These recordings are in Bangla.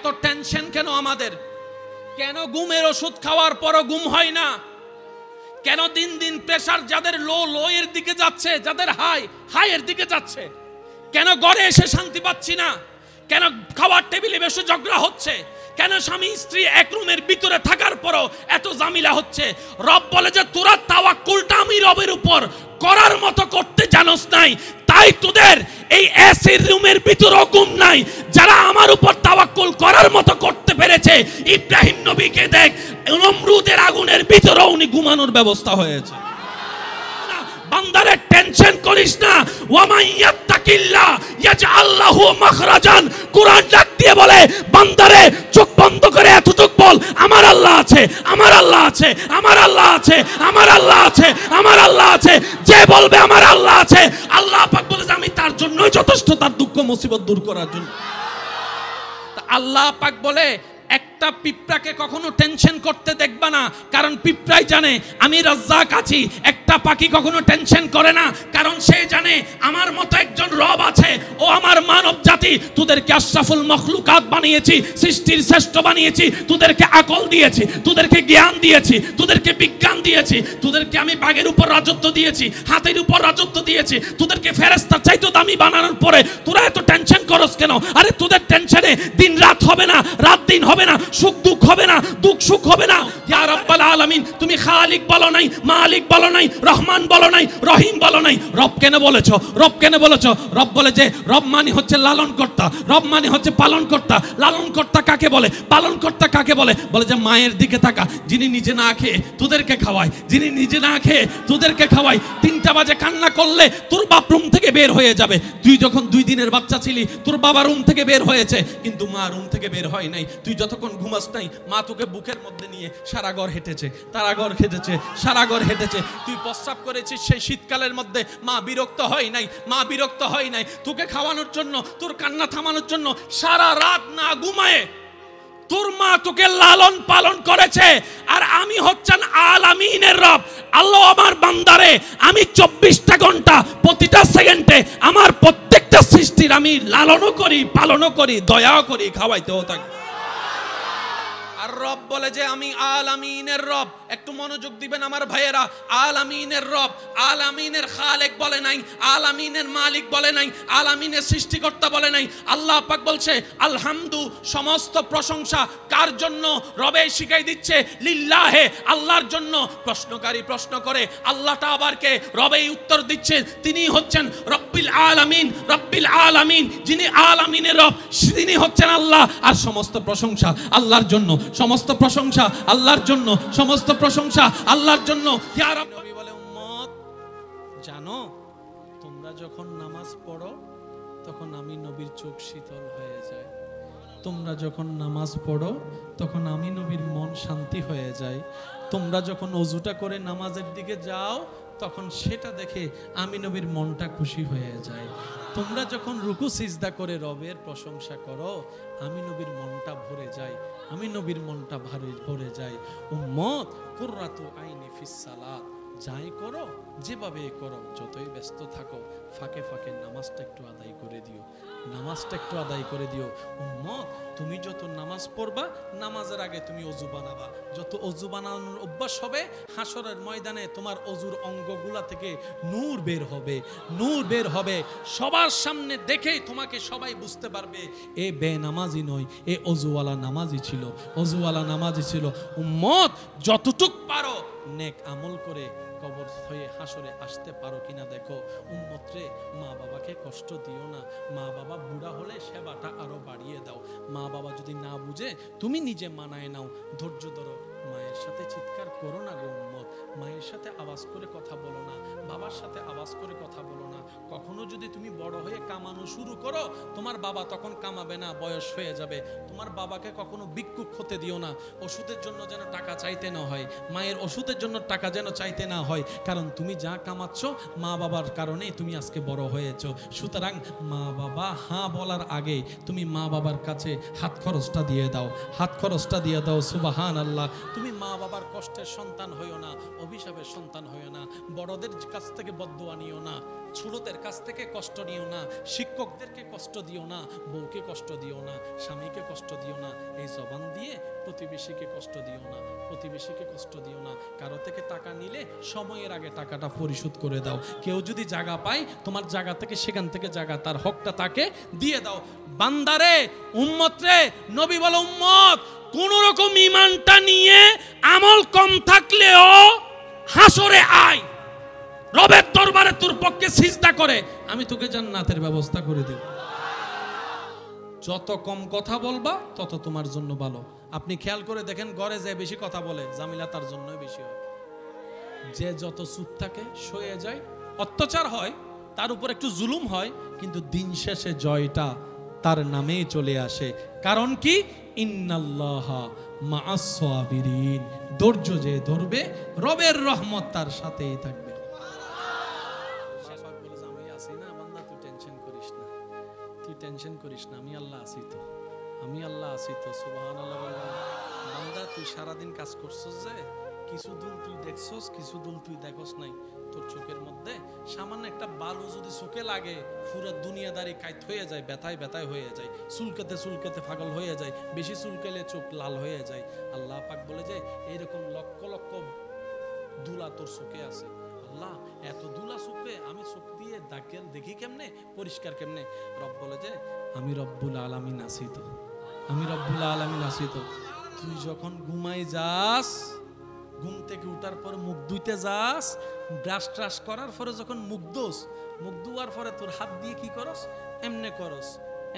এত টেনশন কেন আমাদের? কেন ঘুমের ওষুধ খাওয়ার পরও ঘুম হয় না? কেন দিন দিন প্রেসার যাদের লো এর দিকে যাচ্ছে, যাদের হাই এর দিকে যাচ্ছে? কেন ঘরে এসে শান্তি পাচ্ছি না? কেন খাওয়ার টেবিলে বসে ঝগড়া হচ্ছে? কেন স্বামী স্ত্রী এক রুমের ভিতরে থাকার পরও এত জামিলা হচ্ছে? রব বলে যে তোরা তাওয়াক্কুলটা আমি রবের উপর করার মতো করতে জানোস নাই, তাই তোদের এই এসির রুমের ভিতরেও ঘুম নাই। যারা আমার উপর তাওয়াক্কুল করার মতো করতে পেরেছে, ইব্রাহিম নবীকে দেখ, নমরুদের আগুনের ভিতরেও উনি ঘুমানোর ব্যবস্থা হয়েছে। বান্দারে টেনশন করিস না। ওয়া মান ইয়াত্তাকিল্লাহ ইয়াজআল লাহু মাখরাজান। কুরআন ডাক দিয়ে বলে, বান্দারে চোখ বন্ধ করে এতটুকু বল, আমার আল্লাহ আছে, আমার আল্লাহ আছে, আমার আল্লাহ আছে, আমার আল্লাহ আছে, আমার আল্লাহ আছে। যে বলবে আমার আল্লাহ আছে, আল্লাহ পাক বলে যে আমি তার জন্যই যথেষ্ট, তার দুঃখ মুসিবত দূর করার জন্য। আল্লাহ পাক বলে একটা পিঁপড়াকে কখনো টেনশন করতে দেখবা না, কারণ পিঁপড়াই জানে আমি রাজ্জাক আছি। একটা পাখি কখনো টেনশন করে না, কারণ সে জানে আমার মতো একজন রব আছে। ও আমার মানব জাতি, তোদেরকে আশরাফুল মখলুকাত বানিয়েছি, সৃষ্টির শ্রেষ্ঠ বানিয়েছি, তোদেরকে আকল দিয়েছি, তোদেরকে জ্ঞান দিয়েছি, তোদেরকে বিজ্ঞান দিয়েছি, তোদেরকে আমি বাঘের উপর রাজত্ব দিয়েছি, হাতের উপর রাজত্ব দিয়েছি, তোদেরকে ফেরেশতার চাইতে দামি বানানোর পরে তোরা এত টেনশন করস কেন? আরে তোদের টেনশনে দিন রাত হবে না, রাত দিন হবে না, সুখ দুঃখ হবে না, দুঃখ সুখ হবে না। ইয়া রাব্বাল আলামিন, তুমি খালিক বলো নাই, মালিক বলো নাই, রহমান বলো নাই, রহিম বলো নাই। রব কেন বলেছো? রব কেন বলেছো? রব বলে যে রব মানে হচ্ছে লালন কর্তা, রব মানে হচ্ছে পালন কর্তা। লালন কর্তা কাকে বলে? পালন কর্তা কাকে বলে? বলে যে মায়ের দিকে তাকা, যিনি নিজে না খেয়ে তোদেরকে খাওয়ায়, যিনি নিজে না খেয়ে তোদেরকে খাওয়ায়। 3টা বাজে কান্না করলে তোর বাপ রুম থেকে বের হয়ে যাবে। তুই যখন 2 দিনের বাচ্চা ছিলি, তোর বাবা রুম থেকে বের হয়েছে, কিন্তু মা রুম থেকে বের হয় নাই। তুই যতক্ষণ ঘুমাস নাই, মা তোকে বুকের মধ্যে নিয়ে সারা ঘর হেঁটেছে, তারা ঘর হেঁটেছে, সারা ঘর হেঁটেছে। তুই প্রস্রাব করেছিস সেই শীতকালের মধ্যে, মা বিরক্ত হয় নাই, মা বিরক্ত হয় নাই। তোকে খাওয়ানোর জন্য, তোর কান্না থামানোর জন্য সারা রাত না ঘুমায়ে তোর মা তোকে লালন পালন করেছে। আর আমি হচ্ছেন আলামিনের রব। আল্লাহ আমার বান্দারে আমি 24টা ঘন্টা প্রতিটা সেকেন্ডে আমার প্রত্যেকটা সৃষ্টির আমি লালনও করি, পালনও করি, দয়াও করি, খাওয়াইতেও থাকি। আর রব বলে যে আমি আলামিনের রব। একটু মনোযোগ দিবেন আমার ভাইয়েরা। আলামিনের রব, আলামিনের খালেক বলে নাই, আলামিনের মালিক বলে নাই, আলামিনের সৃষ্টিকর্তা বলে নাই। আল্লাহ পাক বলছে আলহামদু, সমস্ত প্রশংসা কার জন্য? রবে শিখাই দিচ্ছে লিল্লাহে, আল্লাহর জন্য। প্রশ্নকারী প্রশ্ন করে, আল্লাহটা আবার কে? রবেই উত্তর দিচ্ছে, তিনি হচ্ছেন রব্বিল আলামিন। রব্বিল আলামিন, যিনি আলামিনের রব, তিনি হচ্ছেন আল্লাহ। আর সমস্ত প্রশংসা আল্লাহর জন্য, সমস্ত প্রশংসা আল্লাহর জন্য, সমস্ত প্রশংসা আল্লাহর জন্য। ইয়া রাব, নবী বলে উম্মত জানো, তোমরা যখন নামাজ পড়ো তখন আমি নবীর চোখ শীতল হয়ে যায়। তোমরা যখন নামাজ পড়ো তখন আমি নবীর মন শান্তি হয়ে যায়। তোমরা যখন ওযুটা করে নামাজের দিকে যাও তখন সেটা দেখে আমি নবীর মনটা খুশি হয়ে যায়। তোমরা যখন রুকু সিজদা করে রবের প্রশংসা করো, আমি নবীর মনটা ভরে যায়, আমি নবীর মনটা ভরে যায়। উম্মত কুররাতু আইনি ফিস সালাত, যাই করো যেভাবে করো, যতই ব্যস্ত থাকো, ফাঁকে ফাঁকে নামাজটা একটু আদায় করে দিও, নামাজটা একটু আদায় করে দিও। উম্মত তুমি যত নামাজ পড়বা, নামাজের আগে তুমি অজু বানাবা। যত অজু বানানোর অভ্যাস হবে, হাসরের ময়দানে তোমার অজুর অঙ্গগুলা থেকে নূর বের হবে, নূর বের হবে। সবার সামনে দেখেই তোমাকে সবাই বুঝতে পারবে এ বেনামাজি নয়, এ অজুওয়ালা নামাজি ছিল, অজুওয়ালা নামাজি ছিল। উম্মত যতটুক পারো নেক আমল করে কবর হয়ে হাসরে আসতে পারো কিনা দেখো। উম্মত রে, মা বাবাকে কষ্ট দিও না। মা বাবা বুড়া হলে সেবাটা আরো বাড়িয়ে দাও। মা বাবা যদি না বুঝে, তুমি নিজে মানায় নাও, ধৈর্য ধরো। মায়ের সাথে চিৎকার করো না গো উম্মত, মায়ের সাথে আওয়াজ করে কথা বলো না, বাবার সাথে আওয়াজ করে কথা বলো না। কখনো যদি তুমি বড় হয়ে কামানো শুরু করো, তোমার বাবা তখন কামাবে না, বয়স হয়ে যাবে। তোমার বাবাকে কখনো ভিক্ষুক হতে দিও না। ওষুধের জন্য যেন টাকা চাইতে না হয়, মায়ের ওষুধের জন্য টাকা যেন চাইতে না হয়, কারণ তুমি যা কামাচ্ছ মা বাবার কারণেই তুমি আজকে বড় হয়েছো। সুতরাং মা বাবা হ্যাঁ বলার আগে তুমি মা বাবার কাছে হাত খরচটা দিয়ে দাও, হাত খরচটা দিয়ে দাও। সুবহানাল্লাহ। তুমি মা বাবার কষ্টের সন্তান হইও না, অভিশাপের সন্তান হইও না, বড়দের কাছ থেকে বদদুয়া নিও না, ছোটদের কাছ থেকে কষ্ট নিও না, শিক্ষকদেরকে কষ্ট দিও না, বউকে কষ্ট দিও না, স্বামীকে কষ্ট দিও না, এই জবান দিয়ে প্রতিবেশীকে কষ্ট দিও না, প্রতিবেশীকে কষ্ট দিও না। কারো থেকে টাকা নিলে সময়ের আগে টাকাটা পরিশোধ করে দাও। কেউ যদি জায়গা পায় তোমার জায়গা থেকে, সেখান থেকে জায়গা তার হকটা তাকে দিয়ে দাও। বান্দারে, উম্মত রে, নবী বলে উম্মত কোন রকম ঈমানটা নিয়ে আমল কম থাকলেও হাসরে আয়, রবের দরবারে তোর পক্ষে সিজদা করে, আমি তোকে জান্নাতের ব্যবস্থা করে দেব। যত কম কথা বলবা তত তোমার জন্য ভালো। আপনি খেয়াল করে দেখেন, ঘরে যে বেশি কথা বলে জামিলা তার জন্যই বেশি হয়। যে যত চুপ থাকে, সয়ে যায়, অত্যাচার হয়, তার উপর একটু জুলুম হয়, কিন্তু দিন শেষে জয়টা তার নামেই চলে আসে। কারণ কি? ইন্নাল্লাহা মাআস সাবিরিন, ধৈর্য যে ধরবে রবের রহমত তার সাথেই থাকবে। তুই টেনশন করিস না, আমি আল্লাহ আছি তো, আমি আল্লাহ আছি তো। সুবহানাল্লাহ। বান্দা তুই সারাদিন কাজ করছস, যে কিছু দূর তুই দেখছস, কিছু দূর তুই দেখছস নাই। তোর চোখের মধ্যে সামান্য একটা বালু যদি চোখে লাগে, পুরো দুনিয়াদারি কাইত হয়ে যায়, ব্যথায় ব্যথায় হয়ে যায়, চুলকাতে চুলকাতে পাগল হয়ে যায়, বেশি চুলকালে চোখ লাল হয়ে যায়। আল্লাহ পাক বলে যে এইরকম লক্ষ লক্ষ দুলা তোর চোখে আছে। আল্লাহ, এত দুলা চোখে আমি চোখ দিয়ে দেখি কেমনে, পরিষ্কার কেমনে? রব বলে যে আমি রব্বুল আলামিন আছি তো, আমি রব্বুল আলামিন আছি তো। তুই যখন ঘুমাই যাস, ঘুম থেকে উঠার পর মুখ ধুইতে যাস, ব্রাশ ট্রাশ করার পরে যখন মুখ ধোস, মুখ ধোয়ার পরে তোর হাত দিয়ে কি করস? এমনে করস,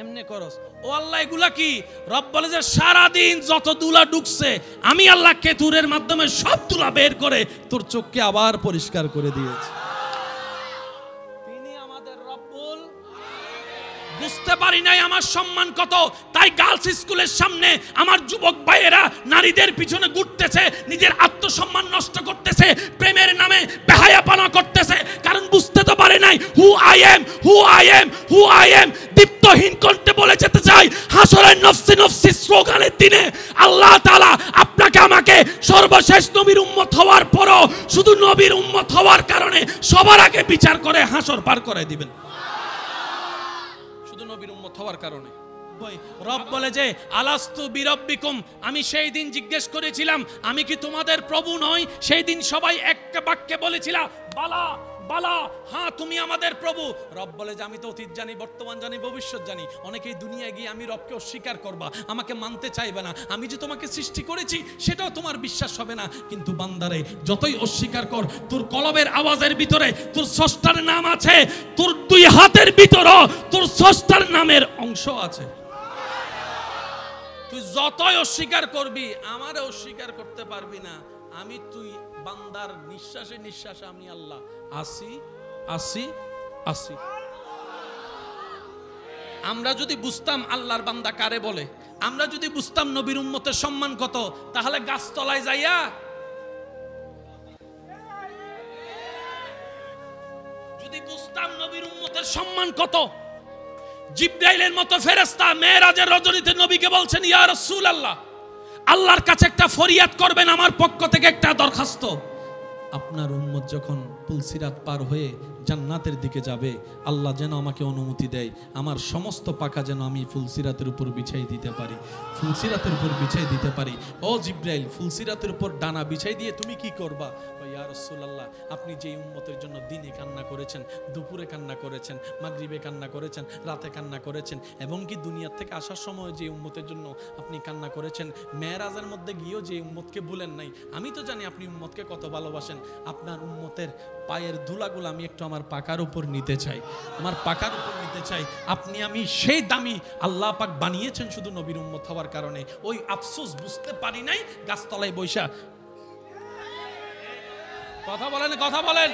এমনে করস। ও আল্লাহ, এগুলা কি? রব বলে যে সারাদিন যত দুলা ঢুকছে আমি আল্লাহ কেতুরের মাধ্যমে সব দুলা বের করে তোর চোখকে আবার পরিষ্কার করে দিয়েছি। তিনি আমাদের রব্বুল। বুঝতে পারি নাই আমার সম্মান কত, তাই গার্লস স্কুলের সামনে আমার যুবক ভাইয়েরা নারীদের পিছনে ঘুরতেছে, নিজের আত্মসম্মান নষ্ট করতেছে, প্রেমের নামে বেহায়াপনা করতেছে। কারণ বুঝতে তো পারে নাই who I am, who I am, who I am. দীপ্তহীন কণ্ঠে বলে যেতে চাই, হাসরের নফসি নফসি স্লোগানের দিনে আল্লাহ তাআলা আপনাকে আমাকে সর্বশেষ নবীর উম্মত হওয়ার পরও শুধু নবীর উম্মত হওয়ার কারণে সবার আগে বিচার করে হাসর পার করে দিবেন, শুধু নবীর উম্মত হওয়ার কারণে। রব বলে যে আলাস্তু বিরব্বিকুম, আমি সেই দিন জিজ্ঞেস করেছিলাম আমি কি তোমাদের প্রভু নই? সেই দিন সবাই এক বাক্যে বলেছিল বালা বালা, হ্যাঁ তুমি আমাদের প্রভু। রব বলে যে আমি তো অতীত জানি, বর্তমান জানি, ভবিষ্যৎ জানি। অনেকেই দুনিয়ায় গিয়ে আমি রবকে অস্বীকার করবা, আমাকে মানতে চাইবে না, আমি যে তোমাকে সৃষ্টি করেছি সেটাও তোমার বিশ্বাস হবে না। কিন্তু বান্দারে, যতই অস্বীকার কর, তোর কলবের আওয়াজের ভিতরে তোর স্রষ্টার নাম আছে, তোর দুই হাতের ভিতরও তোর স্রষ্টার নামের অংশ আছে। তুই যতই অস্বীকার করবি, আমারে অস্বীকার করতে পারবি না। আমি তুই বান্দার নিঃশ্বাসে নিঃশ্বাসে আমি আল্লাহ আসি আসি আসি। আমরা যদি বুঝতাম আল্লাহর বান্দা কারে বলে, আমরা যদি বুঝতাম নবীর উম্মতের সম্মান কত, তাহলে গাছতলায় যাইয়া যদি বুঝতাম নবীর উম্মতের সম্মান কত, জিবরাইলের মতো ফেরেশতা মেরাজের রজনীতে নবীকে বলছেন ইয়া রাসূলুল্লাহ, আল্লাহর কাছে একটা ফরিয়াদ করবেন, আমার পক্ষ থেকে একটা দরখাস্ত। আপনার উম্মত যখন পুলসিরাত পার হয়ে জান্নাতের দিকে যাবে, আল্লাহ যেন আমাকে অনুমতি দেয় আমার সমস্ত পাখা যেন আমি ফুলসিরাতের উপর বিছাই দিতে পারি, ফুলসিরাতের উপর বিছাই দিতে পারি। ও জিবরাইল, ফুলসিরাতের উপর ডানা বিছাই দিয়ে তুমি কি করবা? ইয়া রাসূলুল্লাহ, আপনি যে উম্মতের জন্য দিনে কান্না করেছেন, দুপুরে কান্না করেছেন, মাগরিবে কান্না করেছেন, রাতে কান্না করেছেন, এবং কি দুনিয়ার থেকে আসার সময় যে উম্মতের জন্য আপনি কান্না করেছেন, মেরাজের মধ্যে গিয়েও যে উম্মতকে ভুলেন নাই, আমি তো জানি আপনি উম্মতকে কত ভালোবাসেন। আপনার উম্মতের পায়ের ধুলাগুলো আমি একটু আমার পাকার উপর নিতে চাই, আমার পাকার উপর নিতে চাই। আপনি আমি সেই দামি আল্লাহ পাক বানিয়েছেন শুধু নবীর উম্মত হওয়ার কারণে। ওই আফসোস বুঝতে পারি নাই, গাছতলায় বৈশা কথা বলেন, কথা বলেন।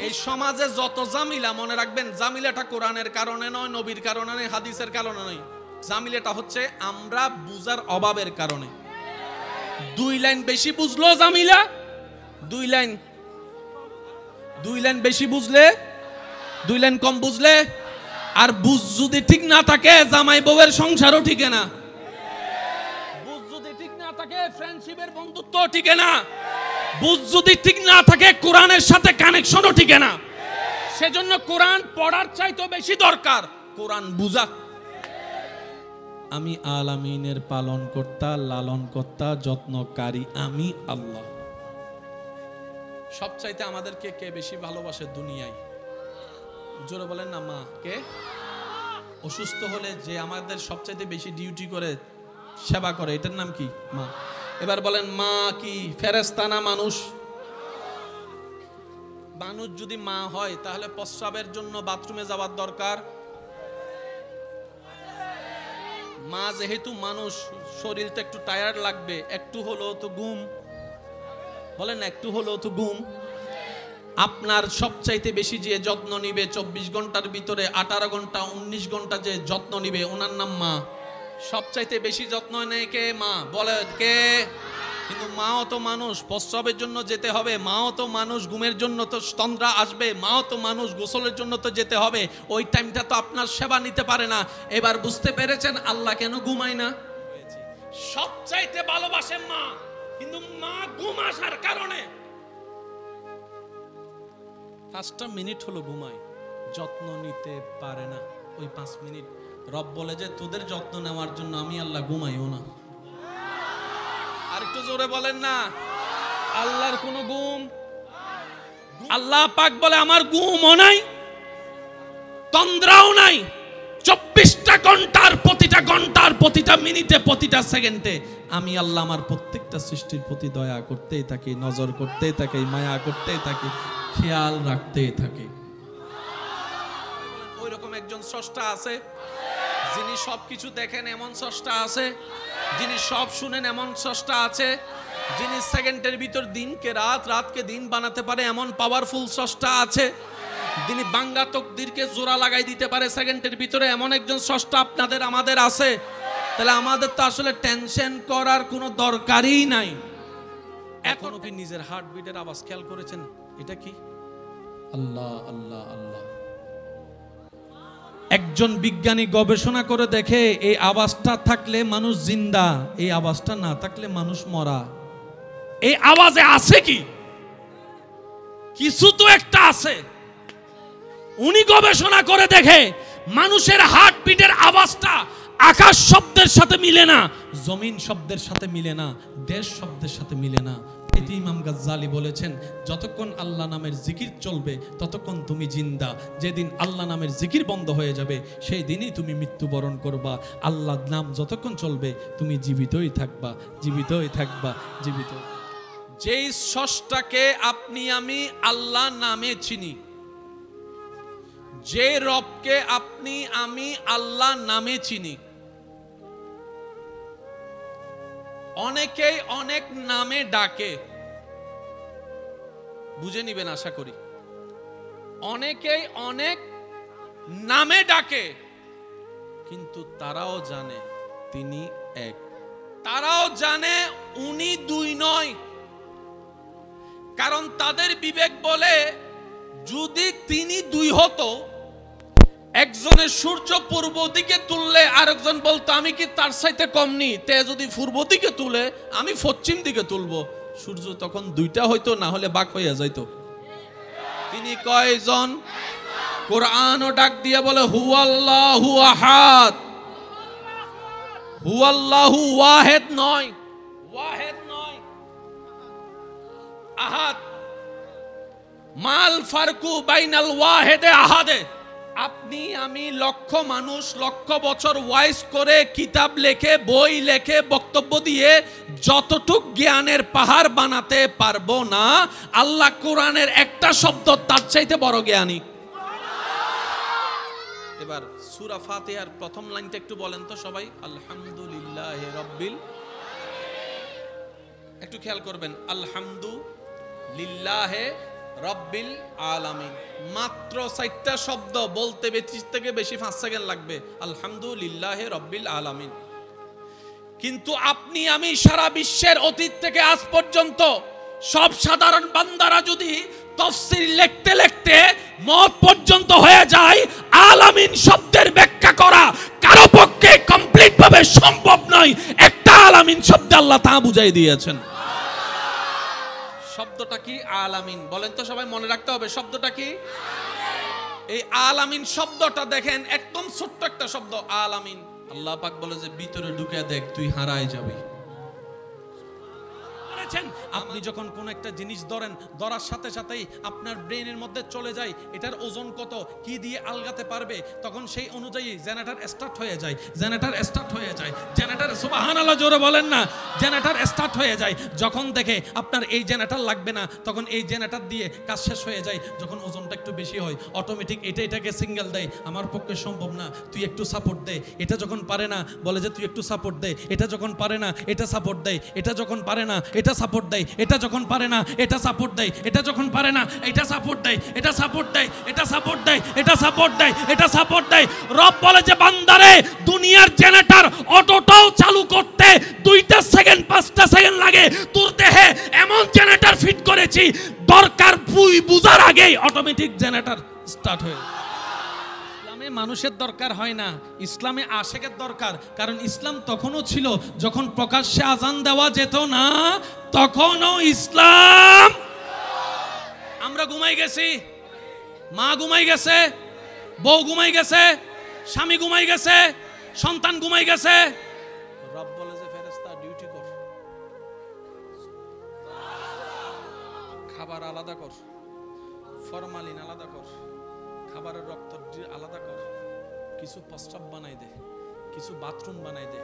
এই সমাজে যত জামিলা, মনে রাখবেন জামিলাটা কোরআনের কারণে নয়, নবীর কারণে নয়, হাদিসের কারণে নয়। জামিলাটা হচ্ছে আমরা বুঝার অভাবের কারণে। 2 লাইন বেশি বুঝলো জামিলা, 2 লাইন বেশি বুঝলে, 2 লাইন কম বুঝলে, আর বুঝ যদি ঠিক না থাকে জামাই বউয়ের সংসারও ঠিক না। বুঝ যদি ঠিক না থাকে থাকে ফ্রেন্ডশিপের বন্ধুত্ব টিকে না। বুঝ যদি ঠিক না থাকে কোরআনের সাথে কানেকশনও টিকে না। সেজন্য কোরআন পড়ার চাইতে বেশি দরকার কোরআন বুঝা। আমি আলামিনের পালনকর্তা, লালনকর্তা, যত্নকারী আমি আল্লাহ। সবচাইতে আমাদেরকে কে বেশি ভালোবাসে দুনিয়ায়? জোরে বলেন না মা। কে? অসুস্থ হলে যে আমাদের সবচাইতে বেশি ডিউটি করে, সেবা করে, এটার নাম কি? মা। এবার বলেন মা কি ফেরেশতা না মানুষ? মানুষ যদি মা হয় তাহলে প্রস্রাবের জন্য বাথরুমে যাওয়ার দরকার। মা যেহেতু মানুষ, শরীরটা একটু টায়ার্ড লাগবে, একটু হলো তো ঘুম, বলেন একটু হলো তো ঘুম। আপনার সবচাইতে বেশি যে যত্ন নিবে 24 ঘন্টার ভিতরে 18 ঘন্টা 19 ঘন্টা যে যত্ন নিবে ওনার নাম মা। সবচাইতে বেশি যত্ন নেয় কে? মা। বলে কে? কিন্তু মাও তো মানুষ, প্রস্রাবের জন্য যেতে হবে, মাও তো মানুষ, ঘুমের জন্য তো তন্দ্রা আসবে, মাও তো মানুষ, গোসলের জন্য তো যেতে হবে। ওই টাইমটা তো আপনার সেবা নিতে পারে না। এবার বুঝতে পেরেছেন আল্লাহ কেন ঘুমায় না? সবচাইতে ভালোবাসে মা, কিন্তু মা ঘুম আসার কারণে 5টা মিনিট হলো ঘুমায়, যত্ন নিতে পারে না। ওই 5 মিনিট রব বলে যে তোদের যত্ন নেওয়ার জন্য আমি আল্লাহ ঘুমাইও না। আর একটু জোরে বলেন না। আল্লাহর কোনো ঘুম? আল্লাহ পাক বলে আমার ঘুমও নাই, তন্দ্রাও নাই। 24টা ঘন্টার প্রতিটা মিনিটে, প্রতিটা সেকেন্ডে আমি আল্লাহ আমার প্রত্যেকটা সৃষ্টির প্রতি দয়া করতেই থাকি, নজর করতেই থাকি, মায়া করতেই থাকি, খেয়াল রাখতেই থাকি। ওই রকম একজন স্রষ্টা আছে যিনি সবকিছু দেখেন, এমন স্রষ্টা আছে যিনি সব শুনেন, এমন স্রষ্টা আছে যিনি সেকেন্ডের ভিতর দিনকে রাত, রাতকে দিন বানাতে পারে, এমন পাওয়ারফুল স্রষ্টা আছে যিনি বাংলা তকদিরকে জোড়া লাগাই দিতে পারে সেকেন্ডের ভিতরে, এমন একজন স্রষ্টা আপনাদের আমাদের আছে। তাহলে আমাদের তো আসলে টেনশন করার কোনো দরকারই নাই। এখনো কি নিজের হার্টবিটের আওয়াজ খেয়াল করেছেন? এটা কি? আল্লাহ আল্লাহ আল্লাহ। একজন বিজ্ঞানী গবেষণা করে দেখে এই আওয়াজটা থাকলে মানুষ জিন্দা, এই আওয়াজটা না থাকলে মানুষ মরা। এই আওয়াজে আছে কি? কিছু তো একটা আছে। উনি গবেষণা করে দেখে মানুষের হার্টবিটের আওয়াজটা আকাশ শব্দের সাথে মিলে না, জমিন শব্দের সাথে মিলে না, দেশ শব্দের সাথে মিলে না। ইমাম গাজ্জালি বলেছেন যতক্ষণ আল্লাহ নামের জিকির চলবে ততক্ষণ তুমি জিন্দা, যেদিন আল্লাহ নামের জিকির বন্ধ হয়ে যাবে সেই দিনই তুমি মৃত্যুবরণ করবা। আল্লাহর নাম যতক্ষণ চলবে তুমি জীবিতই থাকবা, জীবিতই থাকবা, জীবিত। যেই স্রষ্টাকে আপনি আমি আল্লাহ নামে চিনি, যে রবকে আপনি আমি আল্লাহ নামে চিনি, অনেকেই অনেক নামে ডাকে, বুঝে নিবেন আশা করি। অনেকেই অনেক নামে ডাকে, কিন্তু তারাও জানে তিনি এক। তারাও জানে উনি দুই নয়, কারণ তাদের বিবেক বলে যদি তিনি দুই হতো, একজনের সূর্য পূর্ব দিকে তুললে আরেকজন বলতো আমি কি তার চাইতে কম নি, তে যদি পূর্ব দিকে তুলে আমি পশ্চিম দিকে তুলবো, সূর্য তখন দুইটা হইতো, না হলে বাক হইয়া যাইতো। তিনি কয়জন? কোরআনও ডাক দিয়ে বলে হুয়াল্লাহু আহাদ, হুয়াল্লাহু ওয়াহিদ নয়, ওয়াহিদ নয়, আহাদ। মাল ফারকু বাইনাল ওয়াহিদে আহাদে। আপনি আমি লক্ষ মানুষ লক্ষ বছর ওয়াইজ করে কিতাব লেখে, বই লেখে, বক্তব্য দিয়ে যতটুক জ্ঞানের পাহাড় বানাতে পারবো না, আল্লাহ কোরআনের একটা শব্দ তার চাইতে বড় জ্ঞানী। এবার সূরা ফাতিহার প্রথম লাইনটা একটু বলেন তো সবাই, আলহামদুলিল্লাহি রাব্বিল। একটু খেয়াল করবেন, আলহামদুলিল্লাহি রাব্বিল আলামিন। মাত্র 4টা শব্দ বলতে 25 থেকে বেশি 5 সেকেন্ড লাগবে, আলহামদুলিল্লাহি রাব্বিল আলামিন। কিন্তু আপনি আমি সারা বিশ্বের অতীত থেকে আজ পর্যন্ত সব সাধারণ বান্দারা যদি তাফসীর লিখতে লিখতে মওত পর্যন্ত হয়ে যায়, আলামিন শব্দের ব্যাখ্যা করা কারো পক্ষে কমপ্লিট ভাবে সম্ভব নয়। একটা আলামিন শব্দে আল্লাহ তা বুঝাই দিয়েছেন। শব্দটা কি? আলামিন। বলেন তো সবাই, মনে রাখতে হবে শব্দটা কি। এই আলামিন শব্দটা দেখেন একদম ছোট্ট একটা শব্দ, আলামিন। আল্লাহ পাক বলে যে ভিতরে ঢুকে দেখ, তুই হারায় যাবি। আপনি যখন কোন একটা জিনিস ধরেন, ধরার সাথে সাথেই আপনার ব্রেনের মধ্যে চলে যায় এটার ওজন কত, কি দিয়ে আলগাতে পারবে, তখন সেই অনুযায়ী জেনারেটর স্টার্ট হয়ে যায়, জেনারেটর স্টার্ট হয়ে যায়, জেনারেটর, সুবহানাল্লাহ জোরে বলেন না, জেনারেটর স্টার্ট হয়ে যায়। যখন দেখে আপনার এই জেনারেটর লাগবে না, তখন এই জেনারেটর দিয়ে কাজ শেষ হয়ে যায়। যখন ওজনটা একটু বেশি হয়, অটোমেটিক এটাকে সিঙ্গেল দেয়, আমার পক্ষে সম্ভব না, তুই একটু সাপোর্ট দে। এটা যখন পারে না, বলে যে তুই একটু সাপোর্ট দে। এটা যখন পারে না, এটা সাপোর্ট দেয়। এটা যখন পারে না, এটা সাপোর্ট দেয়। এটা যখন পারে না, এটা সাপোর্ট দেয়। এটা যখন পারে না, এটা সাপোর্ট দেয়। এটা সাপোর্ট দেয়, এটা সাপোর্ট দেয়, এটা সাপোর্ট দেয়, এটা সাপোর্ট দেয়। রব বলে যে বান্দারে, দুনিয়ার জেনারেটর অটোটাও চালু করতে 2টা সেকেন্ড 5টা সেকেন্ড লাগে, তোর দেহে এমন জেনারেটর ফিট করেছি, দরকার বুঝার আগেই অটোমেটিক জেনারেটর স্টার্ট হয়ে। মানুষের দরকার হয় না, ইসলামে আশেকের দরকার। কারণ ইসলাম তখনও ছিল যখন প্রকাশ্যে আজান দেওয়া যেত না, তখনও ইসলাম। আমরা ঘুমাই গেছি, মা ঘুমাই গেছে, বউ ঘুমাই গেছে, স্বামী ঘুমাই গেছে, সন্তান ঘুমাই গেছে, রব বলে যে ফেরেশতা ডিউটি কর, খাবার আলাদা কর, ফরমালিন আলাদা কর, খাবারের রক্ত আলাদা কর, কিছু প্রস্রাব বানাই দে, কিছু বাথরুম বানাই দে,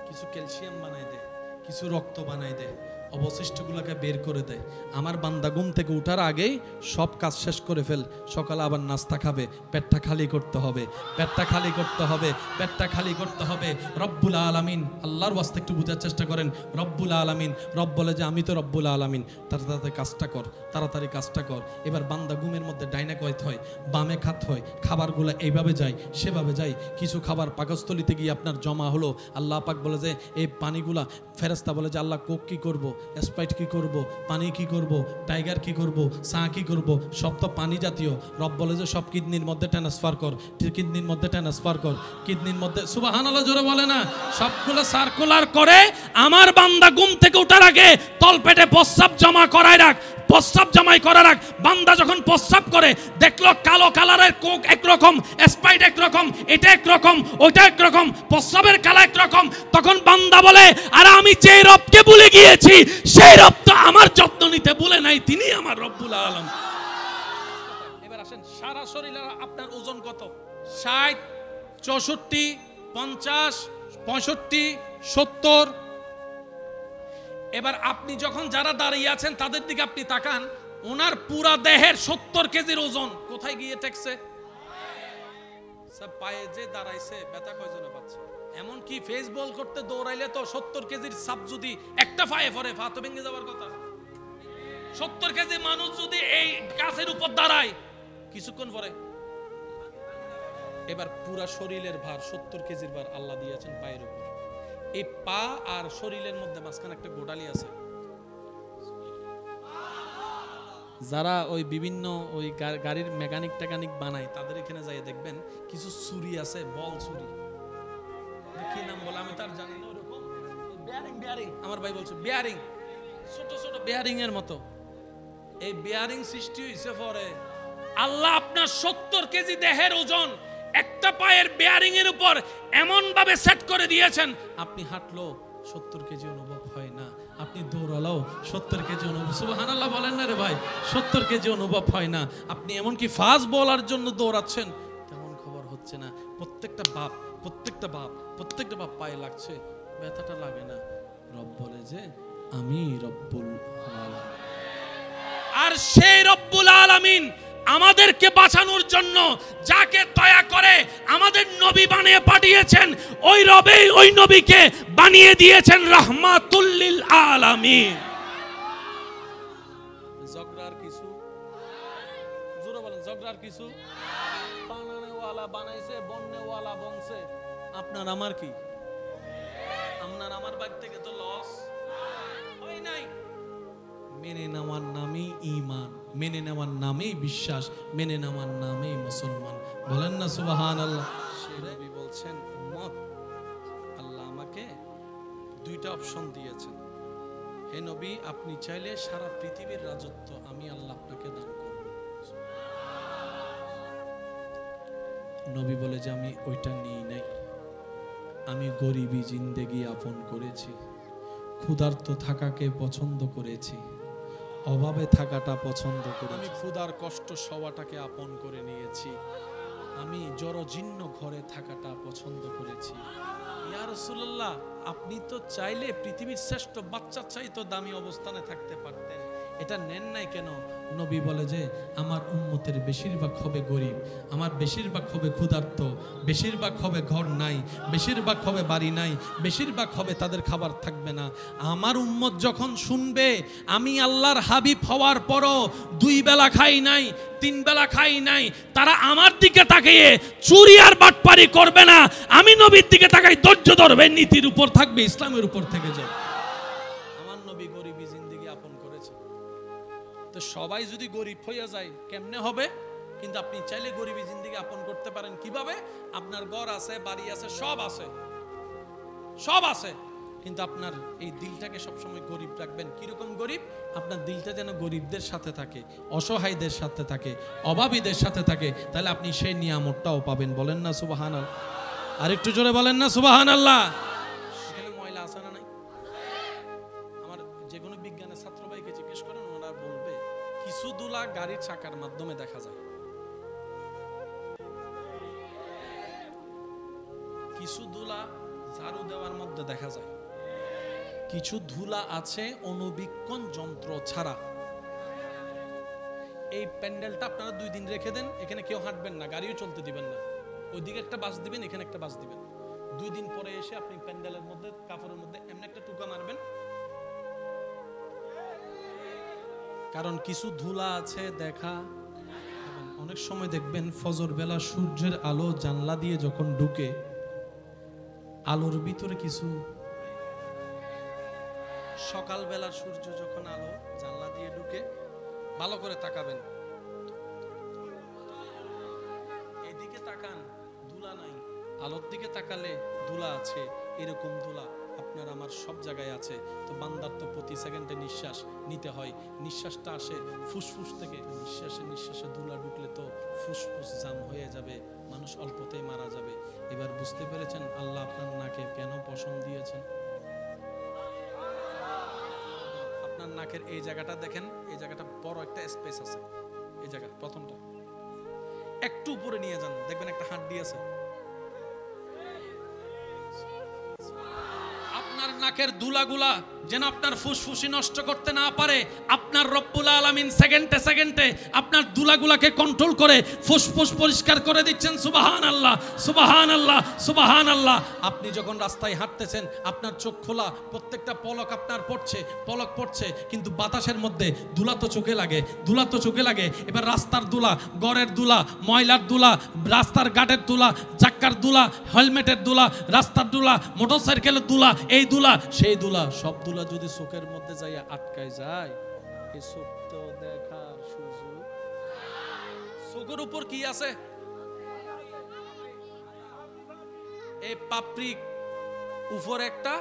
কিছু ক্যালসিয়াম বানাই দে, কিছু রক্ত বানাই দে, অবশিষ্টগুলোকে বের করে দে। আমার বান্দা ঘুম থেকে উঠার আগেই সব কাজ শেষ করে ফেল। সকালে আবার নাস্তা খাবে, পেটটা খালি করতে হবে, পেটটা খালি করতে হবে, পেটটা খালি করতে হবে। রব্বুল আলামিন, আল্লাহর ওয়াস্তে একটু বোঝার চেষ্টা করেন। রব্বুল আলামিন, রব বলে যে আমি তো রব্বুল আলামিন, তাড়াতাড়ি কাজটা কর, তাড়াতাড়ি কাজটা কর। এবার বান্দা ঘুমের মধ্যে ডাইনে কয়ত হয়, বামে খাত হয়, খাবারগুলো এইভাবে যায় সেভাবে যায়। কিছু খাবার পাকস্থলিতে গিয়ে আপনার জমা হলো, আল্লাহ পাক বলে যে এই পানিগুলা, ফেরেশতা বলে যে আল্লাহ কোক কি করব, স্প্রাইট কি করব, পানি কি করব, টাইগার কি করব, চা কি করব, সব তো পানি জাতীয়। রব বলে যে সব কিডনির মধ্যে ট্রান্সফার কর, কিডনির মধ্যে ট্রান্সফার কর, কিডনির মধ্যে, সুবহানাল্লাহ জোরে বলে না, সবগুলো সার্কুলার করে। আমার বান্দা ঘুম থেকে ওঠার আগে তলপেটে প্রস্রাব জমা করায় রাখ, প্রস্রাব জমাই করা রাখ। বান্দা যখন প্রস্রাব করে দেখলো কালো কালারের কোক একরকম, স্প্রাইট একরকম, এটা একরকম, ওইটা একরকম, প্রস্রাবের কালা একরকম, তখন বান্দা বলে আর আমি যে রবকে ভুলে গিয়েছি সেই রব তো আমার যত্ন নিতে ভুলে নাই, তিনি আমার রব্বুল আলামিন। এবার আসেন, সারা শরীরে আপনার ওজন কত? 60, 64, 50, 65, 70। এবার আপনি যখন যারা দাঁড়িয়ে আছেন তাদের দিকে আপনি তাকান, ওনার পুরা দেহের 70 কেজির ওজন কোথায় গিয়ে ঠেকছে? সব পায়ে যে দাঁড়াইছে ব্যথা কয়জনে পাচ্ছে? এমন কি ফেস বল করতে দৌড়াইলে তো 70 কেজির সাপ যদি একটা পায়ে পড়ে পা তো ভেঙে যাওয়ার কথা। 70 কেজি মানুষ যদি এই গাছের উপর দাঁড়ায় কিছুক্ষণ পরে, এবার পুরা শরীরের ভার 70 কেজির ভার আল্লাহ দিয়েছেন পায়ের উপর। এই পা আর শরীরের মধ্যে মাঝখানে একটা গোড়ালি আছে। যারা ওই বিভিন্ন ওই গাড়ির মেকানিক টেকানিক বানায় তাদের এখানে যাই দেখবেন কিছু ছুরি আছে, বল ছুরি, কি নাম বলে আমি তার জানি না, ওরকম বেয়ারিং, আমার ভাই বলছে বেয়ারিং, ছোট ছোট বেয়ারিং এর মতো। এই বেয়ারিং সৃষ্টি হয়েছে পরে আল্লাহ আপনার 70 কেজি দেহের ওজন একটা পায়ের বেয়ারিং এর উপর এমন ভাবে সেট করে দিয়েছেন, আপনি হাঁটলো 70 কেজি অনুভব হয় না, আপনি দৌড়ালো 70 কেজি অনুভব, সুবহানাল্লাহ বলেন না রে ভাই, 70 কেজি অনুভব হয় না। আপনি এমনকি ফাস্ট বলার জন্য দৌড়াচ্ছেন, তেমন খবর হচ্ছে না। প্রত্যেকটা বাপ পায়ে লাগছে, ব্যথাটা লাগে না। রব বলে যে আমি রব্বুল আলামিন। আর সেই রব্বুল আলামিন আমাদেরকে বাঁচানোর জন্য যাকে দয়া করে আমাদের নবী বানিয়ে পাঠিয়েছেন, ওই রবেই ওই নবীকে বানিয়ে দিয়েছেন রাহমাতুল লিল আলামিন। ঝগড়ার কিছু, জোরে বলেন, ঝগড়ার কিছু? বানানেওয়ালা বানাইছে, বন্নেওয়ালা বনছে, আপনার আমার কি? আপনার আমার বাড়ি থেকে তো লস হয় নাই। মেনে নেওয়ার নামেই ঈমান, মেনে নেওয়ার নামেই বিশ্বাস, মেনে নেওয়ার নামেই মুসলমান। বলেন না সুবহানাল্লাহ। সেই নবী বলছেন, উম্মত, আল্লাহ আমাকে দুইটা অপশন দিয়েছেন, হে নবী আপনি চাইলে সারা পৃথিবীর রাজত্ব আমি আল্লাহ আপনাকে দান করব। নবী বলে যে আমি ওইটা নিই নাই, আমি গরিবী জিন্দেগি আপন করেছি, ক্ষুধার্ত থাকাকে পছন্দ করেছি, অভাবে থাকাটা পছন্দ করি, আমি ক্ষুধার কষ্ট সবাটাকে আপন করে নিয়েছি, আমি জড়জীর্ণ ঘরে থাকাটা পছন্দ করেছি। ইয়া রাসূলুল্লাহ আপনি তো চাইলে পৃথিবীর শ্রেষ্ঠ বাচ্চার চাইতে দামি অবস্থানে থাকতে পারতেন, এটা নেন নাই কেন? নবী বলে যে আমার উম্মতের বেশিরভাগ হবে গরিব, আমার বেশিরভাগ হবে ক্ষুধার্ত, বেশিরভাগ হবে ঘর নাই, বেশিরভাগ হবে বাড়ি নাই, বেশিরভাগ হবে তাদের খাবার থাকবে না। আমার উম্মত যখন শুনবে আমি আল্লাহর হাবিব হওয়ার পরও 2 বেলা খাই নাই, 3 বেলা খাই নাই, তারা আমার দিকে তাকিয়ে চুরি আর বাটপারি করবে না, আমি নবীর দিকে তাকাই ধৈর্য ধরবে, নীতির উপর থাকবে, ইসলামের উপর থেকে যাবে। আমার নবী গরিবী জিন্দেগি আপন করেছে। তো সবাই যদি গরিব হইয়া যায় কেমনে হবে? কিন্তু আপনি চাইলে গরিবী জিন্দেগি আপন করতে পারেন। কিভাবে? আপনার ঘর আছে, বাড়ি আছে, সব আছে, সব আছে, কিন্তু আপনার এই দিলটাকে সবসময় গরিব রাখবেন। কিরকম গরিব? আপনার দিলটা যেন গরিবদের সাথে থাকে, অসহায়দের সাথে থাকে, অভাবীদের সাথে থাকে, তাহলে আপনি সেই নিয়ামতটাও পাবেন। বলেন না সুবহানাল্লাহ? আর একটু জোরে বলেন না সুবহানাল্লাহ? এখানে ময়লা আছে না নাই? আমার যে কোনো বিজ্ঞানের ছাত্র ভাইকে জিজ্ঞেস করেন, ওনারা বলবে কিছু দুলা গাড়ির চাকার মাধ্যমে দেখা যায়, কিছু ধুলা ঝাড়ু দেওয়ার মধ্যে দেখা যায়, কিছু ধুলা আছে অনুবীক্ষণ যন্ত্র ছাড়া। এই প্যান্ডেলটা আপনারা 2 দিন রেখে দেন, এখানে কেউ হাঁটবেন না, গাড়িও চলতে দিবেন না, ওইদিকে একটা বাস দিবেন, এখানে একটা বাস দিবেন, 2 দিন পরে এসে আপনি প্যান্ডেলের মধ্যে কাপড়ের মধ্যে এমন একটা টুকা মারবেন, কারণ কিছু ধুলা আছে দেখা। অনেক সময় দেখবেন ফজর বেলা সূর্যের আলো জানলা দিয়ে যখন ঢুকে, আলোর ভিতরে কিছু, সকালবেলার সূর্য যখন আলো জানলা দিয়ে ঢুকে, ভালো করে তাকাবেন, এদিকে তাকান, ধুলা নাই, আলোর দিকে তাকালে ধুলা আছে। এরকম ধুলা আপনার আমার সব জায়গায় আছে। তো বান্দার তো প্রতি সেকেন্ডে নিঃশ্বাস নিতে হয়, নিঃশ্বাসটা আসে ফুসফুস থেকে, নিঃশ্বাসে ধুলা ঢুকলে তো ফুসফুস জাম হয়ে যাবে, মানুষ অল্পতেই মারা যাবে। এবার বুঝতে পেরেছেন আল্লাহ আপনার নাকে কেন পশম দিয়েছেন? আপনার নাকের এই জায়গাটা দেখেন, এই জায়গাটা বড় একটা স্পেস আছে, এই জায়গা প্রথমটা একটু উপরে নিয়ে যান, দেখবেন একটা হাড্ডি আছে। আপনার নাকের দুলাগুলা যেন আপনার ফুসফুসি নষ্ট করতে না পারে, আপনার রব্বুল আলামিন সেকেন্ডে সেকেন্ডে আপনার দুলাগুলাকে কন্ট্রোল করে ফুসফুস পরিষ্কার করে দিচ্ছেন। সুবহানাল্লাহ, সুবহানাল্লাহ, সুবহানাল্লাহ। আপনি যখন রাস্তায় হাঁটতেছেন, আপনার চোখ খোলা, প্রত্যেকটা পলক আপনার পড়ছে, পলক পড়ছে, কিন্তু বাতাসের মধ্যে ধুলা তো চোখে লাগে, ধুলা তো চোখে লাগে। এবার রাস্তার ধুলা, গড়ের ধুলা, ময়লার ধুলা, রাস্তার গাটের ধুলা, চাক্কার ধুলা, হেলমেটের ধুলা, রাস্তার ধুলা, মোটরসাইকেলের ধুলা, এই ধুলা সেই ধুলা, সব ধুলা যদি চোখের মধ্যে যাইয়া আটকায় যায়, এই চোখ তো দেখার সুযোগ। চোখের উপর কি আছে? এই পাপড়ি, উপর একটা,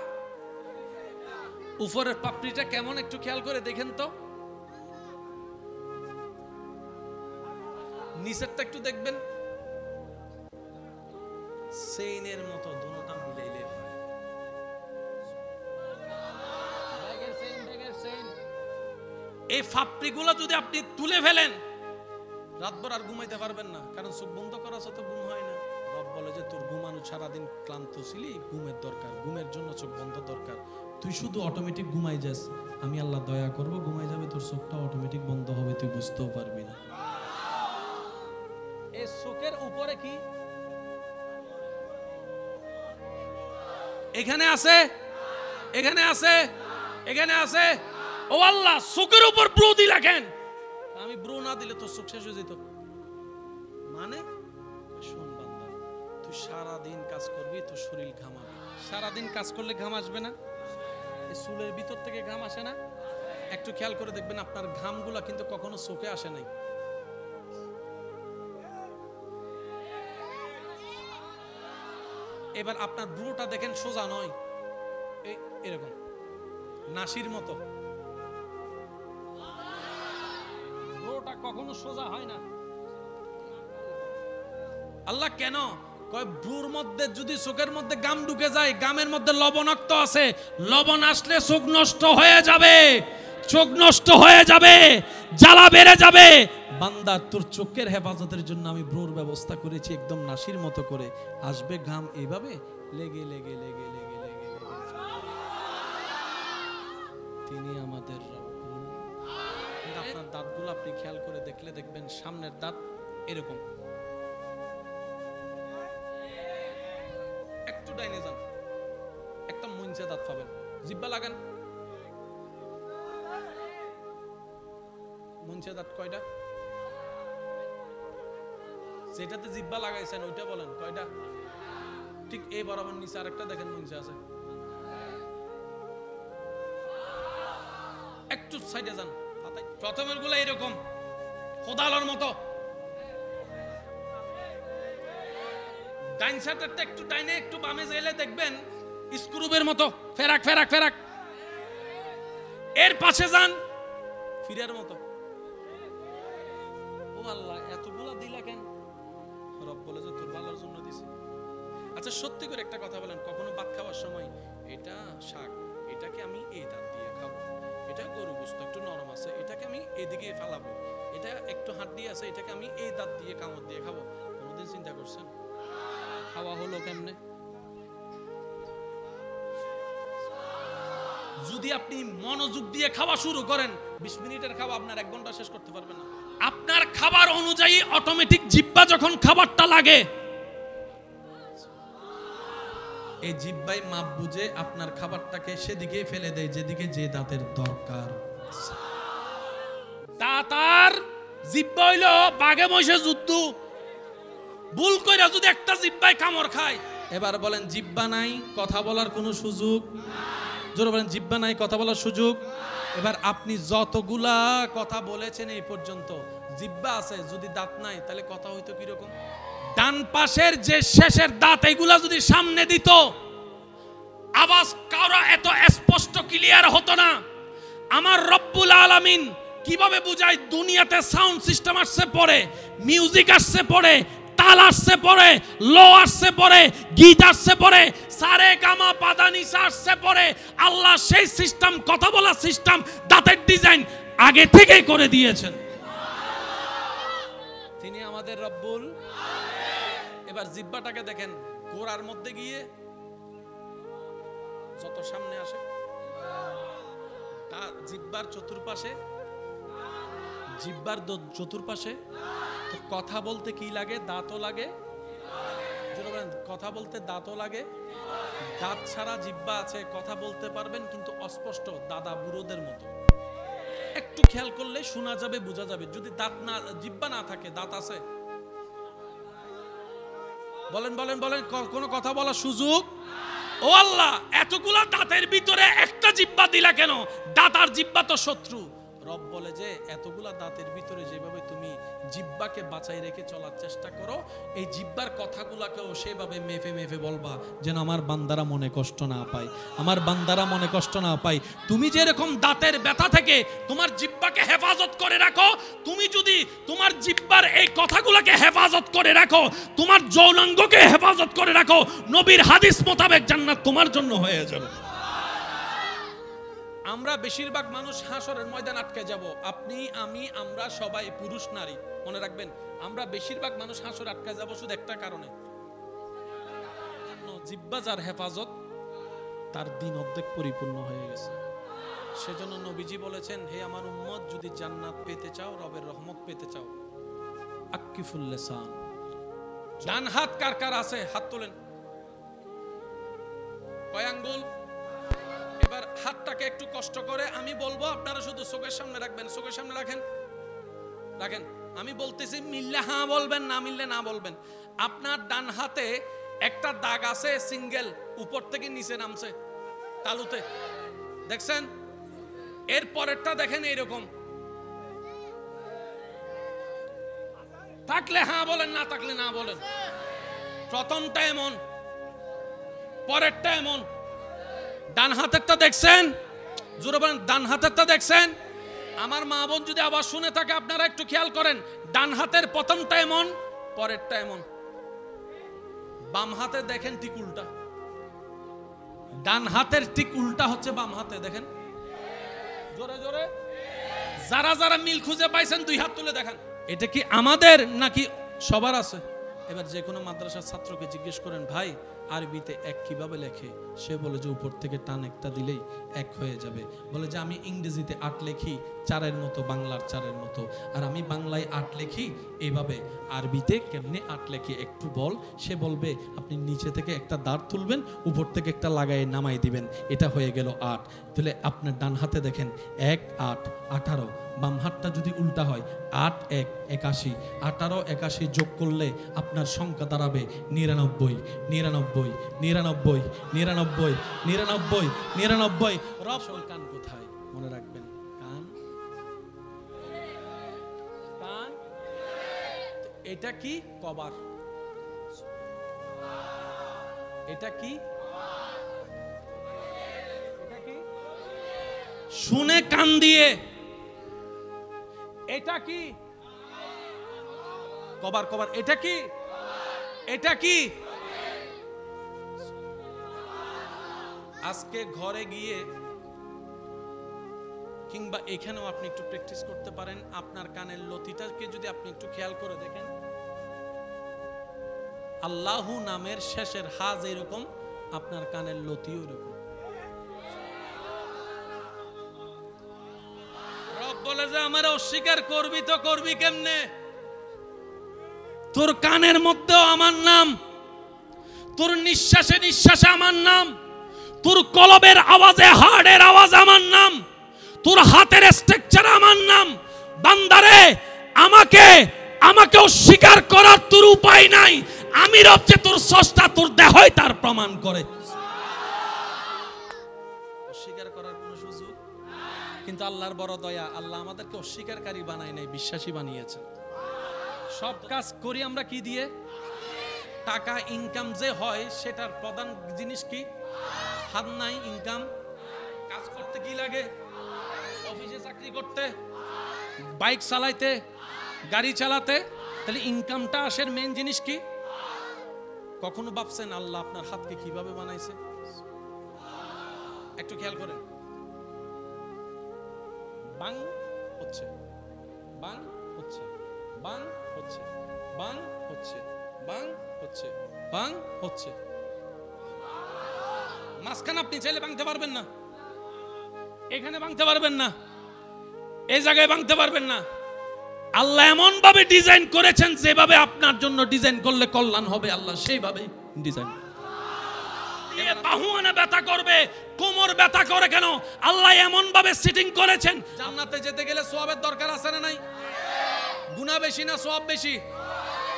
উপরের পাপড়িটা কেমন একটু খেয়াল করে দেখেন তো, নিচেরটা একটু দেখবেন, সেইনের মতো দুটোটা মিলাইলে এই ফাপড়িগুলো যদি আপনি তুলে ফেলেন, রাতভর আর ঘুমাইতে পারবেন না, কারণ চোখ বন্ধ করা তো ঘুম হয় না। রব বলে যে তোর ঘুমানো, সারাদিন ক্লান্ত ছিলি, ঘুমের দরকার, ঘুমের জন্য চোখ বন্ধ দরকার, তুই শুধু অটোমেটিক ঘুমাই যাস, আমি আল্লাহ দয়া করব, ঘুমাই যাবে, তোর চোখটা অটোমেটিক বন্ধ হবে, তুই বুঝতেও পারবি না। এই চোখের উপরে কি এখানে আছে, এখানে আছে, এখানে আছে। ও আল্লাহ, চোখের উপর ব্রু দিলা কেন? আমি ব্রু না দিলে তোর চোখ শেষ হয়ে যেত। মানে শোন বান্দা, তুই সারাদিন কাজ করবি, তোর শরীর ঘামাবে, সারাদিন কাজ করলে ঘাম আসবে না? এই চুলের ভিতর থেকে ঘাম আসে না? একটু খেয়াল করে দেখবেন আপনার ঘামগুলা কিন্তু কখনো চোখে আসে নাই। এবার আপনার ব্রুটা দেখেন সোজা নয়, এরকম নাসির মতো। ব্রোটা কখনো সোজা হয় না। আল্লাহ কেন কয় ব্রুর মধ্যে যদি চোখের মধ্যে গাম ঢুকে যায়, গামের মধ্যে লবণাক্ত আছে, লবণ আসলে চোখ নষ্ট হয়ে যাবে, চোখ নষ্ট হয়ে যাবে, জ্বালা বেড়ে যাবে। বান্দা তোর চোখের হেফাজতের জন্য আমি ব্রুর ব্যবস্থা করেছি একদম নাসির মতো করে, আসবে ঘাম এইভাবে লেগে লেগে লেগে লেগে লেগে লেগে। তিনি আমাদের রব্বুল। আপনার দাঁতগুলো আপনি খেয়াল করে দেখলে দেখবেন সামনের দাঁত এরকম, একটু ডাইনে যান, একটা মঞ্চে দাঁত পাবেন, জিব্বা লাগান। মঞ্চে দাঁত কয়টা? যেটাতে জিব্বা লাগাইছেন ওইটা বলেন কয়টা? ঠিক এই বরাবর নিচে আরেকটা দেখেন মঞ্চে আছে, একটু সাইডে যান। প্রথমের গুলো এরকম কোদালের মতো, ডাইন সাইডেরটা একটু ডাইনে একটু বামে যাইলে দেখবেন স্ক্রুবের মতো ফেরাক ফেরাক ফেরাক। এর পাশে যান ফিরের মতো। ও আল্লাহ এতগুলা দিলা কেন? রব বলে যে তোর ভালোর জন্য দিছি। আচ্ছা সত্যি করে একটা কথা বলেন, কখনো ভাত খাওয়ার সময় এটা শাক, এটাকে আমি এই দাঁত দিয়ে খাবো, এটা গরু গোশত একটু নরম আছে, এটাকে আমি এদিকে ফালাবো, এটা একটু হাড্ডি আছে, এটাকে আমি এই দাঁত দিয়ে কামড় দিয়ে খাবো? কোনোদিন চিন্তা করছেন? খাওয়া হলো কেমনে? যদি আপনি মনোযোগ দিয়ে খাওয়া শুরু করেন, 20 মিনিটের খাওয়া আপনার 1 ঘন্টা শেষ করতে পারবেন না। আপনার খাবার অনুযায়ী অটোমেটিক জিহ্বা যখন খাবারটা লাগে, এই জিহ্বাই মাপ বুঝে আপনার খাবারটাকে সেদিকে ফেলে দেয় যেদিকে যে দাঁতের দরকার। দাঁত আর জিহ্বা হইলো বাঘে মহিষে যুদ্ধ। ভুল কইরা যদি একটা জিহ্বায় কামড় খায়, এবার বলেন জিহ্বা নাই কথা বলার কোনো সুযোগ? জোরে বলেন জিহ্বা নাই কথা বলার সুযোগ। এবার আপনি যতগুলা কথা বলেছেন এই পর্যন্ত, জিহ্বা আছে যদি দাঁত নাই তাহলে কথা হইতো কিরকম? ডান পাশের যে শেষের দাঁত এইগুলা যদি সামনে দিত, আওয়াজ কারো এত স্পষ্ট ক্লিয়ার হতো না। আমার রব্বুল আলামিন কিভাবে বুঝায়? দুনিয়াতে সাউন্ড সিস্টেম আসছে পরে, মিউজিক আসছে পরে, তাল আসছে পরে, লো আসছে পরে, গীত আসছে পরে, সারে গামা পাদা নিসা আসছে পরে। আল্লাহ সেই সিস্টেম, কথা বলা সিস্টেম, দাঁতের ডিজাইন আগে থেকেই করে দিয়েছেন। তিনি আমাদের রব্বুল। এবার জিহ্বাটাকে দেখেন, গোড়ার মধ্যে গিয়ে যত সামনে আসে, জিহ্বার চতুর্পাশে, জিহ্বার চতুর্পাশে কথা বলতে কি লাগে? দাঁতও লাগে। কথা বলতে দাঁতও লাগে। দাঁত ছাড়া জিহ্বা আছে, কথা বলতে পারবেন কিন্তু অস্পষ্ট, দাদা বুড়োদের মতো। একটু খেয়াল করলে শোনা যাবে, বোঝা যাবে। যদি দাঁত না, জিহ্বা না থাকে, দাঁত আছে? বলেন বলেন বলেন, কোনো কথা বলার সুযোগ? ও আল্লাহ, এতগুলা দাঁতের ভিতরে একটা জিহ্বা দিলা কেন? দাঁত আর জিহ্বা তো শত্রু। রব বলে যে এতগুলা দাঁতের ভিতরে যেভাবে তুমি জিহ্বাকে বাঁচাই রেখে চলার চেষ্টা করো, এই জিহ্বার কথাগুলাকেও সেভাবে মেফে মেফে বলবা যেন আমার বান্দারা মনে কষ্ট না পায়, আমার বান্দারা মনে কষ্ট না পায়। তুমি যেরকম দাঁতের ব্যথা থেকে তোমার জিহ্বাকে হেফাজত করে রাখো, তুমি যদি তোমার জিহ্বার এই কথাগুলোকে হেফাজত করে রাখো, তোমার যৌনাঙ্গকে হেফাজত করে রাখো, নবীর হাদিস মোতাবেক জান্নাত তোমার জন্য হয়ে যাবে। আমরা বেশিরভাগ মানুষ হাসরের ময়দান আটকে যাব। আপনি, আমি, আমরা সবাই, পুরুষ নারী, মনে রাখবেন আমরা বেশিরভাগ মানুষ হাসর আটকে যাব শুধু একটা কারণে, জিহ্বা যার হেফাজত তার দিন অর্ধেক পরিপূর্ণ হয়ে গেছে। সেজন্য নবীজি বলেছেন, হে আমার উম্মত, যদি জান্নাত পেতে চাও, রবের রহমত পেতে চাও, আক্কিফুল লিসান। ডান হাত কার কার আছে? হাত তোলেন। কয় আঙ্গুল? এবার হাতটাকে একটু কষ্ট করে আমি বলবো, আপনারা শুধু চোখের সামনে রাখবেন। চোখের সামনে রাখেন, রাখেন। আমি বলতেছি, মিললে হ্যাঁ বলবেন, না মিললে না বলবেন। আপনার ডান হাতে একটা দাগ আছে, সিঙ্গেল, উপর থেকে নিচে নামছে, তালুতে, দেখছেন? এর পরেরটা দেখেন এইরকম। থাকলে হ্যাঁ বলেন, না থাকলে না বলেন। প্রথমটা এমন, পরেরটা এমন, ডান হাতেরটা দেখছেন? জোরে বলেন, ডান হাতেরটা দেখছেন? আমার মা বোন যদি আবার শুনে থাকে, আপনারা একটু খেয়াল করেন, ডান হাতের প্রথমটা এমন, পরেরটা এমন। বাম হাতে দেখেন ঠিক উল্টা। ডান হাতের ঠিক উল্টা হচ্ছে বাম হাতে, দেখেন জোরে জোরে। যারা যারা মিল খুঁজে পাইছেন 2 হাত তুলে দেখান। এটা কি আমাদের নাকি সবার আছে? এবার যে কোনো মাদ্রাসার ছাত্রকে জিজ্ঞেস করেন, ভাই আরবিতে এক কিভাবে লেখে? সে বলে যে উপর থেকে টান একটা দিলেই এক হয়ে যাবে। বলে যে আমি ইংরেজিতে 8 লিখি 4-এর মতো, বাংলার 4-এর মতো, আর আমি বাংলায় 8 লিখি এইভাবে। আরবিতে কেমনে 8 লেখে একটু বল। সে বলবে আপনি নিচে থেকে একটা দাঁড় তুলবেন, উপর থেকে একটা লাগায় নামাই দিবেন, এটা হয়ে গেল 8। তাহলে আপনার ডান হাতে দেখেন 1 8 18, বাম হাতটা যদি উল্টা হয় 8 1 81, 18 81 যোগ করলে আপনার সংখ্যা দাঁড়াবে 99 99 99 99 99 99। রসল কান কোথায় মনে রাখবেন? কান কান এটা কি? কভার। এটা কি? এটা কি? শুনে কান দিয়ে। এটা কি? Cover cover. এটা কি? এটা কি? আজকে ঘরে গিয়ে কিংবা এখানেও আপনি একটু প্র্যাকটিস করতে পারেন। আপনার কানের লতিটাকে যদি আপনি একটু খেয়াল করে দেখেন, আল্লাহু নামের শেষের হা যেরকম, আপনার কানের লতিও এরকম। রব বলে যে আমার অস্বীকার করবি তো করবি কেমনে? তোর কানের মধ্যেও আমার নাম, তোর নিঃশ্বাসে নিঃশ্বাসে আমার নাম, তোর কলবের আওয়াজে হার্টের আওয়াজ আমার নাম, তোর হাতের স্ট্রাকচার আমার নাম। বান্দারে, আমাকে আমাকে অস্বীকার করার তোর উপায় নাই। আমি রব যে তোর স্রষ্টা, তোর দেহই তার প্রমাণ করে। অস্বীকার করার কোনো সুযোগ? কিন্তু আল্লাহর বড় দয়া, আল্লাহ আমাদেরকে অস্বীকারী বানায় নাই, বিশ্বাসী বানিয়েছেন। সব কাজ করি আমরা কি দিয়ে? টাকা ইনকাম যে হয় সেটার প্রধান জিনিস কি? হাত নাই ইনকাম। কাজ করতে কি লাগে? অফিসে চাকরি করতে, বাইক চালাইতে, গাড়ি চালাতে। তাহলে ইনকামটা আসে, মেইন জিনিস কি? কখনো ভাবছেন আল্লাহ আপনার হাতকে কিভাবে বানাইছে? একটু খেয়াল করেন। বাং হচ্ছে, বাং হচ্ছে, বাং হচ্ছে, বাং হচ্ছে, বাং হচ্ছে, বাং হচ্ছে। মাঝখানে আপনি চাইলে ভাঙতে পারবেন না, এখানে ভাঙতে পারবেন না, এই জায়গায় ভাঙতে পারবেন না। আল্লাহ এমন ভাবে ডিজাইন করেছেন, যেভাবে আপনার জন্য ডিজাইন করলে কল্যাণ হবে, আল্লাহ সেইভাবে ডিজাইন। বাহু আনা ব্যথা করবে, কোমর ব্যথা করে কেন? আল্লাহ এমন ভাবে সেটিং করেছেন। জান্নাতে যেতে গেলে সওয়াবের দরকার আছে না নাই? গুনাহ বেশি না সওয়াব বেশি?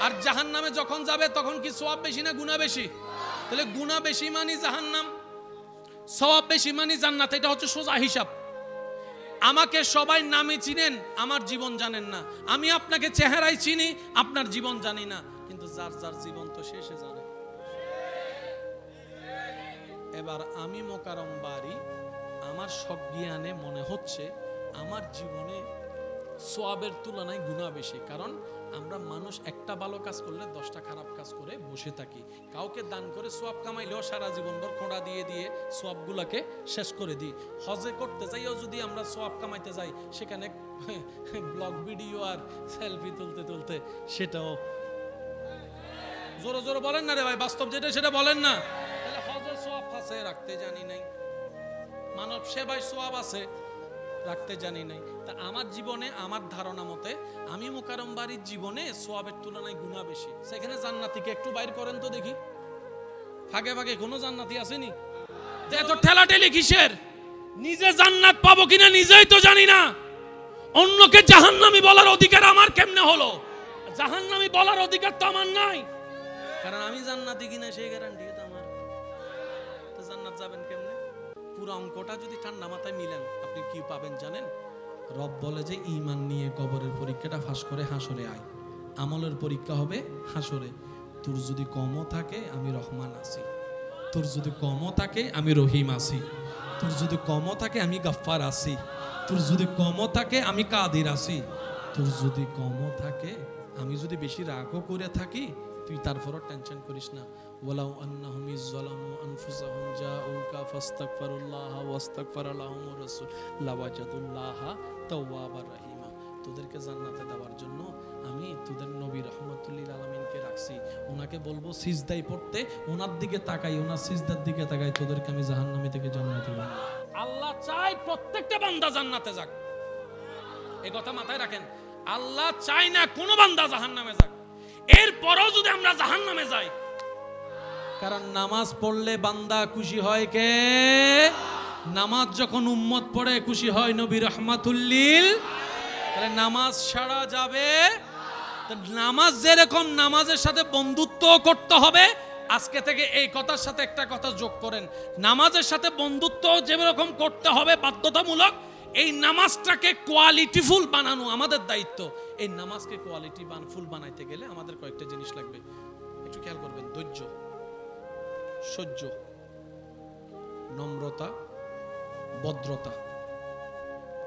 আর জাহান্নামে যখন যাবে তখন কি সওয়াব বেশি না গুনাহ বেশি? তাহলে গুনাহ বেশি মানে জাহান্নাম, সওয়াব বেশি মানে জান্নাত। এটা হচ্ছে সোজা হিসাব। আমাকে সবাই নামে চিনেন, আমার জীবন জানেন না। আমি আপনাকে চেহারায় চিনি, আপনার জীবন জানি না। কিন্তু যার যার জীবন তো শেষে জানে। এবার আমি মোকারম বাড়ি, আমার সজ্ঞানে মনে হচ্ছে আমার জীবনে সওয়াবের তুলনায় গুনাহ বেশি। কারণ আমরা মানুষ একটা ভালো কাজ করলে 10টা খারাপ কাজ করে বসে থাকি। কাউকে দান করে সওয়াব কামাইলেও সারা জীবনভর খোঁড়া দিয়ে দিয়ে সওয়াবগুলোকে শেষ করে দিই। হজে করতে যাইও যদি আমরা সওয়াব কামাইতে যাই, সেখানে ব্লগ ভিডিও আর সেলফি তুলতে তুলতে সেটাও। জোরে জোরে বলেন না রে ভাই, বাস্তব যেটা সেটা বলেন না। তাহলে হজের সওয়াব আছে রাখতে জানি নাই, মানব সেবায় সওয়াব আছে রাখতে জানি নাই। তা আমার জীবনে, আমার ধারণা মতে, আমি মোকাররম বাড়ির জীবনে সওয়াবের তুলনায় গুনাহ বেশি। সেখানে জান্নাতীকে একটু বাইর করেন তো দেখি, ভাগে ভাগে কোনো জান্নাতি আসেনি? এত ঠেলাঠেলি কিসের? নিজে জান্নাত পাবো কিনা নিজেই তো জানি না, অন্যকে জাহান্নামী বলার অধিকার আমার কেমনে হলো? জাহান্নামী বলার অধিকার তো আমার নাই, কারণ আমি জান্নাতি কিনা সেই গ্যারান্টি তো আমার। তো জান্নাত যাবেন কেমনে? পুরো অঙ্কটা যদি ঠান্ডা মাথায় মিলেন, আপনি কি পাবেন জানেন? রব বলে যে ঈমান নিয়ে কবরের পরীক্ষাটা ফাঁস করে হাসরে আয়। আমলের পরীক্ষা হবে হাসরে। তোর যদি কমও থাকে আমি রহমান আছি, তোর যদি কমও থাকে আমি রহিম আছি। তোর যদি কমও থাকে আমি গাফফার আছি, তোর যদি কমও থাকে আমি কাদির আছি, তোর যদি কমও থাকে আমি যদি বেশি রাগও করে থাকি তুই তারপরও টেনশন করিস না। ওয়ালাউ আন্নাহুম ইযলামু আনফুসাহুম জাউকা ফাস্তাগফিরুল্লাহ ওয়াস্তাগফারা লাহুমুর রাসূল লাওয়াজাদুল্লাহা তাওয়াবার রহিমা। তোদেরকে জান্নাতে দেওয়ার জন্য আমি তোদের নবী রাহমাতুল লিল আলামিনকে রাখছি, ওনাকে বলবো সিজদায় পড়তে, ওনার দিকে তাকাই, ওনার সিজদার দিকে তাকাই, তোদেরকে আমি জাহান্নামী থেকে জান্নাতে বানাবো। আল্লাহ চায় প্রত্যেকটা বান্দা জান্নাতে যাক, এই কথা মাথায় রাখেন। আল্লাহ চায় না কোনো বান্দা জাহান্নামে যাক। এরপরও যদি আমরা জাহান্নামে যাই, কারণ নামাজ পড়লে বান্দা খুশি হয় কে? নামাজ যখন উম্মত পড়ে খুশি হয় নবী রাহমাতুল লিল। তাহলে নামাজ ছাড়া যাবে? নামাজ যেরকম নামাজের সাথে বন্ধুত্ব করতে হবে, আজকে থেকে এই কথার সাথে একটা কথা যোগ করেন, নামাজের সাথে বন্ধুত্ব যেরকম করতে হবে বাধ্যতামূলক, এই নামাজটাকে কোয়ালিটিফুল বানানো আমাদের দায়িত্ব। এই নামাজকে কোয়ালিটিফুল বানাইতে গেলে আমাদের কয়েকটা জিনিস লাগবে, একটু খেয়াল করবেন। ধৈর্য, সহ্য, নম্রতা, ভদ্রতা।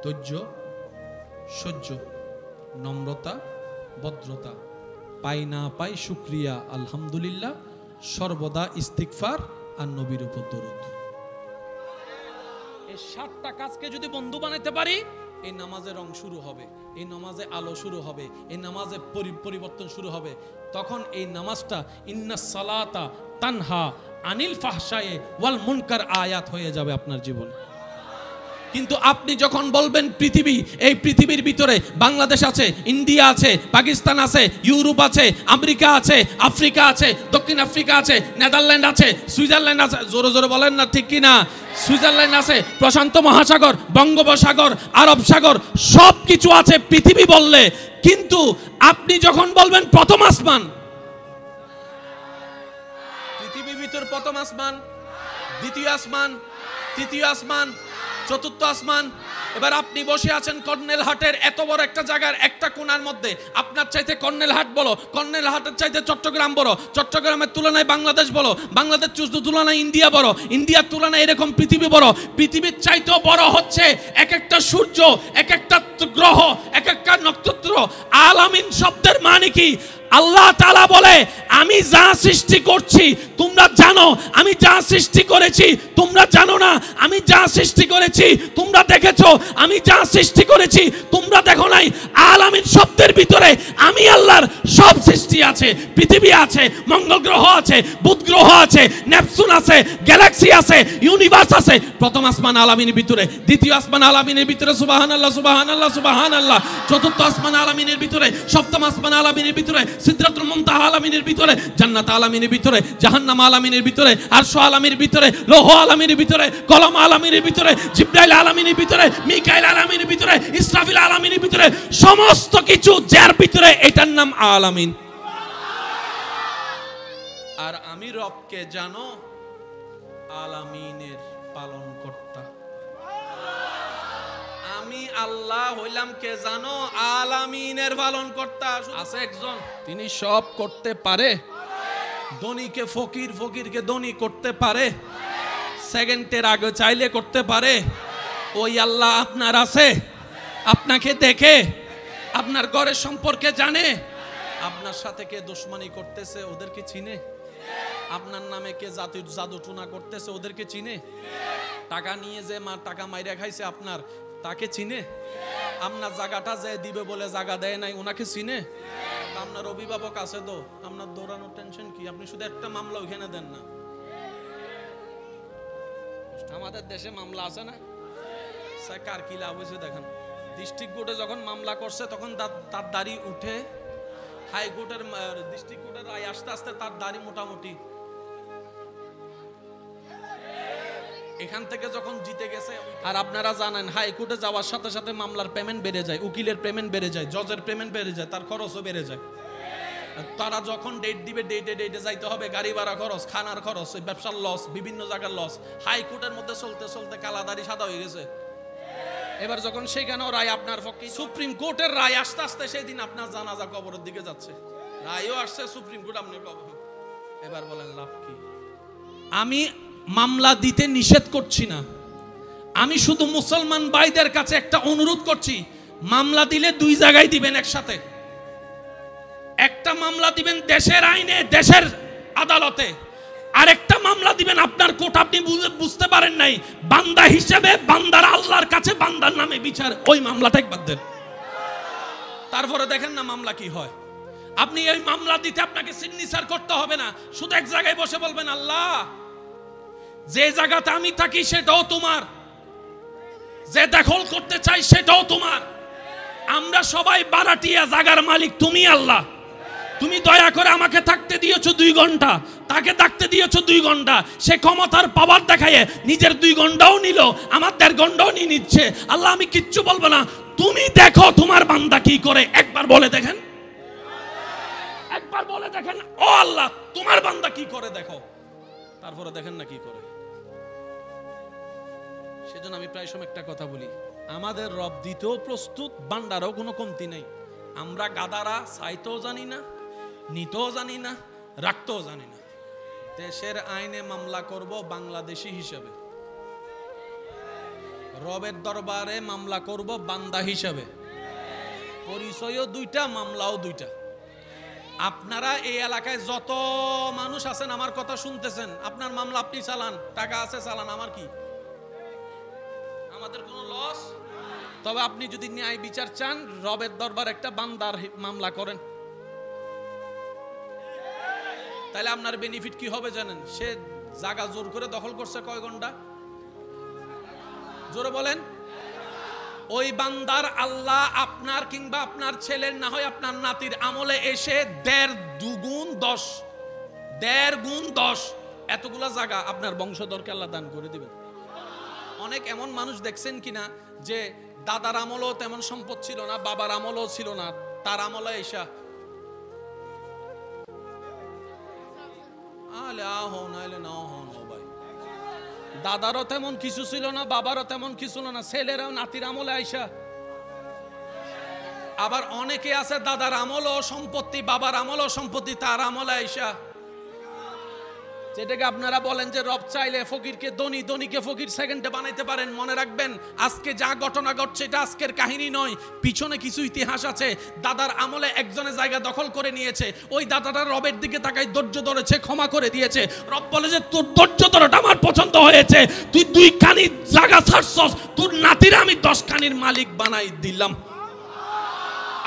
ধৈর্য, সহ্য, নম্রতা, ভদ্রতা, পাই না পাই শুকরিয়া আলহামদুলিল্লাহ, সর্বদা ইস্তিগফার আর নবীর উপর দরুদ। এই 7টা কাজকে যদি বন্ধু বানাইতে পারি, এই নামাজের রং শুরু হবে, এই নামাজে আলো শুরু হবে, এই নামাজে পরিবর্তন শুরু হবে। তখন এই নামাজটা ইন্নাস সালাতা তানহা আনিল ফাহশায়ে ওয়াল মুনকার আয়াত হয়ে যাবে আপনার জীবনে। কিন্তু আপনি যখন বলবেন পৃথিবী, এই পৃথিবীর ভিতরে বাংলাদেশ আছে, ইন্ডিয়া আছে, পাকিস্তান আছে, ইউরোপ আছে, আমেরিকা আছে, আফ্রিকা আছে, দক্ষিণ আফ্রিকা আছে, নেদারল্যান্ড আছে, সুইজারল্যান্ড আছে, জোরে জোরে বলেন না ঠিক কিনা? সুইজারল্যান্ড আছে, প্রশান্ত মহাসাগর, বঙ্গোপসাগর, আরব সাগর, সব কিছু আছে পৃথিবী বললে। কিন্তু আপনি যখন বলবেন প্রথম আসমান, পৃথিবীর ভিতর প্রথম আসমান, দ্বিতীয় আসমান, তৃতীয় আসমান, চতুর্থ আসমান। এবার আপনি বসে আছেন কর্নেল হাটের এত বড় একটা জায়গার একটা কোণার মধ্যে, আপনার চাইতে কর্নেল হাট বলো, কর্নেল হাটের চাইতে চট্টগ্রাম বড়, চট্টগ্রামের তুলনায় বাংলাদেশ বড়, বাংলাদেশ তুলনায় ইন্ডিয়া বড়, ইন্ডিয়ার তুলনায় এরকম পৃথিবী বড়, পৃথিবীর চাইতেও বড় হচ্ছে এক একটা সূর্য, এক একটা গ্রহ, এক একটা নক্ষত্র। আলামিন শব্দের মানে কি? আল্লাহ তাআলা বলে আমি যা সৃষ্টি করছি তোমরা জানো, আমি যা সৃষ্টি করেছি তোমরা জানো না, আমি যা সৃষ্টি করেছি তোমরা দেখেছো, আমি যা সৃষ্টি করেছি তোমরা দেখো নাই। আলামিন শব্দের ভিতরে আমি আল্লাহর সব সৃষ্টি আছে, পৃথিবী আছে, মঙ্গল গ্রহ আছে, বুধ গ্রহ আছে, নেপচুন আছে, গ্যালাক্সি আছে, ইউনিভার্স আছে। প্রথম আসমান আলামিনের ভিতরে, দ্বিতীয় আসমান আলামিনের ভিতরে সুবহানাল্লাহ সুবহানাল্লাহ সুবহানাল্লাহ, চতুর্থ আসমান আলামিনের ভিতরে, সপ্তম আসমান আলামিনের ভিতরে, সিদরাতুল মুনতাহা আলামিনের ভিতরে, জান্নাত আলামিনের ভিতরে, জাহান্নাম আলামিনের ভিতরে, আরশ আলামিনের ভিতরে, লৌহ আলামিনের ভিতরে, কলম আলামিনের ভিতরে, জিবরাইল আলামিনের ভিতরে, মিকাইল আলামিনের ভিতরে, ইসরাফিল আলামিনের ভিতরে, সমস্ত কিছু যার ভিতরে, এটার নাম আলামিন। আর আমি রবকে জানো আলামিনের পালন কর্তা। আমি আল্লাহ হইলাম কে জানো? আলামিনের পালন কর্তা। আছে একজন, তিনি সব করতে পারে, ধনীকে ফকির, ফকিরকে ধনী করতে পারে, সেকেন্ডের আগে চাইলে করতে পারে। ওই আল্লাহ আপনার আছে, আপনাকে দেখে, আপনার ঘরের সম্পর্কে জানে, আপনার সাথে কে দুশমনি করতেছে ওদেরকে চিনে, আপনার নামে কে জাদু টুনা করতেছে ওদেরকে চিনে, টাকা নিয়ে যে টাকা মাইরা খাইছে আপনার তাকে চিনে, আপনার জায়গাটা যে দিবে বলে জায়গা দেয় নাই ওনাকে চিনে। আপনার অভিভাবক আছে তো, আপনার দৌড়ানোর টেনশন কি? আপনি শুধু একটা মামলা ওখানে দেন না। আমাদের দেশে মামলা আছে না, কার কি লাভ হয়েছে দেখেন। ডিস্ট্রিক্ট কোর্টে যখন মামলা করছে তখন তার দাড়ি উঠে, হাইকোর্টের ডিস্ট্রিক্ট কোর্টের রায় আস্তে আস্তে তার দাড়ি মোটামুটি। এখান থেকে যখন জিতে গেছে, আর আপনারা জানেন হাইকোর্টে যাওয়ার সাথে সাথে মামলার পেমেন্ট বেড়ে যায়, উকিলের পেমেন্ট বেড়ে যায়, জজের পেমেন্ট বেড়ে যায়, তার খরচও বেড়ে যায়। তারা যখন ডেট দিবে ডেটে যাইতে হবে, গাড়ি ভাড়া খরচ, খানার খরচ, ব্যবসার লস, বিভিন্ন জায়গার লস। হাইকোর্টের মধ্যে চলতে চলতে কালাদারি সাদা হয়ে গেছে। এবার যখন সেখানেও রায় আপনার পক্ষে, সুপ্রিম কোর্টের রায় আস্তে আস্তে সেদিন আপনার জানাজা কবরের দিকে যাচ্ছে, রায়ও আসছে, সুপ্রিম কোর্ট আপনার কবর। এবার বলেন লাভ কি? আমি মামলা দিতে নিষেধ করছি না, আমি শুধু মুসলমান ভাইদের কাছে একটা অনুরোধ করছি, মামলা দিলে দুই জায়গায় দিবেন একসাথে। একটা মামলা দিবেন দেশের আইনে, দেশের আদালতে, আরেকটা মামলা দিবেন আপনার কোর্ট। আপনি বুঝতে পারেন নাই, বান্দা হিসেবে বান্দার আল্লাহর কাছে বান্দার নামে বিচার, ওই মামলাটা একবার দেন, তারপরে দেখেন না মামলা কি হয়। আপনি এই মামলা দিতে আপনাকে সিগনেচার করতে হবে না, শুধু এক জায়গায় বসে বলবেন, আল্লাহ যে জায়গাতে আমি থাকি সেটাও তোমার, যে দখল করতে চাই সেটাও তোমার, আমরা সবাই বারাটিয়া জায়গার মালিক তুমি আল্লাহ। তুমি দয়া করে আমাকে থাকতে দিয়েছো 2 ঘন্টা, তাকে থাকতে দিয়েছো 2 ঘন্টা, সে ক্ষমতার পাওয়ার দেখায় নিজের 2 ঘন্টাও নিল, আমার 1.5 ঘন্টাও নিয়ে নিচ্ছে। আল্লাহ আমি কিচ্ছু বলবো না, তুমি দেখো তোমার বান্দা কি করে, একবার বলে দেখেন, একবার বলে দেখেন, ও আল্লাহ তোমার বান্দা কি করে দেখো, তারপরে দেখেন না কি করে। সেজন্য আমি প্রায় সময় একটা কথা বলি, আমাদের রব দিতেও প্রস্তুত, বান্দারও কোনো কমতি নেই। আমরা গাদারা চাইতেও জানি না, নিতেও জানি না, রাখতেও জানি না। দেশের আইনে মামলা করব বাংলাদেশি হিসেবে, রবের দরবারে মামলা করব বান্দা হিসেবে। পরিচয়ও 2টা, মামলাও 2টা। আপনারা এই এলাকায় যত মানুষ আছেন আমার কথা শুনতেছেন, আপনার মামলা আপনি চালান, টাকা আছে চালান, আমার কি, আমাদের কোনো লস। তবে আপনি যদি ন্যায় বিচার চান, রবের দরবার একটা বান্দার মামলা করেন, তাহলে আপনার বেনিফিট কি হবে জানেন? সে জায়গা জোর করে দখল করছে কয় ঘন্টা, জোরে বলেন। ওই বান্দার আল্লাহ আপনার কিংবা আপনার ছেলের, না হয় আপনার নাতির আমলে এসে 1.5 গুণ 10, 1.5 গুণ 10 এতগুলা জায়গা আপনার বংশধরকে আল্লাহ দান করে দিবেন। অনেক এমন মানুষ দেখছেন কিনা যে দাদার আমলেও তেমন সম্পদ ছিল না, বাবার আমলেও ছিল না, তার আমলে এসা দাদারও তেমন কিছু ছিল না, বাবারও তেমন কিছু ছিল না, ছেলেরাও নাতির আমলে আইসা। আবার অনেকে আছে দাদার আমলও সম্পত্তি, বাবার আমলও সম্পত্তি, তার আমলে আইসা। যেটাকে আপনারা বলেন যে রব চাইলে ফকিরকে ধনী, ধনীকে ফকির সেকেন্ডে বানাইতে পারেন। মনে রাখবেন, আজকে যা ঘটনা ঘটছে এটা আজকের কাহিনী নয়, পিছনে কিছু ইতিহাস আছে। দাদার আমলে একজনের জায়গা দখল করে নিয়েছে, ওই দাদাটা রবের দিকে তাকাই ধৈর্য ধরেছে, ক্ষমা করে দিয়েছে। রব বলে যে তোর ধৈর্য ধরাটা আমার পছন্দ হয়েছে, তুই 2 খানি জায়গা ছাড়ছস, তোর নাতিরা আমি 10 খানির মালিক বানাই দিলাম।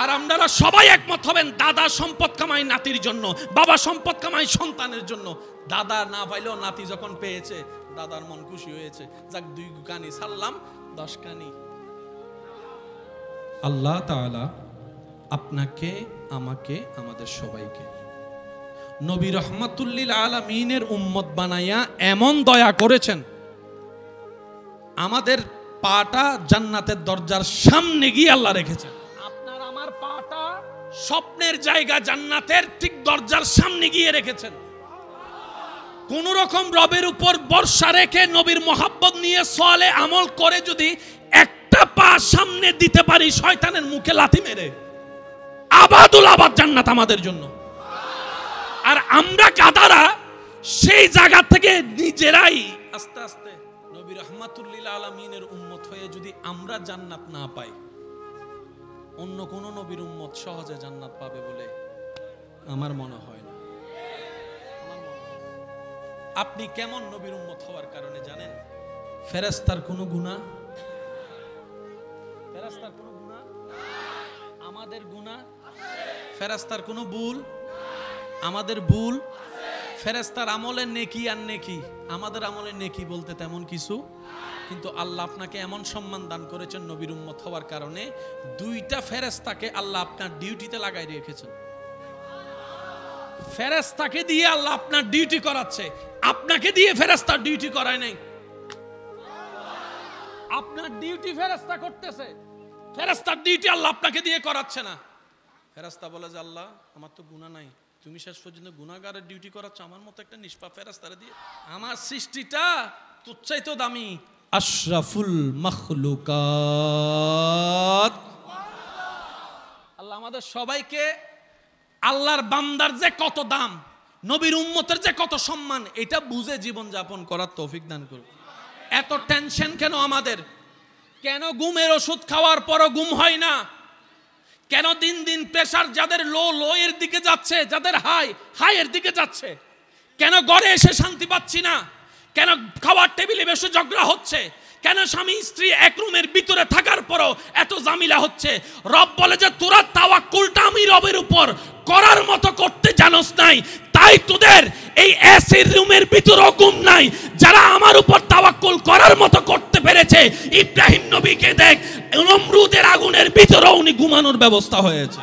আর আপনারা সবাই একমত হবেন, দাদা সম্পদ কামাই নাতির জন্য, বাবা সম্পদ কামাই সন্তানের জন্য। দাদা না পাইলেও নাতি যখন পেয়েছে, দাদার মন খুশি হয়েছে, যাক 2 কানি ছাড়লাম, 10 কানি। আল্লাহ তাআলা আপনাকে, আমাকে, আমাদের সবাইকে নবী রহমাতুল্লিল আলামিনের উম্মত বানাইয়া এমন দয়া করেছেন, আমাদের পাটা জান্নাতের দরজার সামনে গিয়ে আল্লাহ রেখেছেন। আপনার আমার পাটা স্বপ্নের জায়গা জান্নাতের ঠিক দরজার সামনে গিয়ে রেখেছেন। কোন রকম রবের উপর ভরসা রেখে নবীর মোহাব্বত নিয়ে সওয়ালে আমল করে যদি একটা পা সামনে দিতে পারি, শয়তানের মুখে লাথি মেরে আবাদুল আবাদ জান্নাত আমাদের জন্য। আর আমরা কাদারা সেই জায়গা থেকে নিজেরাই আস্তে আস্তে নবী রহমাতুল্লিল আলামিনের উম্মত হয়ে যদি আমরা জান্নাত না পাই, অন্য কোন নবীর উম্মত সহজে জান্নাত পাবে বলে আমার মনে হয় না। আপনি কেমন নবীর উম্মত হওয়ার কারণে জানেন? ফেরেশতার কোনো গুনাহ, ফেরেশতার কোনো গুনাহ, আমাদের গুনাহ, ফেরেশতার কোনো ভুল, আমাদের ভুল, ফেরেশতার আমলের নেকি আর নেকি, আমাদের আমলের নেকি বলতে তেমন কিছু। কিন্তু আল্লাহ আপনাকে এমন সম্মান দান করেছেন নবীর উম্মত হওয়ার কারণে, 2টা ফেরেশতাকে আল্লাহ আপনার ডিউটিতে লাগাই রেখেছেন। ফেরেশতাকে দিয়ে আল্লাহ আপনার ডিউটি করাচ্ছে, আপনাকে দিয়ে ফেরেশতার ডিউটি করায় নাই। আপনার ডিউটি ফেরেশতা করতেছে, ফেরেশতার ডিউটি আল্লাহ আপনাকে দিয়ে করাচ্ছে না। ফেরেশতা বলে যে আল্লাহ আমার তো গুনাহ নাই, তুমি শেষ পর্যন্ত গুনাহগারের ডিউটি করাচ্ছ আমার মতো একটা নিষ্পাপ ফেরেশতারে দিয়ে। আমার সৃষ্টিটা তোর চাইতেও দামি, আশরাফুল মাখলুকাত। আল্লাহ আমাদের সবাইকে আল্লাহর বান্দার যে কত দাম, নবীর উম্মতের যে কত সম্মান, এটা বুঝে জীবন যাপন করার তৌফিক দান করুন। এত টেনশন কেন আমাদের? কেন ঘুমের ওষুধ খাওয়ার পরও ঘুম হয় না? কেন দিন দিন প্রেসার যাদের লো এর দিকে যাচ্ছে, যাদের হাই এর দিকে যাচ্ছে? কেন ঘরে এসে শান্তি পাচ্ছি না? কেন খাবার টেবিলে বসে ঝগড়া হচ্ছে? কেন স্বামী স্ত্রী এক রুমের ভিতরে থাকার পরও এত ঝামেলা হচ্ছে? রব বলে যে তোরা তাওয়াক্কুলটা আমি রবের উপর করার মতো করতে জানোস নাই, তাই তোদের এই এসি রুমের ভিতরেও ঘুম নাই। যারা আমার উপর তাওয়াক্কুল করার মতো করতে পেরেছে, ইব্রাহিম নবীকে দেখ, নমরুদের আগুনের ভিতরেও উনি ঘুমানোর ব্যবস্থা হয়েছে।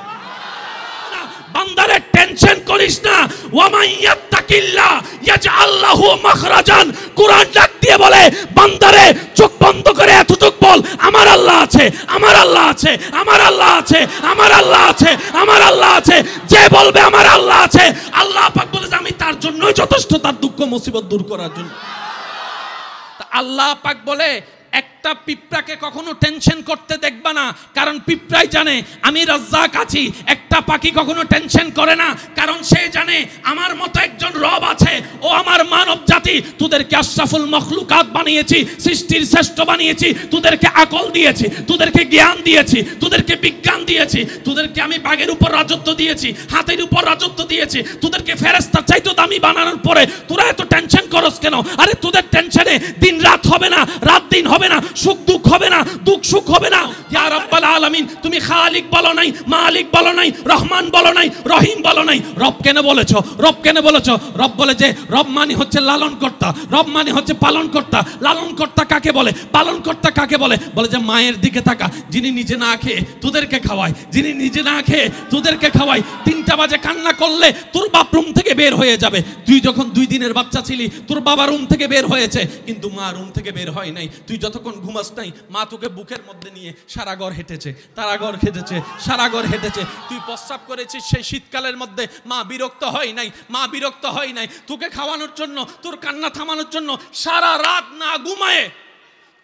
বান্দারে টেনশন করিস না। ওয়ামান ইয়াত্তাকিল্লাহ ইয়াজআল লাহু মাখরাজান। কুরআন ডাক দিয়ে বলে, বান্দারে চোখ বন্ধ করে এতটুক বল, আমার আল্লাহ আছে, আমার আল্লাহ আছে, আমার আল্লাহ আছে, আমার আল্লাহ আছে, আমার আল্লাহ আছে। যে বলবে আমার আল্লাহ আছে, আল্লাহ পাক বলে যে আমি তার জন্যই যথেষ্ট, তার দুঃখ মুসিবত দূর করার জন্য। তা আল্লাহ পাক বলে একটা পিঁপড়াকে কখনো টেনশন করতে দেখবা না, কারণ পিঁপড়াই জানে আমি রাজ্জাক আছি। একটা পাখি কখনো টেনশন করে না, কারণ সে জানে আমার মতো একজন রব আছে। ও আমার মানব জাতি, তোদেরকে আশরাফুল মখলুকাত বানিয়েছি, সৃষ্টির শ্রেষ্ঠ বানিয়েছি, তোদেরকে আকল দিয়েছি, তোদেরকে জ্ঞান দিয়েছি, তোদেরকে বিজ্ঞান দিয়েছি, তোদেরকে আমি বাঘের উপর রাজত্ব দিয়েছি, হাতির উপর রাজত্ব দিয়েছি, তোদেরকে ফেরেশতার চাইতে দামি বানানোর পরে তোরা এত টেনশন করস কেন? আরে তোদের টেনশনে দিন রাত হবে না, রাত দিন হবে না, সুখ দুঃখ হবে না, দুঃখ সুখ হবে না। ইয়া রাব্বাল আলামিন, তুমি খালিক বলো নাই, মালিক বলো নাই, রহমান বলো নাই, রহিম বলো নাই। রব কেন বলেছো? রব কেন বলেছো? রব বলে যে রব মানে হচ্ছে লালন কর্তা, রব মানে হচ্ছে পালন কর্তা। লালন কর্তা কাকে বলে? পালন কর্তা কাকে বলে? বলে যে মায়ের দিকে তাকা, যিনি নিজে না খেয়ে তোদেরকে খাওয়ায়, যিনি নিজে না খেয়ে তোদেরকে খাওয়ায়। 3টা বাজে কান্না করলে তোর বাপ রুম থেকে বের হয়ে যাবে। তুই যখন 2 দিনের বাচ্চা ছিলি, তোর বাবা রুম থেকে বের হয়েছে, কিন্তু মা রুম থেকে বের হয় নাই। তুই যতক্ষণ ঘুমাস নাই, মা তোকে বুকের মধ্যে নিয়ে সারা ঘর হেঁটেছে, তারা ঘর হেঁটেছে, সারা ঘর হেঁটেছে। তুই প্রস্রাব করেছিস সেই শীতকালের মধ্যে, মা বিরক্ত হয় নাই, মা বিরক্ত হয় নাই। তোকে খাওয়ানোর জন্য, তোর কান্না থামানোর জন্য সারা রাত না ঘুমায়ে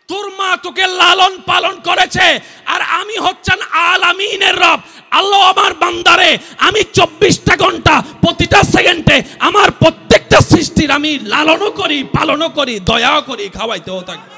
তোর মা তোকে লালন পালন করেছে। আর আমি হচ্ছেন আলামিনের রব। আল্লাহ আমার বান্দারে আমি 24টা ঘন্টা প্রতিটা সেকেন্ডে আমার প্রত্যেকটা সৃষ্টির আমি লালনও করি, পালনও করি, দয়াও করি, খাওয়াইতেও থাকি।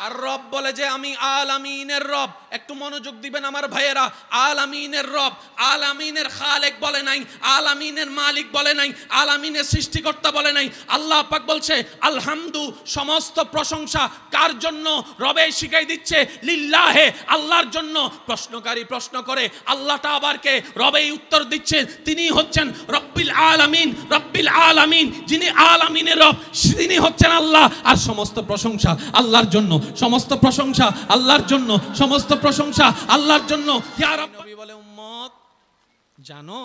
আর রব বলে যে আমি আলামিনের রব। একটু মনোযোগ দিবেন আমার ভাইয়েরা। আলামিনের রব, আলামিনের খালেক বলে নাই, আলামিনের মালিক বলে নাই, আলামিনের সৃষ্টিকর্তা বলে নাই। আল্লাহ পাক বলছে আলহামদু, সমস্ত প্রশংসা কার জন্য? রবে শিখাই দিচ্ছে লিল্লাহে, আল্লাহর জন্য। প্রশ্নকারী প্রশ্ন করে, আল্লাহটা আবার কে? রবেই উত্তর দিচ্ছে, তিনি হচ্ছেন রব্বিল আলামিন। রব্বিল আলামিন, যিনি আলামিনের রব, তিনি হচ্ছেন আল্লাহ। আর সমস্ত প্রশংসা আল্লাহর জন্য, সমস্ত প্রশংসা আল্লাহর জন্য, সমস্ত প্রশংসা আল্লাহর জন্য। ইয়া রাব্বি নবী বলে, উম্মত জানো,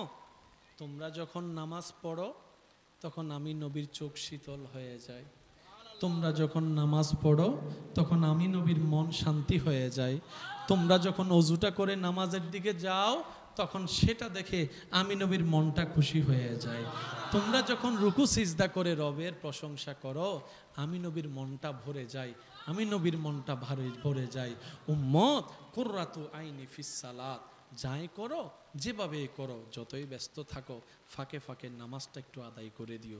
তোমরা যখন নামাজ পড়ো তখন আমি নবীর চোখ শীতল হয়ে যায়। তোমরা যখন নামাজ পড়ো তখন আমি নবীর মন শান্তি হয়ে যায়। তোমরা যখন ওযুটা করে নামাজের দিকে যাও তখন সেটা দেখে আমি নবীর মনটা খুশি হয়ে যায়। তোমরা যখন রুকু সিজদা করে রবের প্রশংসা করো, আমি নবীর মনটা ভরে যায়, আমি নবীর মনটা ভরে যায়। উম্মত কুররাতু আইনি ফিস সালাত, যাই করো যেভাবে করো, যতই ব্যস্ত থাকো, ফাঁকে ফাঁকে নামাজটা একটু আদায় করে দিও,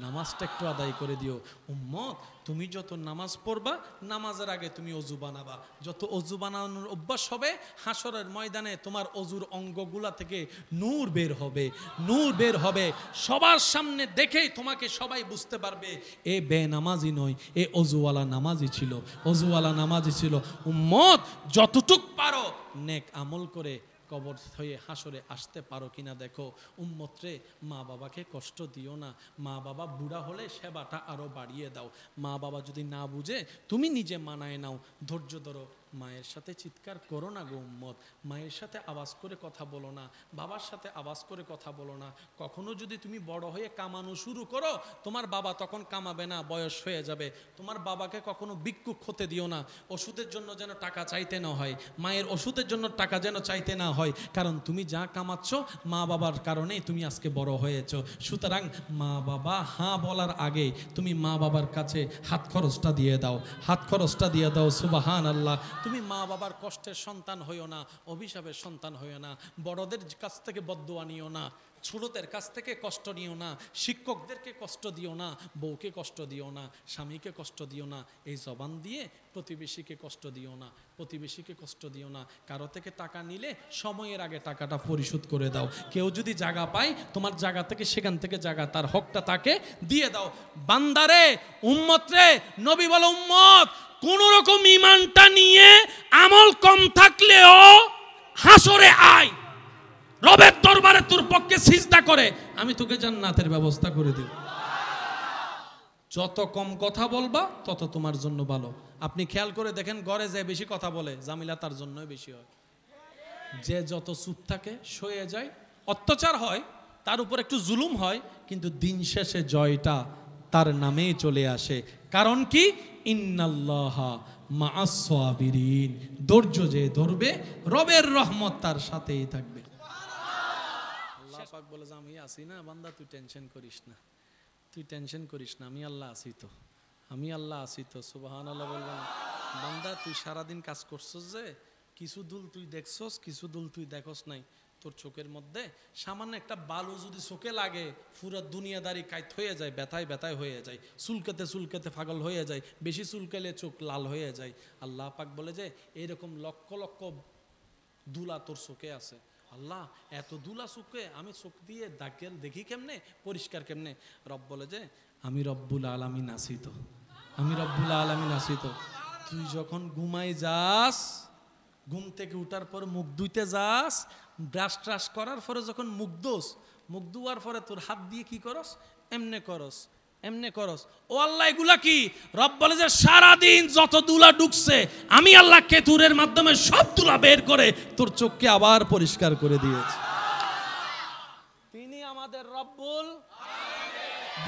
নামাজটা একটু আদায় করে দিও। উম্মত তুমি যত নামাজ পড়বা, নামাজের আগে তুমি অজু বানাবা। যত অজু বানানোর অভ্যাস হবে, হাসরের ময়দানে তোমার অজুর অঙ্গগুলা থেকে নূর বের হবে, নূর বের হবে। সবার সামনে দেখেই তোমাকে সবাই বুঝতে পারবে এ বেনামাজি নয়, এ অজুওয়ালা নামাজি ছিল, অজুওয়ালা নামাজি ছিল। উম্মত যতটুক পারো নেক আমল করে কবর হয়ে হাসরে আসতে পারো কিনা দেখো। উম্মতরে মা বাবাকে কষ্ট দিও না। মা বাবা বুড়া হলে সেবাটা আরো বাড়িয়ে দাও। মা বাবা যদি না বুঝে, তুমি নিজে মানায় নাও, ধৈর্য ধরো। মায়ের সাথে চিৎকার করো না গো উম্মত, মায়ের সাথে আওয়াজ করে কথা বলো না, বাবার সাথে আওয়াজ করে কথা বলো না। কখনো যদি তুমি বড় হয়ে কামানো শুরু করো, তোমার বাবা তখন কামাবে না, বয়স হয়ে যাবে। তোমার বাবাকে কখনো ভিক্ষুক হতে দিও না। ওষুধের জন্য যেন টাকা চাইতে না হয়, মায়ের ওষুধের জন্য টাকা যেন চাইতে না হয়, কারণ তুমি যা কামাচ্ছ মা বাবার কারণেই তুমি আজকে বড় হয়েছো। সুতরাং মা বাবা হ্যাঁ বলার আগে তুমি মা বাবার কাছে হাত খরচটা দিয়ে দাও, হাত খরচটা দিয়ে দাও। সুবহানাল্লাহ। তুমি মা বাবার কষ্টের সন্তান হইও না, অভিশাপের সন্তান হইও না, বড়দের কাছ থেকে বদদুয়া নিও না। ছোটদের কাছ থেকে কষ্ট নিও না, শিক্ষকদেরকে কষ্ট দিও না, বউকে কষ্ট দিও না, স্বামীকে কষ্ট দিও না, এই জবান দিয়ে প্রতিবেশীকে কষ্ট দিও না, প্রতিবেশীকে কষ্ট দিও না। কারো থেকে টাকা নিলে সময়ের আগে টাকাটা পরিশোধ করে দাও। কেউ যদি জায়গা পায় তোমার জায়গা থেকে, সেখান থেকে জায়গা তার হকটা তাকে দিয়ে দাও। বান্দারে, উম্মত রে, নবী বলে উম্মত কোন রকম ঈমানটা নিয়ে আমল কম থাকলেও হাসরে আয়, রবের দরবারে তোর পক্ষে সিজদা করে, আমি তোকে জান্নাতের ব্যবস্থা করে দেব। যত কম কথা বলবা তত তোমার জন্য ভালো। আপনি খেয়াল করে দেখেন, ঘরে যে বেশি কথা বলে ঝামেলা তার জন্যই বেশি হয়। যে যত চুপ থাকে, সয়ে যায়, অত্যাচার হয়, তার উপর একটু জুলুম হয়, কিন্তু দিন শেষে জয়টা তার নামেই চলে আসে। কারণ কি? ইন্নাল্লাহা মাআস সাবিরিন, ধৈর্য যে ধরবে রবের রহমত তার সাথেই থাকবে। আল্লাহ পাক বলে যে আমি আছি না বান্দা, তুই টেনশন করিস না, তুই টেনশন করিস না, আমি আল্লাহ আছি তো, আমি আল্লাহ আছি তো। সুবহানাল্লাহ বলবেন। বান্দা তুই সারাদিন কাজ করছস, যে কিছু দুল তুই দেখছস, কিছু দুল তুই দেখস নাই। তোর চোখের মধ্যে সামান্য একটা বালু যদি চোখে লাগে, পুরো দুনিয়াদারি কাইত হয়ে যায়, ব্যথায় ব্যথায় হয়ে যায়, চুলকাতে চুলকাতে পাগল হয়ে যায়, বেশি চুলকালে চোখ লাল হয়ে যায়। আল্লাহ পাক বলে যে এরকম লক্ষ লক্ষ দুলা তোর চোখে আছে। আল্লাহ এত দুলা চোখে আমি চোখ দিয়ে দেখি কেমনে, পরিষ্কার কেমনে? রব বলে যে আমি রব্বুল আলামিন আছি তো, আমি রব্বুল আলামিন আছি তো। তুই যখন ঘুমাই যাস, ঘুম থেকে উঠার পর মুখ ধুইতে যাস, ব্রাশ ট্রাশ করার পরে যখন মুখ দোস, মুখ ধোয়ার পরে তোর হাত দিয়ে কি করস? এমনে করস, এমনে করস। ও আল্লাহ এগুলা কি? রব বলে যে সারাদিন যত দুলা ঢুকছে আমি আল্লাহ কেতুরের মাধ্যমে সব দুলা বের করে তোর চোখকে আবার পরিষ্কার করে দিয়েছি। তিনি আমাদের রব্বুল।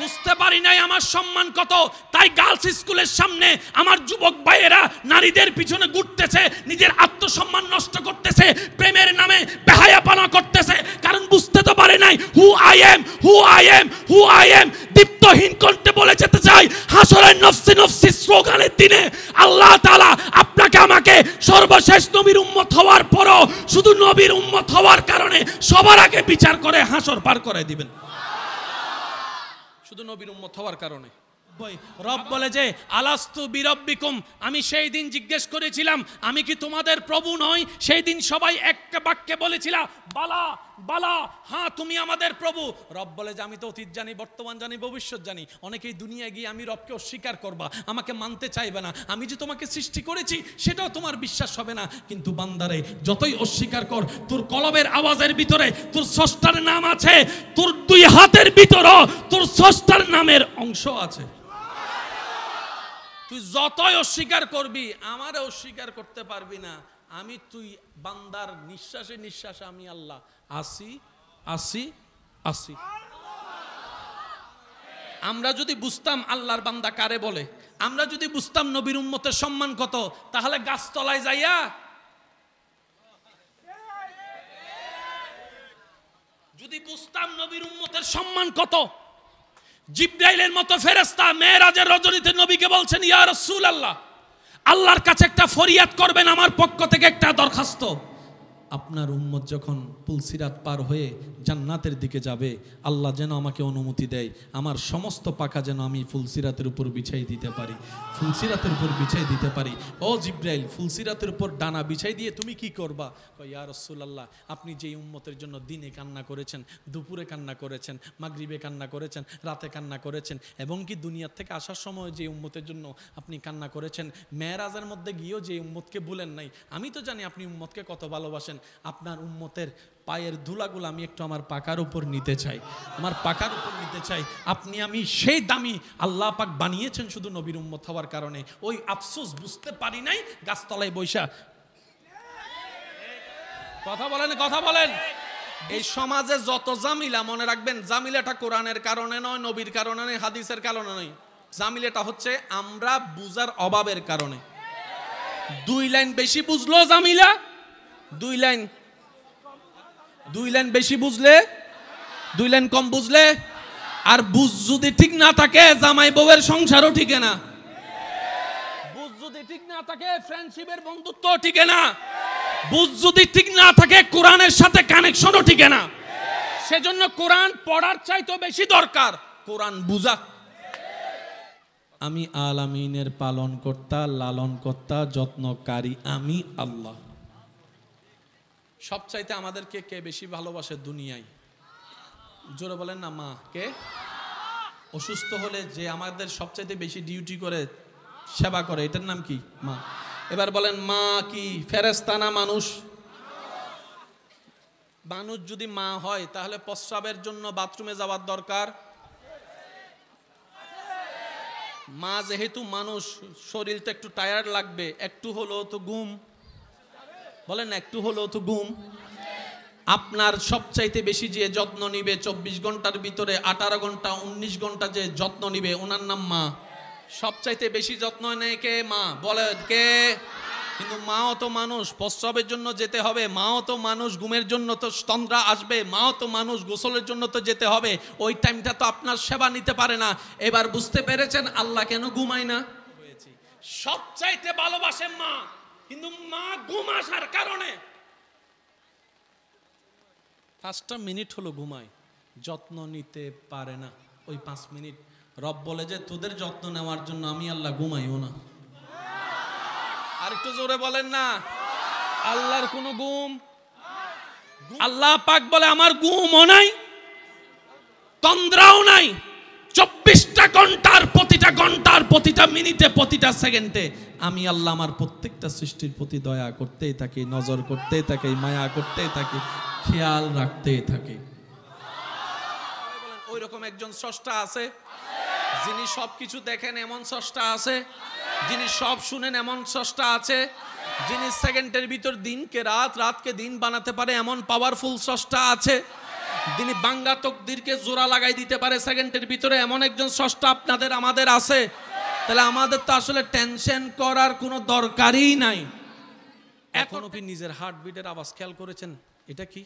বুঝতে পারি নাই আমার সম্মান কত, তাই গার্লস স্কুলের সামনে আমার যুবক ভাইয়েরা নারীদের পিছনে ঘুরতেছে, নিজের আত্মসম্মান নষ্ট করতেছে, প্রেমের নামে বেহায়াপনা করতেছে। কারণ বুঝতে তো পারে নাই who I am, who I am, who I am. দীপ্তহীন করতে বলে যেতে চাই হাসরের নফসি নফসি স্লোগানের দিনে আল্লাহ তাআলা আপনাকে আমাকে সর্বশেষ নবীর উম্মত হওয়ার পরও শুধু নবীর উম্মত হওয়ার কারণে সবার আগে বিচার করে হাসর পার করে দিবেন, শুধু নবীর উম্মত হওয়ার কারণে। রব বলে যে আলাস্তু বিরব্বিকুম, আমি সেই দিন জিজ্ঞেস করেছিলাম আমি কি তোমাদের প্রভু নই? সেই দিন সবাই এক বাক্যে বলেছিলাম বালা বালা, হ্যাঁ তুমি আমাদের প্রভু। রব বলে যে আমি তো অতীত জানি, বর্তমান জানি, ভবিষ্যৎ জানি। অনেকেই দুনিয়ায় গিয়ে আমি রবকে অস্বীকার করবা, আমাকে মানতে চাইবে না, আমি যে তোমাকে সৃষ্টি করেছি সেটাও তোমার বিশ্বাস হবে না। কিন্তু বান্দারে যতই অস্বীকার কর, তোর কলবের আওয়াজের ভিতরে তোর স্রষ্টার নাম আছে, তোর দুই হাতের ভিতরও তোর স্রষ্টার নামের অংশ আছে। তুই যতই অস্বীকার করবি আমারে অস্বীকার করতে পারবি না। আমি তুই বান্দার নিঃশ্বাসে নিঃশ্বাসে আমি আল্লাহ আসি আসি আসি। আমরা যদি বুঝতাম আল্লাহর বান্দা কারে বলে, আমরা যদি বুঝতাম নবীর উম্মতের সম্মান কত, তাহলে গাছতলায় যাইয়া যদি বুঝতাম নবীর উম্মতের সম্মান কত, জিব্রাইলের মতো ফেরেশতা মেরাজের রজনীতে নবীকে বলছেন ইয়া রাসূলুল্লাহ, আল্লাহর কাছে একটা ফরিয়াদ করবেন, আমার পক্ষ থেকে একটা দরখাস্ত। আপনার উম্মত যখন পুলসিরাত পার হয়ে জান্নাতের দিকে যাবে, আল্লাহ যেন আমাকে অনুমতি দেয় আমার সমস্ত পাকা যেন আমি ফুলসিরাতের উপর বিছাই দিতে পারি, ফুলসিরাতের উপর বিছাই দিতে পারি। ও জিব্রাইল, ফুলসিরাতের উপর ডানা বিছাই দিয়ে তুমি কি করবা? ইয়া রাসূলুল্লাহ, আপনি যেই উম্মতের জন্য দিনে কান্না করেছেন, দুপুরে কান্না করেছেন, মাগরিবে কান্না করেছেন, রাতে কান্না করেছেন, এবং কি দুনিয়ার থেকে আসার সময় যে উম্মতের জন্য আপনি কান্না করেছেন, মেরাজের মধ্যে গিয়েও যে উম্মতকে ভুলেন নাই, আমি তো জানি আপনি উম্মতকে কত ভালোবাসেন। আপনার উম্মতের পায়ের ধুলাগুলো আমি একটু আমার পাকার উপর নিতে চাই, আমার পাকার উপর নিতে চাই। আপনি আমি সেই দামি আল্লাহ পাক বানিয়েছেন শুধু নবীর উম্মত হওয়ার কারণে। ওই আফসোস বুঝতে পারি নাই গাছতলায় বৈশা। কথা বলেন, কথা বলেন। এই সমাজে যত জামিলা, মনে রাখবেন জামিলাটা কোরআনের কারণে নয়, নবীর কারণে নয়, হাদিসের কারণে নয়। জামিলাটা হচ্ছে আমরা বুঝার অভাবের কারণে। দুই লাইন বেশি বুঝলো জামিলা, দুই লাইন বেশি বুঝলে, দুই লাইন কম বুঝলে। আর বুঝ যদি ঠিক না থাকে জামাই বউয়ের সংসারও ঠিকে না, বুঝ যদি ঠিক না থাকে ফ্রেন্ডশিপের বন্ধুত্ব ঠিকে না, বুঝ যদি ঠিক না থাকে কোরআনের সাথে কানেকশনও ঠিকে না। সেজন্য কোরআন পড়ার চাইতে বেশি দরকার কোরআন বুঝা। আমি আলামিনের পালনকর্তা, লালনকর্তা, যত্নকারী আমি আল্লাহ। সবচাইতে আমাদেরকে কে বেশি ভালোবাসে দুনিয়ায়? জোরে বলেন না, মা। কে? অসুস্থ হলে যে আমাদের সবচাইতে বেশি ডিউটি করে, সেবা করে, এটার নাম কি? মা। এবার বলেন, মা কি ফেরেশতা না মানুষ? মানুষ যদি মা হয় তাহলে প্রস্রাবের জন্য বাথরুমে যাওয়ার দরকার? মা যেহেতু মানুষ, শরীর তো একটু টায়ার্ড লাগবে, একটু হলেও তো ঘুম, বলেন না, একটু হলেও তো ঘুম। আপনার সবচাইতে বেশি যে যত্ন নিবে 24 ঘন্টার ভিতরে 18 ঘন্টা 19 ঘন্টা যে যত্ন নিবে, ওনার নাম মা। সবচাইতে বেশি যত্ন নেয় কে? মা। বলে কে? কিন্তু মাও তো মানুষ, প্রস্রাবের জন্য যেতে হবে, মাও তো মানুষ, ঘুমের জন্য তো তন্দ্রা আসবে, মাও তো মানুষ, গোসলের জন্য তো যেতে হবে, ওই টাইমটা তো আপনার সেবা নিতে পারে না। এবার বুঝতে পেরেছেন আল্লাহ কেন ঘুমায় না? সবচাইতে ভালোবাসে মা, কিন্তু মা ঘুম আসার কারণে 5টা মিনিট হলো ঘুমায়, যত্ন নিতে পারে না। ওই 5 মিনিট রব বলে যে তোদের যত্ন নেওয়ার জন্য আমি আল্লাহ ঘুমাইও না। আর একটু জোরে বলেন না, আল্লাহর কোনো ঘুম? আল্লাহ পাক বলে আমার ঘুমও নাই, তন্দ্রাও নাই। 24টা ঘন্টার প্রতিটা মিনিটে, প্রতিটা সেকেন্ডে আমি আল্লাহ আমার প্রত্যেকটা সৃষ্টির প্রতি দয়া করতেই থাকি, নজর করতেই থাকি, মায়া করতেই থাকি, খেয়াল রাখতেই থাকি। ওই রকম একজন স্রষ্টা আছে যিনি সবকিছু দেখেন, এমন স্রষ্টা আছে যিনি সব শুনেন, এমন স্রষ্টা আছে যিনি সেকেন্ডের ভিতর দিনকে রাত, রাতকে দিন বানাতে পারে, এমন পাওয়ারফুল স্রষ্টা আছে যিনি বাংলা তকদিরকে জোড়া লাগাই দিতে পারে সেকেন্ডের ভিতরে, এমন একজন স্রষ্টা আপনাদের আমাদের আছে। তাহলে আমাদের তো আসলে টেনশন করার কোনো দরকারই নাই। এখনো কি নিজের হার্টবিটের আওয়াজ খেয়াল করেছেন? এটা কি?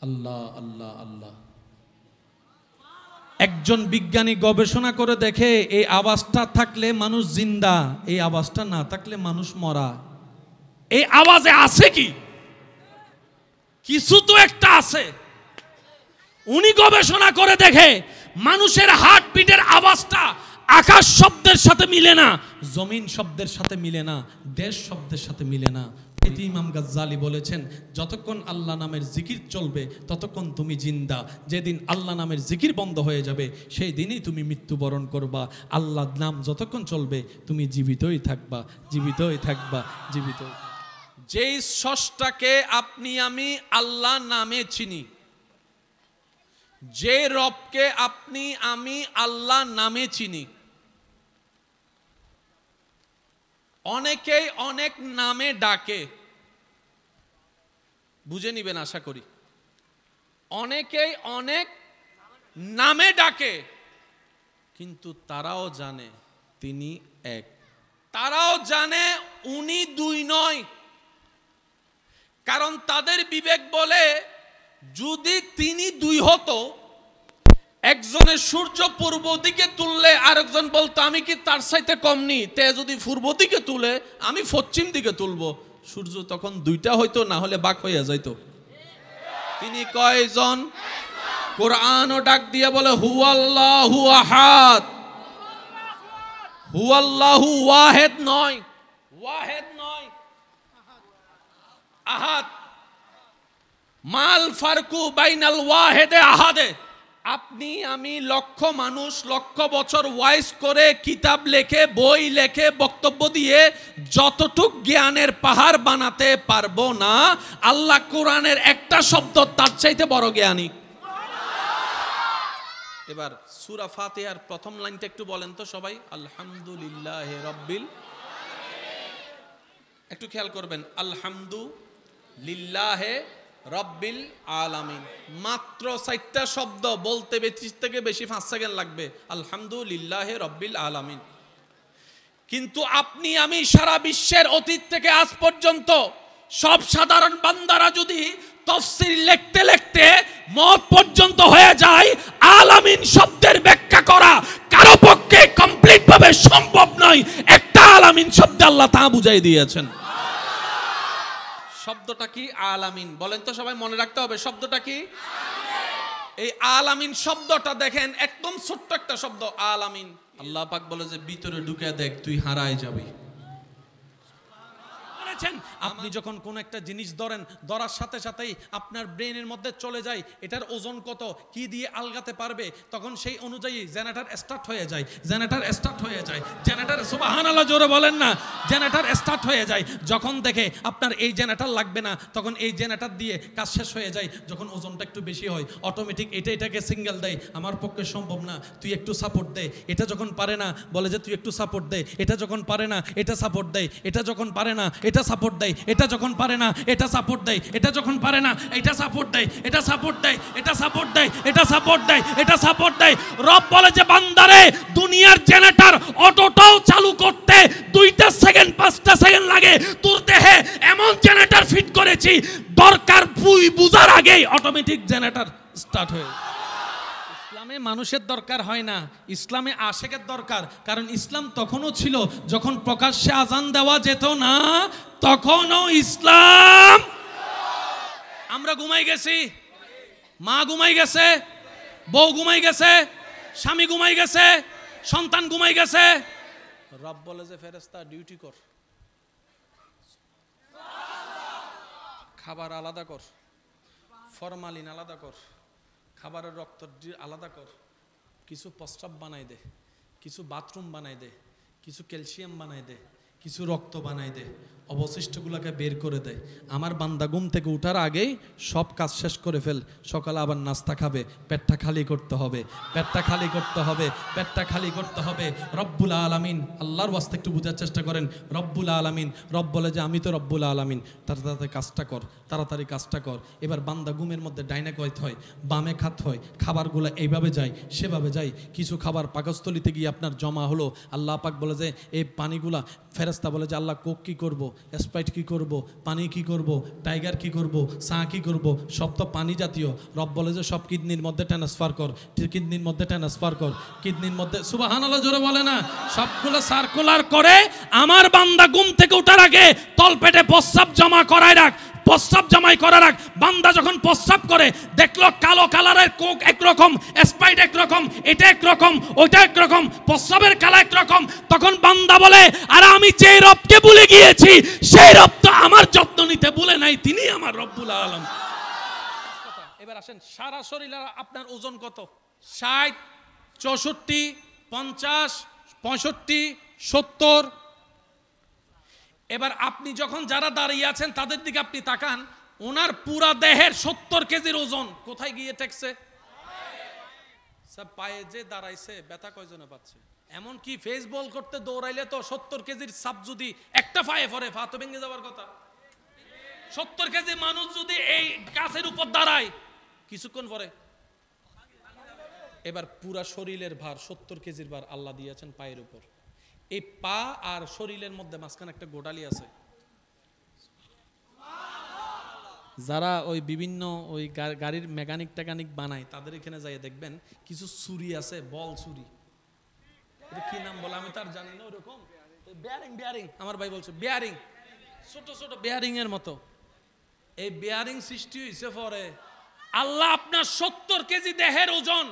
আল্লাহ আল্লাহ আল্লাহ। একজন বিজ্ঞানী গবেষণা করে দেখে এই আওয়াজটা থাকলে মানুষ জিন্দা, এই আওয়াজটা না থাকলে মানুষ মরা। এই আওয়াজে আছে কি? কিছু তো একটা আছে। উনি গবেষণা করে দেখে মানুষের হার্টবিটের আওয়াজটা আকাশ শব্দের সাথে মিলে না, জমিন শব্দের সাথে মিলে না, দেশ শব্দের সাথে মিলে না। ইমাম গাজ্জালি বলেছেন, যতক্ষণ আল্লাহ নামের জিকির চলবে ততক্ষণ তুমি জিন্দা, যেদিন আল্লাহ নামের জিকির বন্ধ হয়ে যাবে সেই দিনই তুমি মৃত্যুবরণ করবা। আল্লাহর নাম যতক্ষণ চলবে তুমি জীবিতই থাকবা, জীবিতই থাকবা, জীবিতই। যেই স্রষ্টাকে আপনি আমি আল্লাহ নামে চিনি, যে রবকে আপনি আমি আল্লাহ নামে চিনি, অনেকেই অনেক নামে ডাকে, বুঝে নিবেন আশা করি। অনেকেই অনেক নামে ডাকে, কিন্তু তারাও জানে তিনি এক। তারাও জানে উনি দুই নয়, কারণ তাদের বিবেক বলে যদি তিনি দুই হতো, একজনের সূর্য পূর্ব দিকে তুললে আরেকজন বলতো আমি কি তার চাইতে কম নি, তে যদি পূর্ব দিকে তুলে আমি পশ্চিম দিকে তুলবো, সূর্য তখন দুইটা হইতো, না হলে বাক হইয়া যাইতো। তিনি কয়জন? কোরআনও ডাক দিয়ে বলে হুয়াল্লাহু আহাদ। হুয়াল্লাহু ওয়াহিদ নয়, ওয়াহিদ নয়, আহাদ। মাল ফারকু বাইনাল ওয়াহিদে আহাদে। আপনি আমি লক্ষ মানুষ লক্ষ বছর ওয়াইজ করে কিতাব লেখে, বই লেখে, বক্তব্য দিয়ে যতটুক জ্ঞানের পাহাড় বানাতে পারবো না, আল্লাহ কোরআনের একটা শব্দ তার চাইতে বড় জ্ঞানী। এবার সূরা ফাতিহার প্রথম লাইনটা একটু বলেন তো সবাই, আলহামদুলিল্লাহি রাব্বিল। একটু খেয়াল করবেন, আলহামদুলিল্লাহি রাব্বিল আলামিন। মাত্র 4টা শব্দ বলতে থেকে বেশি 5 সেকেন্ড লাগবে, আলহামদুলিল্লাহি রাব্বিল আলামিন। কিন্তু আপনি আমি সারা বিশ্বের অতীত থেকে আজ পর্যন্ত সব সাধারণ বান্দারা যদি তাফসীর লিখতে লিখতে মওত পর্যন্ত হয়ে যায়, আলামিন শব্দের ব্যাখ্যা করা কারো পক্ষে কমপ্লিট ভাবে সম্ভব নয়। একটা আলামিন শব্দ আল্লাহ তা বুঝাই দিয়েছেন। শব্দটা কি? আলামিন। বলেন তো সবাই, মনে রাখতে হবে শব্দটা কি? এই আলামিন শব্দটা দেখেন, একদম ছোট্ট একটা শব্দ আলামিন। আল্লাহ পাক বলে যে ভিতরে ঢুকে দেখ, তুই হারায় যাবি। আপনি যখন কোন একটা জিনিস ধরেন, ধরার সাথে সাথেই আপনার ব্রেনের মধ্যে চলে যায় এটার ওজন কত, কি দিয়ে আলগাতে পারবে, তখন সেই অনুযায়ী জেনারেটর স্টার্ট হয়ে যায়, জেনারেটর স্টার্ট হয়ে যায়, জেনারেটর, সুবহানাল্লাহ জোরে বলেন না, জেনারেটর স্টার্ট হয়ে যায়। যখন দেখে আপনার এই জেনারেটর লাগবে না, তখন এই জেনারেটর দিয়ে কাজ শেষ হয়ে যায়। যখন ওজনটা একটু বেশি হয়, অটোমেটিক এটাকে সিঙ্গেল দেয়, আমার পক্ষে সম্ভব না, তুই একটু সাপোর্ট দে। এটা যখন পারে না, বলে যে তুই একটু সাপোর্ট দে। এটা যখন পারে না, এটা সাপোর্ট দেয়। এটা যখন পারে না, এটা সাপোর্ট দেয়। এটা যখন পারে না, এটা সাপোর্ট দেয়। এটা যখন পারে না, এটা সাপোর্ট দেয়। এটা সাপোর্ট দেয়, এটা সাপোর্ট দেয়, এটা সাপোর্ট দেয়, এটা সাপোর্ট দেয়। রব বলে যে বান্দারে, দুনিয়ার জেনারেটর অটোটাও চালু করতে 2টা সেকেন্ড 5টা সেকেন্ড লাগে, তোর দেহে এমন জেনারেটর ফিট করেছি, দরকার বুঝার আগেই অটোমেটিক জেনারেটর স্টার্ট হয়ে। ইসলামে মানুষের দরকার হয় না, ইসলামে আশেকের দরকার। কারণ ইসলাম তখনও ছিল যখন প্রকাশ্যে আজান দেওয়া যেত না, তখনও ইসলাম। আমরা ঘুমাই গেছি, মা ঘুমাই গেছে, বউ ঘুমাই গেছে, স্বামী ঘুমাই গেছে, সন্তান ঘুমাই গেছে। রব বলে যে ফেরেশতা ডিউটি কর, খাবার আলাদা কর, ফরমালিন আলাদা কর, খাবারের রক্ত আলাদা কর, কিছু প্রস্রাব বানাই দে, কিছু বাথরুম বানাই দে, কিছু ক্যালসিয়াম বানাই দে, কিছু রক্ত বানাই দে, অবশিষ্টগুলোকে বের করে দেয়। আমার বান্দা ঘুম থেকে উঠার আগেই সব কাজ শেষ করে ফেল। সকালে আবার নাস্তা খাবে, পেটটা খালি করতে হবে, পেটটা খালি করতে হবে, পেটটা খালি করতে হবে। রব্বুল আলামিন, আল্লাহর ওয়াস্তে একটু বোঝার চেষ্টা করেন। রব্বুল আলামিন, রব বলে যে আমি তো রব্বুল আলামিন, তাড়াতাড়ি কাজটা কর, তাড়াতাড়ি কাজটা কর। এবার বান্দা ঘুমের মধ্যে ডাইনে কয়ত হয়, বামে খাত হয়, খাবারগুলো এইভাবে যায়, সেভাবে যায়। কিছু খাবার পাকস্থলিতে গিয়ে আপনার জমা হলো, আল্লাহ পাক বলে যে এই পানিগুলা, ফেরেশতা বলে যে আল্লাহ কোক কি করব, স্প্রাইট কি করব, পানি কি করব, টাইগার কি করব, চা কি করব, সব তো পানি জাতীয়। রব বলে যে সব কিডনির মধ্যে ট্রান্সফার কর, কিডনির মধ্যে ট্রান্সফার কর, কিডনির মধ্যে, সুবহানাল্লাহ জোরে বলে না, সবগুলো সার্কুলার করে। আমার বান্দা ঘুম থেকে ওঠার আগে তলপেটে প্রস্রাব জমা করায় রাখ, প্রস্রাব জমাই করার আগ বান্দা যখন প্রস্রাব করে দেখলো কালো কালারের কোক একরকম, স্প্রাইট একরকম, এটা একরকম, ওইটা একরকম, প্রস্রাবের কালার একরকম, তখন বান্দা বলে আর আমি যে রবকে ভুলে গিয়েছি সেই রব তো আমার যত্ন নিতে ভুলে নাই, তিনি আমার রব্বুল আলামিন। এবার আসেন, সারা শরীরে আপনার ওজন কত? 60, 64, 50, 65, 70। এবার আপনি যখন যারা দাঁড়িয়ে আছেন তাদের দিকে আপনি তাকান, ওনার পুরা দেহের 70 কেজির ওজন কোথায় গিয়ে ঠেকছে? সব পায়ে যে দাঁড়াইছে, ব্যথা কয়জনে পাচ্ছে? এমন কি ফেস বল করতে দৌড়াইলে তো 70 কেজির সাপ যদি একটা পায়ে পড়ে, পা তো ভেঙে যাওয়ার কথা। 70 কেজি মানুষ যদি এই গাছের উপর দাঁড়ায় কিছুক্ষণ পরে, এবার পুরা শরীরের ভার 70 কেজির ভার আল্লাহ দিয়েছেন পায়ের উপর। এই পা আর শরীরের মধ্যে মাঝখানে একটা গোটালি আছে। যারা ওই বিভিন্ন ওই গাড়ির মেকানিক টেকানিক বানায় তাদের এখানে যাই দেখবেন কিছু ছুরি আছে, বল ছুরি, এটা কি নাম বলে আমি তার জানি না, ওরকম বেয়ারিং, বেয়ারিং আমার ভাই বলছে বেয়ারিং, ছোট ছোট বেয়ারিং এর মতো। এই বেয়ারিং সৃষ্টি হয়েছে পরে আল্লাহ আপনার 70 কেজি দেহের ওজন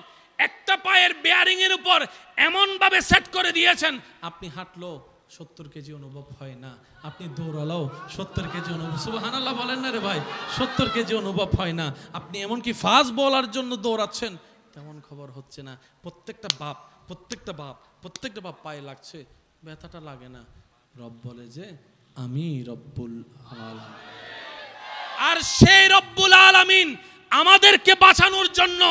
একটা পায়ের বেয়ারিং এর উপর এমন ভাবে সেট করে দিয়েছেন, আপনি হাঁটলো 70 কেজি অনুভব হয় না, আপনি দৌড়ালো 70 কেজি অনুভব, সুবহানাল্লাহ বলেন না রে ভাই, 70 কেজি অনুভব হয় না। আপনি এমনকি ফাস্ট বলার জন্য দৌড়াচ্ছেন, তেমন খবর হচ্ছে না। প্রত্যেকটা বাপ পায়ে লাগছে, ব্যথাটা লাগে না। রব বলে যে আমি রব্বুল আলামিন। আর সেই রব্বুল আলামিন আমাদেরকে বাঁচানোর জন্য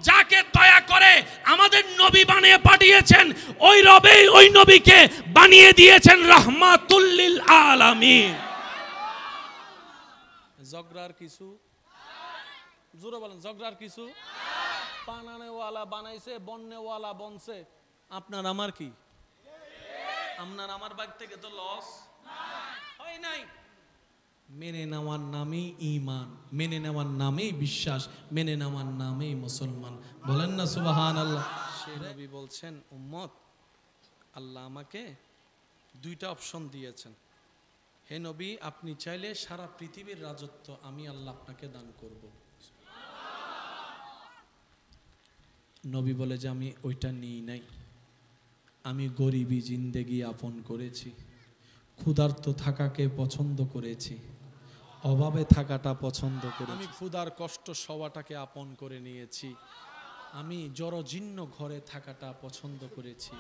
যাকে দয়া করে আমাদের নবী বানিয়ে পাঠিয়েছেন, ওই রবেই ওই নবীকে বানিয়ে দিয়েছেন রাহমাতুল লিল আলামিন। জগরার কিছু জোরে বলেন, জগরার কিছু বানানেওয়ালা বানাইছে, বন্যওয়ালা বনছে, আপনার আমার কি? আপনার আমার বাগ থেকে তো লস হয় নাই। মেনে নেওয়ার নামেই ঈমান, মেনে নেওয়ার নামেই বিশ্বাস, মেনে নেওয়ার নামেই মুসলমান। বলেন না সুবহানাল্লাহ। সেই নবী বলছেন, উম্মত আল্লাহ আমাকে 2টা অপশন দিয়েছেন। হে নবী, আপনি চাইলে সারা পৃথিবীর রাজত্ব আমি আল্লাহ আপনাকে দান করব। নবী বলে যে আমি ওইটা নিই নাই, আমি গরিবী জিন্দেগি আপন করেছি, ক্ষুধার্ত থাকাকে পছন্দ করেছি, অভাবে থাকাটা পছন্দ করেছি, আমি ক্ষুধার কষ্ট সওয়াটাকে আপন করে নিয়েছি, আমি জরজীর্ণ ঘরে থাকাটা পছন্দ করেছি।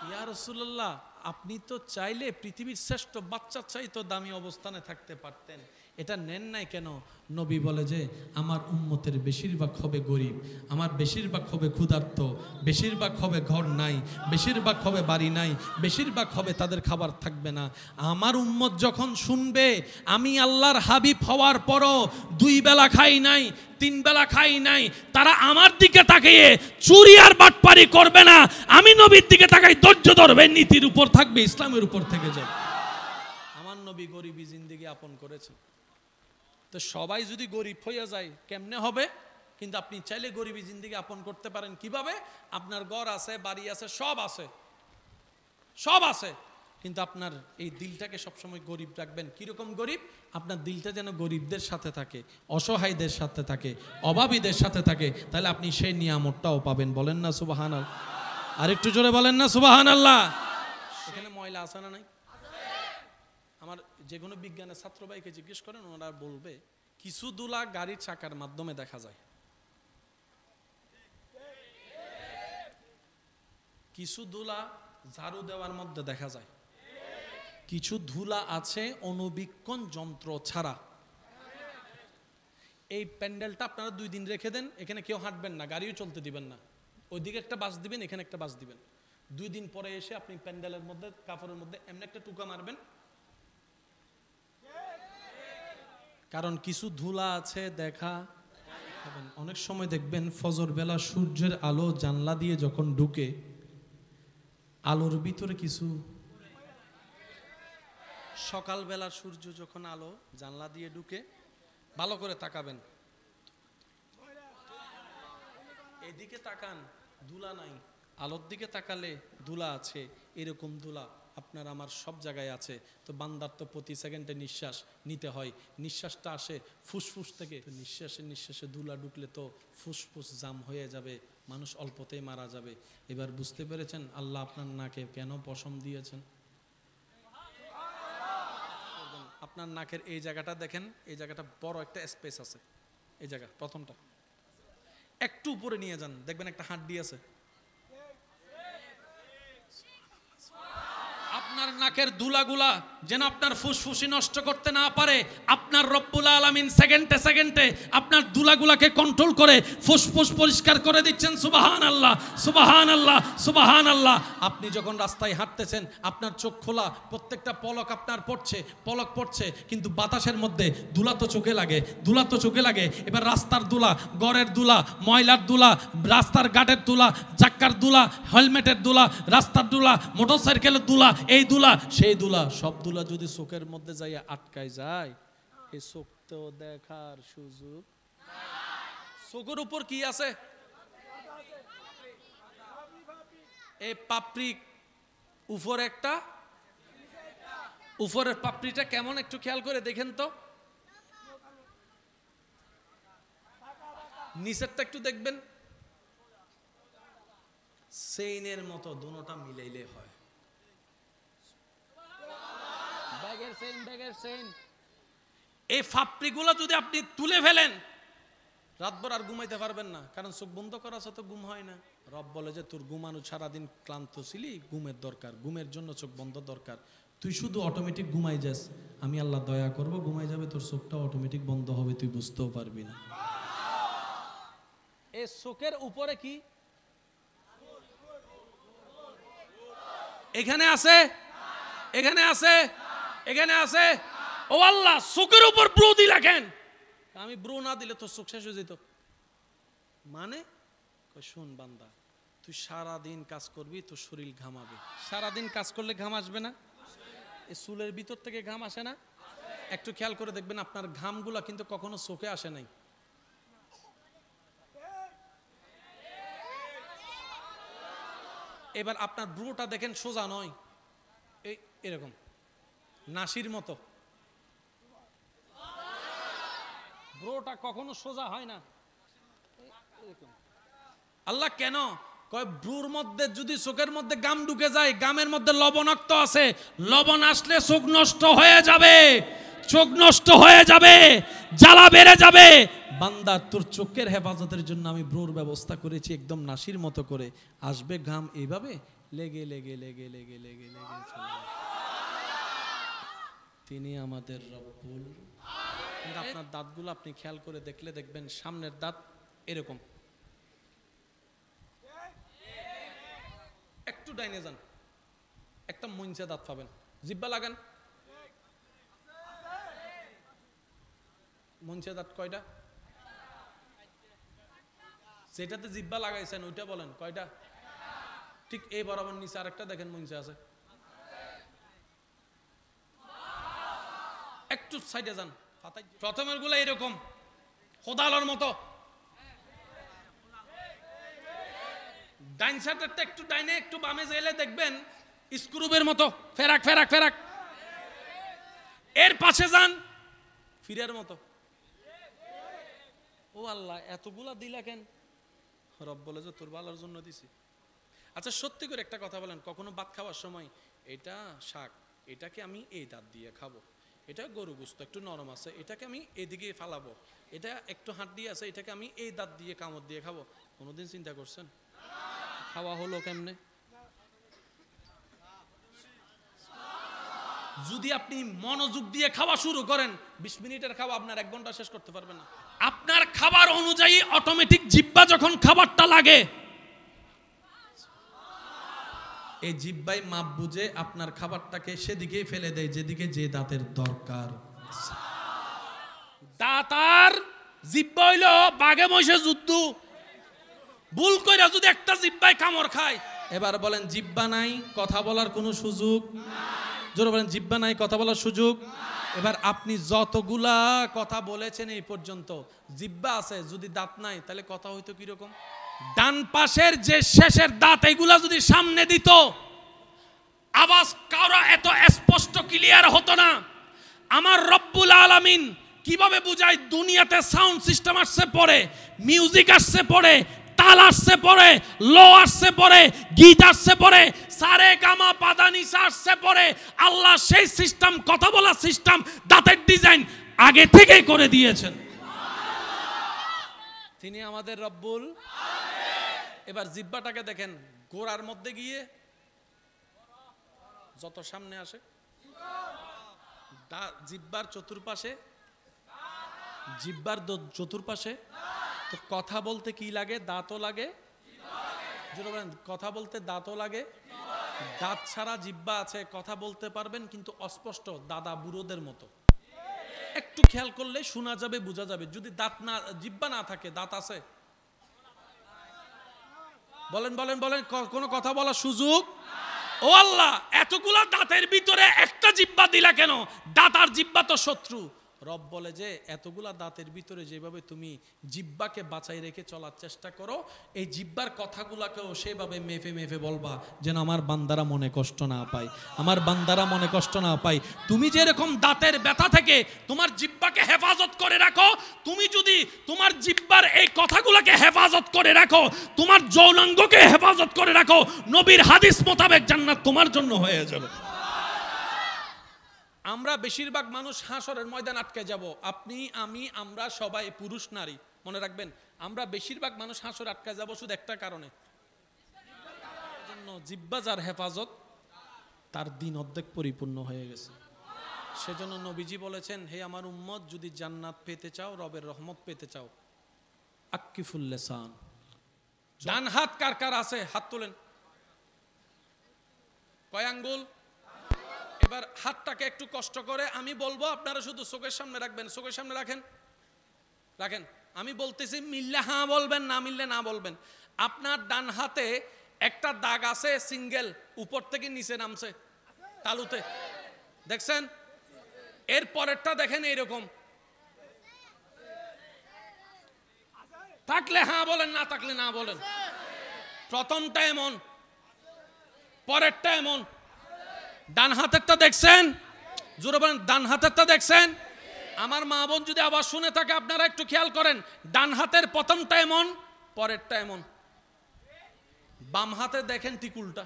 ইয়া রাসূলুল্লাহ, আপনি তো চাইলে পৃথিবীর শ্রেষ্ঠ বাচ্চার চাইতো দামি অবস্থানে থাকতে পারতেন, এটা নেন নাই কেন? নবী বলে যে আমার উম্মতের বেশিরভাগ হবে গরিব, আমার বেশিরভাগ হবে ক্ষুধার্ত, বেশিরভাগ হবে ঘর নাই, বেশিরভাগ হবে বাড়ি নাই, বেশিরভাগ হবে তাদের খাবার থাকবে না। আমার উম্মত যখন শুনবে আমি আল্লাহর হাবিব হওয়ার পরও 2 বেলা খাই নাই, 3 বেলা খাই নাই, তারা আমার দিকে তাকিয়ে চুরি আর বাটপারি করবে না, আমি নবীর দিকে তাকাই ধৈর্য ধরবে, নীতির উপর থাকবে, ইসলামের উপর থেকে যাবে। আমার নবী গরিবী জিন্দেগি আপন করেছে। তো সবাই যদি গরিব হয়ে যায় কেমনে হবে? কিন্তু আপনি চাইলে গরিবী জিন্দেগি আপন করতে পারেন। কিভাবে? আপনার ঘর আছে, বাড়ি আছে, সব আছে, সব আছে, কিন্তু আপনার এই দিলটাকে সবসময় গরিব রাখবেন। কিরকম গরিব? আপনার দিলটা যেন গরিবদের সাথে থাকে, অসহায়দের সাথে থাকে, অভাবীদের সাথে থাকে, তাহলে আপনি সেই নিয়ামতটাও পাবেন। বলেন না সুবহানাল্লাহ? আর একটু জোরে বলেন না সুবহানাল্লাহ? এখানে ময়লা আছে না নাই? আমার যে কোনো বিজ্ঞানের ছাত্র ভাইকে জিজ্ঞেস করেন, ওনারা বলবে কিছু দুলা গাড়ির চাকার মাধ্যমে দেখা যায়, কিছু ধুলা ঝাড়ু দেওয়ার মধ্যে দেখা যায়, কিছু ধুলা আছে অনুবীক্ষণ যন্ত্র ছাড়া। এই প্যান্ডেলটা আপনারা 2 দিন রেখে দেন, এখানে কেউ হাঁটবেন না, গাড়িও চলতে দিবেন না, ওইদিকে একটা বাস দিবেন, এখানে একটা বাস দিবেন, 2 দিন পরে এসে আপনি প্যান্ডেলের মধ্যে কাপড়ের মধ্যে এমনি একটা টুকা মারবেন, কারণ কিছু ধুলা আছে দেখা। অনেক সময় দেখবেন ফজর বেলা সূর্যের আলো জানলা দিয়ে যখন ঢুকে, আলোর ভিতরে কিছু, সকালবেলা সূর্য যখন আলো জানলা দিয়ে ঢুকে, ভালো করে তাকাবেন, এদিকে তাকান, ধুলা নাই, আলোর দিকে তাকালে ধুলা আছে। এরকম ধুলা আপনার আমার সব জায়গায় আছে। তো বান্দার তো প্রতি সেকেন্ডে নিঃশ্বাস নিতে হয়, নিঃশ্বাসটা আসে ফুসফুস থেকে, তো নিঃশ্বাসে ধুলা ঢুকলে তো ফুসফুস জাম হয়ে যাবে, মানুষ অল্পতেই মারা যাবে। এবার বুঝতে পেরেছেন আল্লাহ আপনার নাকে কেন পশম দিয়েছেন? আপনার নাকের এই জায়গাটা দেখেন, এই জায়গাটা বড় একটা স্পেস আছে, এই জায়গা প্রথমটা একটু উপরে নিয়ে যান, দেখবেন একটা হাড্ডি আছে। আপনার নাকের ধুলাগুলা যেন আপনার ফুসফুসি নষ্ট করতে না পারে, আপনার রব্বুল আলামিন সেকেন্ডে সেকেন্ডে আপনার ধুলাগুলাকে কন্ট্রোল করে ফুসফুস পরিষ্কার করে দিচ্ছেন। সুবহানাল্লাহ, সুবহানাল্লাহ, সুবহানাল্লাহ। আপনি যখন রাস্তায় হাঁটতেছেন, আপনার চোখ খোলা, প্রত্যেকটা পলক আপনার পড়ছে, পলক পড়ছে, কিন্তু বাতাসের মধ্যে ধুলা তো চোখে লাগে, ধুলা তো চোখে লাগে। এবার রাস্তার ধুলা, গড়ের ধুলা, ময়লার ধুলা, রাস্তার গাটের ধুলা, চাক্কার ধুলা, হেলমেটের ধুলা, রাস্তার ধুলা, মোটরসাইকেলের ধুলা, এই ধুলা সেই ধুলা, সব ধুলা যদি চোখের মধ্যে যাই আটকায় যায়, এই চোখ তো দেখার সুযোগ। চোখের উপর কি আছে? এই পাপড়ি, উপরে একটা, উপরের পাপড়িটা কেমন একটু খেয়াল করে দেখেন তো, নিচেরটা একটু দেখবেন, সেইনের মতো দুটোটা মিলাইলে হয়। এই ফাপড়িগুলো যদি আপনি তুলে ফেলেন, রাতভর আর ঘুমাইতে পারবেন না, কারণ চোখ বন্ধ করা আছে তো ঘুম হয় না। রব বলে যে তোর ঘুমানো, সারাদিন ক্লান্ত ছিলি, ঘুমের দরকার, ঘুমের জন্য চোখ বন্ধ দরকার, তুই শুধু অটোমেটিক ঘুমাই যাস, আমি আল্লাহ দয়া করব, ঘুমাই যাবে, তোর চোখটা অটোমেটিক বন্ধ হবে, তুই বুঝতেও পারবি না। এই চোখের উপরে কি এখানে আছে, এখানে আছে, এখানে আছে। ও আল্লাহ, চোখের উপর ব্রু দিলা কেন? আমি ব্রু না দিলে তো চোখ শেষ হয়ে যেত। মানে শোন বান্দা, তুই সারাদিন কাজ করবি, তোর শরীর ঘামাবে, সারাদিন কাজ করলে ঘাম আসবে না? এই চুলের ভিতর থেকে ঘাম আসে না? একটু খেয়াল করে দেখবেন আপনার ঘামগুলা কিন্তু কখনো চোখে আসে নাই। এবার আপনার ব্রুটা দেখেন, সোজা নয়, এই এরকম নাসির মতো, ব্রোটা কখনো সোজা হয় না, এরকম আল্লাহ কেন কয় ব্রুর মধ্যে যদি চোখের মধ্যে গাম ঢুকে যায়, গামের মধ্যে লবণাক্ত আছে, লবণ আসলে চোখ নষ্ট হয়ে যাবে, চোখ নষ্ট হয়ে যাবে, জ্বালা বেড়ে যাবে। বান্দা তোর চোখের হেফাজতের জন্য আমি ব্রুর ব্যবস্থা করেছি, একদম নাসির মতো করে আসবে ঘাম এইভাবে লেগে লেগে লেগে লেগে লেগে লেগে চলে। তিনি আমাদের রব্বুল। আপনার দাঁতগুলো আপনি খেয়াল করে দেখলে দেখবেন সামনের দাঁত এরকম, একটু ডাইনে যান, একটা মঞ্চে দাঁত পাবেন, জিব্বা লাগান, মঞ্চে দাঁত কয়টা? যেটাতে জিব্বা লাগাইছেন ওইটা বলেন কয়টা? ঠিক এই বরাবর নিচে আরেকটা দেখেন মঞ্চে আছে, একটু সাইডে যান। প্রথমের গুলো এরকম খোদালোর মতো, ডাইন সাইডেরটা একটু ডাইনে একটু বামে যাইলে দেখবেন স্ক্রুবের মতো ফেরাক ফেরাক ফেরাক। এর পাশে যান ফিরের মতো। ও আল্লাহ এতগুলা দিলা কেন? রব বলে যে তোর ভালোর জন্য দিছি। আচ্ছা সত্যি করে একটা কথা বলেন, কখনো ভাত খাওয়ার সময় এটা শাক, এটাকে আমি এই দাঁত দিয়ে খাবো, এটা গরু গোস্ত একটু নরম আছে, এটাকে আমি এদিকে ফালাবো, এটা একটু হাড্ডি আছে, এটাকে আমি এই দাঁত দিয়ে কামড় দিয়ে খাবো, কোনোদিন চিন্তা করছেন? খাওয়া হলো কেমনে? যদি আপনি মনোযোগ দিয়ে খাওয়া শুরু করেন 20 মিনিটের খাওয়া আপনার 1 ঘন্টা শেষ করতে পারবেন না। আপনার খাবার অনুযায়ী অটোমেটিক জিহ্বা যখন খাবারটা লাগে, এই জিহ্বাই মাপ বুঝে আপনার খাবারটাকে সেদিকেই ফেলে দেয় যেদিকে যে দাঁতের দরকার। দাঁত আর জিহ্বা হইলো বাঘে মহিষে যুদ্ধ, ভুল কইরা যদি একটা জিহ্বায় কামড় খায়। এবার বলেন জিহ্বা নাই কথা বলার কোনো সুযোগ? জোরে বলেন জিহ্বা নাই কথা বলার সুযোগ। এবার আপনি যতগুলা কথা বলেছেন এই পর্যন্ত, জিহ্বা আছে যদি দাঁত নাই তাহলে কথা হইতো কিরকম? ডান পাশের যে শেষের দাঁত এগুলা যদি সামনে দিত, আওয়াজ কারো এত স্পষ্ট ক্লিয়ার হতো না। আমার রব্বুল আলামিন কিভাবে বুঝায়? দুনিয়াতে সাউন্ড সিস্টেম আসছে পরে, মিউজিক আসছে পরে, তাল আসছে পরে, লো আসছে পরে, গীত আসছে পরে, সারে গামা পাদা নিসা আসছে পরে। আল্লাহ সেই সিস্টেম, কথা বলা সিস্টেম, দাঁতের ডিজাইন আগে থেকেই করে দিয়েছেন। তিনি আমাদের রব্বুল। এবার জিহ্বাটাকে দেখেন, গোড়ার মধ্যে গিয়ে যত সামনে আসে, জিহ্বার চতুর্পাশে, জিহ্বার চতুর্পাশে তো কথা বলতে কি লাগে? দাঁতও লাগে। কথা বলতে দাঁতও লাগে। দাঁত ছাড়া জিহ্বা আছে, কথা বলতে পারবেন কিন্তু অস্পষ্ট, দাদা বুড়োদের মতো। একটু খেয়াল করলে শোনা যাবে, বোঝা যাবে। যদি দাঁত না, জিহ্বা না থাকে, দাঁত আছে? বলেন বলেন বলেন, কোনো কথা বলার সুযোগ? ও আল্লাহ, এতগুলা দাঁতের ভিতরে একটা জিহ্বা দিলা কেন? দাঁত আর জিহ্বা তো শত্রু। রব বলে যে এতগুলা দাঁতের ভিতরে যেভাবে তুমি জিহ্বাকে বাঁচাই রেখে চলার চেষ্টা করো, এই জিহ্বার কথাগুলাকেও সেভাবে মেফে মেফে বলবা যেন আমার বান্দারা মনে কষ্ট না পায়, আমার বান্দারা মনে কষ্ট না পায়। তুমি যেরকম দাঁতের ব্যথা থেকে তোমার জিহ্বাকে হেফাজত করে রাখো, তুমি যদি তোমার জিহ্বার এই কথাগুলোকে হেফাজত করে রাখো, তোমার যৌনাঙ্গকে হেফাজত করে রাখো, নবীর হাদিস মোতাবেক জান্নাত তোমার জন্য হয়ে যাবে। আমরা বেশিরভাগ মানুষ হাসরের ময়দান আটকে যাব। আপনি, আমি, আমরা সবাই, পুরুষ নারী, মনে রাখবেন আমরা বেশিরভাগ মানুষ হাসর আটকে যাব শুধু একটা কারণে, জন্য জিহ্বা যার হেফাজত তার দিন অর্ধেক পরিপূর্ণ হয়ে গেছে। সেজন্য নবীজি বলেছেন, হে আমার উম্মত, যদি জান্নাত পেতে চাও, রবের রহমত পেতে চাও, আক্কিফুল লিসান। ডান হাত কার কার আছে? হাত তোলেন। কয় আঙ্গুল? এবার হাতটাকে একটু কষ্ট করে আমি বলবো, আপনারা শুধু চোখের সামনে রাখবেন। চোখের সামনে রাখেন, রাখেন। আমি বলতেছি, মিললে হ্যাঁ বলবেন, না মিললে না বলবেন। আপনার ডান হাতে একটা দাগ আছে, সিঙ্গেল, উপর থেকে নিচে নামছে তালুতে, দেখছেন? এর পরেরটা দেখেন এইরকম। থাকলে হ্যাঁ বলেন, না থাকলে না বলেন। প্রথমটা এমন, পরেরটা এমন। ডান হাতেরটা দেখছেন? জোরে বলেন, ডান হাতেরটা দেখছেন? আমার মা বোন যদি আবার শুনে থাকে, আপনারা একটু খেয়াল করেন, ডান হাতের প্রথমটা এমন, পরেরটা এমন। বাম হাতে দেখেন ঠিক উল্টা,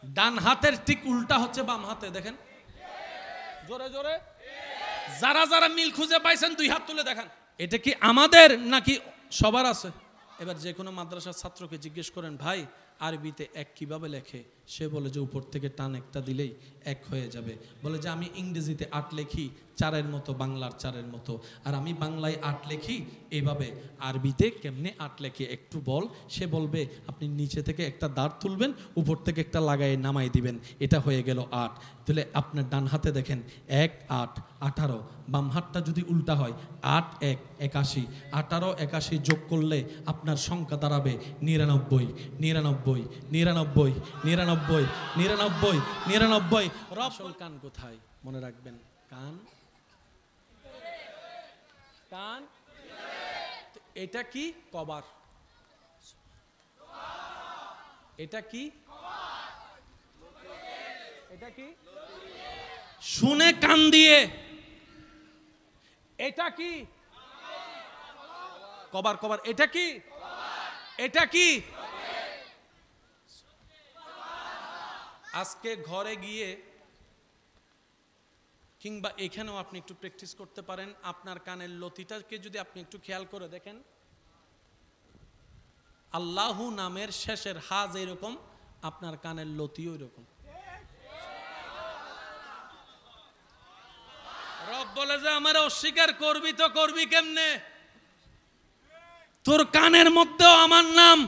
ডান হাতের ঠিক উল্টা হচ্ছে বাম হাতে, দেখেন জোরে জোরে। যারা যারা মিল খুঁজে পাইছেন 2 হাত তুলে দেখান। এটা কি আমাদের নাকি সবার আছে? এবার যে কোনো মাদ্রাসার ছাত্রকে জিজ্ঞেস করেন, ভাই আরবিতে এক কিভাবে লেখে? সে বলে যে উপর থেকে টান একটা দিলেই এক হয়ে যাবে। বলে যে আমি ইংরেজিতে 8 লেখি 4-এর মতো, বাংলার 4-এর মতো, আর আমি বাংলায় 8 লেখি এইভাবে। আরবিতে কেমনে 8 লেখে একটু বল। সে বলবে আপনি নিচে থেকে একটা দাঁড় তুলবেন, উপর থেকে একটা লাগাই নামাই দিবেন, এটা হয়ে গেল 8। তাহলে আপনার ডান হাতে দেখেন 1 8 18, বাম হাতটা যদি উল্টা হয় 8 1 81, 18 81 যোগ করলে আপনার সংখ্যা দাঁড়াবে 99 99 99 99 99 99। আসল কান কোথায় মনে রাখবেন? কান, কান। এটা কি? কভার। এটা কি? এটা কি? শুনে কান দিয়ে। এটা কি? Cover cover. এটা কি? এটা কি? আজকে ঘরে গিয়ে কিংবা এখানেও আপনি একটু প্র্যাকটিস করতে পারেন। আপনার কানের লতিটাকে যদি আপনি একটু খেয়াল করে দেখেন, আল্লাহু নামের শেষের হা যেরকম, আপনার কানের লতিও এরকম। রব বলে যে আমার অস্বীকার করবি তো করবি কেমনে? তোর কানের মধ্যেও আমার নাম,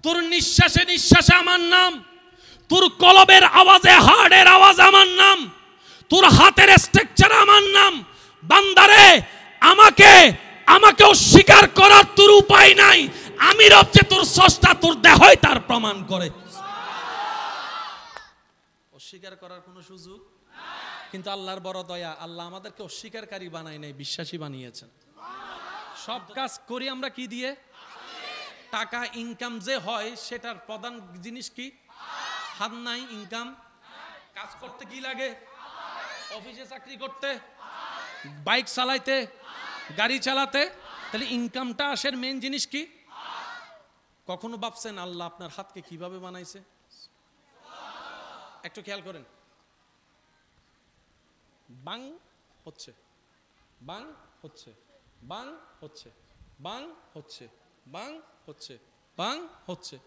তোর নিঃশ্বাসে নিঃশ্বাসে আমার নাম, তোর কলবের আওয়াজে হার্টের আওয়াজ আমার নাম, তোর হাতের স্ট্রাকচারে আমার নাম। বান্দারে, আমাকে আমাকে অস্বীকার করার তোর উপায় নাই। আমি রব যে তোর স্রষ্টা, তোর দেহই তার প্রমাণ করে। অস্বীকার করার কোনো সুযোগ কিন্তু আল্লাহর বড় দয়া, আল্লাহ আমাদেরকে অস্বীকারী বানায় নাই, বিশ্বাসী বানিয়েছেন। সব কাজ করি আমরা কি দিয়ে? টাকা ইনকাম যে হয় সেটার প্রধান জিনিস কি? হাত নাই ইনকাম। কাজ করতে কি লাগে? অফিসে চাকরি করতে, বাইক চালাইতে, গাড়ি চালাতে। তাহলে ইনকামটা আসে, মেন জিনিস কি? কখনো ভাবছেন আল্লাহ আপনার হাতকে কিভাবে বানাইছে? একটু খেয়াল করেন। বাং হচ্ছে, বাং হচ্ছে, বাং হচ্ছে, বাং হচ্ছে, বাং হচ্ছে, বাং হচ্ছে।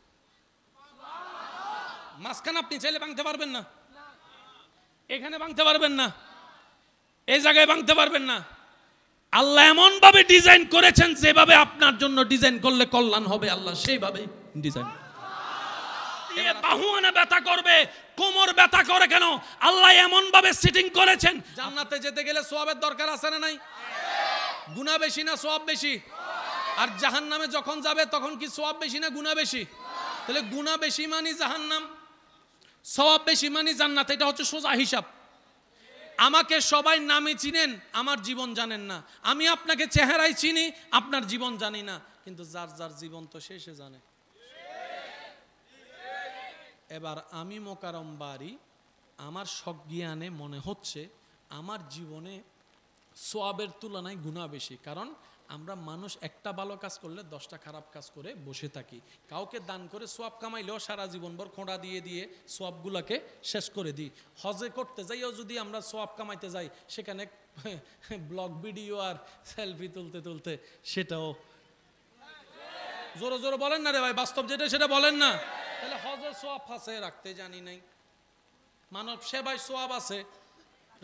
মাঝখানে আপনি চাইলে ভাঙতে পারবেন না, এখানে ভাঙতে পারবেন না, এই জায়গায় ভাঙতে পারবেন না। আল্লাহ এমন ভাবে ডিজাইন করেছেন, যেভাবে আপনার জন্য ডিজাইন করলে কল্যাণ হবে, আল্লাহ সেইভাবে ডিজাইন। বাহুয়ানে ব্যথা করবে, কোমর ব্যথা করে কেন? আল্লাহ এমন ভাবে সেটিং করেছেন। জান্নাতে যেতে গেলে সওয়াবের দরকার আছে না নাই? গুনাহ বেশি না সওয়াব বেশি? আর জাহান্নামে যখন যাবে তখন কি সওয়াব বেশি না গুনাহ বেশি? তাহলে গুনাহ বেশি মানে জাহান্নাম, সওয়াব বেশি মানে জান্নাত। এটা হচ্ছে সোজা হিসাব। আমাকে সবাই নামে চিনেন, আমার জীবন জানেন না। আমি আপনাকে চেহারায় চিনি, আপনার জীবন জানি না। কিন্তু যার যার জীবন তো সে জানে। এবার আমি মোকারম বাড়ি, আমার সজ্ঞানে মনে হচ্ছে আমার জীবনে সওয়াবের তুলনায় গুনাহ বেশি। কারণ আমরা মানুষ একটা ভালো কাজ করলে 10টা খারাপ কাজ করে বসে থাকি। কাউকে দান করে সওয়াব কামাইলেও সারা জীবনভর খোঁড়া দিয়ে দিয়ে সওয়াবগুলোকে শেষ করে দিই। হজে করতে যাইও যদি আমরা সওয়াব কামাইতে যাই, সেখানে ব্লগ ভিডিও আর সেলফি তুলতে তুলতে সেটাও। জোরে জোরে বলেন না রে ভাই, বাস্তব যেটা সেটা বলেন না। তাহলে হজের সওয়াব আছে, রাখতে জানি নাই। মানব সেবায় সওয়াব আছে,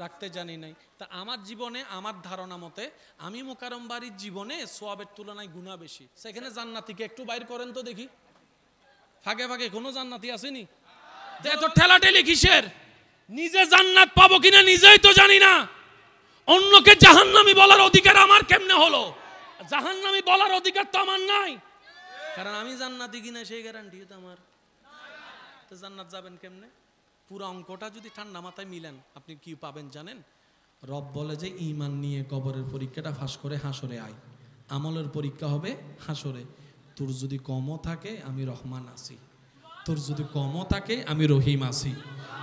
রাখতে জানি নাই। তা আমার জীবনে, আমার ধারণা মতে, আমি মোকারম বাড়ির জীবনে সওয়াবের তুলনায় গুনাহ বেশি। সেখানে জান্নাতীকে একটু বাইর করেন তো দেখি, ফাঁকে ফাঁকে কোনো জান্নাতি আসেনি? এত ঠেলাঠেলি কিসের? নিজে জান্নাত পাবো কিনা নিজেই তো জানি না, অন্যকে জাহান্নামী বলার অধিকার আমার কেমনে হলো? জাহান্নামী বলার অধিকার তো আমার নাই, কারণ আমি জান্নাতি কিনা সেই গ্যারান্টি তো আমার। তো জান্নাত যাবেন কেমনে? পুরো অঙ্কটা যদি ঠান্ডা মাথায় মিলেন, আপনি কি পাবেন জানেন? রব বলে যে ঈমান নিয়ে কবরের পরীক্ষাটা ফাঁস করে হাসরে আয়। আমলের পরীক্ষা হবে হাসরে। তোর যদি কমও থাকে আমি রহমান আছি, তোর যদি কমও থাকে আমি রহিম আছি,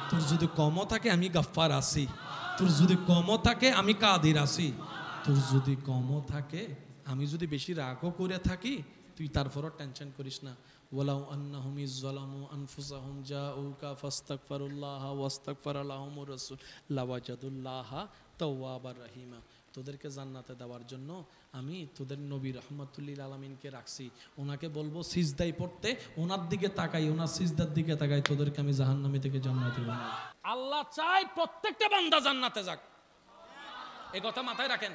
তোর যদি কমও থাকে আমি গাফফার আছি, তোর যদি কমও থাকে আমি কাদির আছি, তোর যদি কমও থাকে, আমি যদি বেশি রাগও করে থাকি তুই তারপরও টেনশন করিস না। ওয়ালাউ আন্নাহুম ইযলামু আনফুসাহুম জাউকা ফাস্তাগফিরুল্লাহ ওয়াস্তাগফারা লাহুমুর রাসূল লাওয়াজাদুল্লাহা তাওয়াবার রহিমা। তোদেরকে জান্নাতে দেওয়ার জন্য আমি তোদের নবী রাহমাতুল্লিল আলামিনকে রাখছি, ওনাকে বলবো সিজদায় পড়তে, ওনার দিকে তাকাই, ওনার সিজদার দিকে তাকাই, তোদেরকে আমি জাহান্নামী থেকে জান্নাতে বানাই। আল্লাহ চায় প্রত্যেকটা বান্দা জান্নাতে যাক, এই কথা মাথায় রাখেন।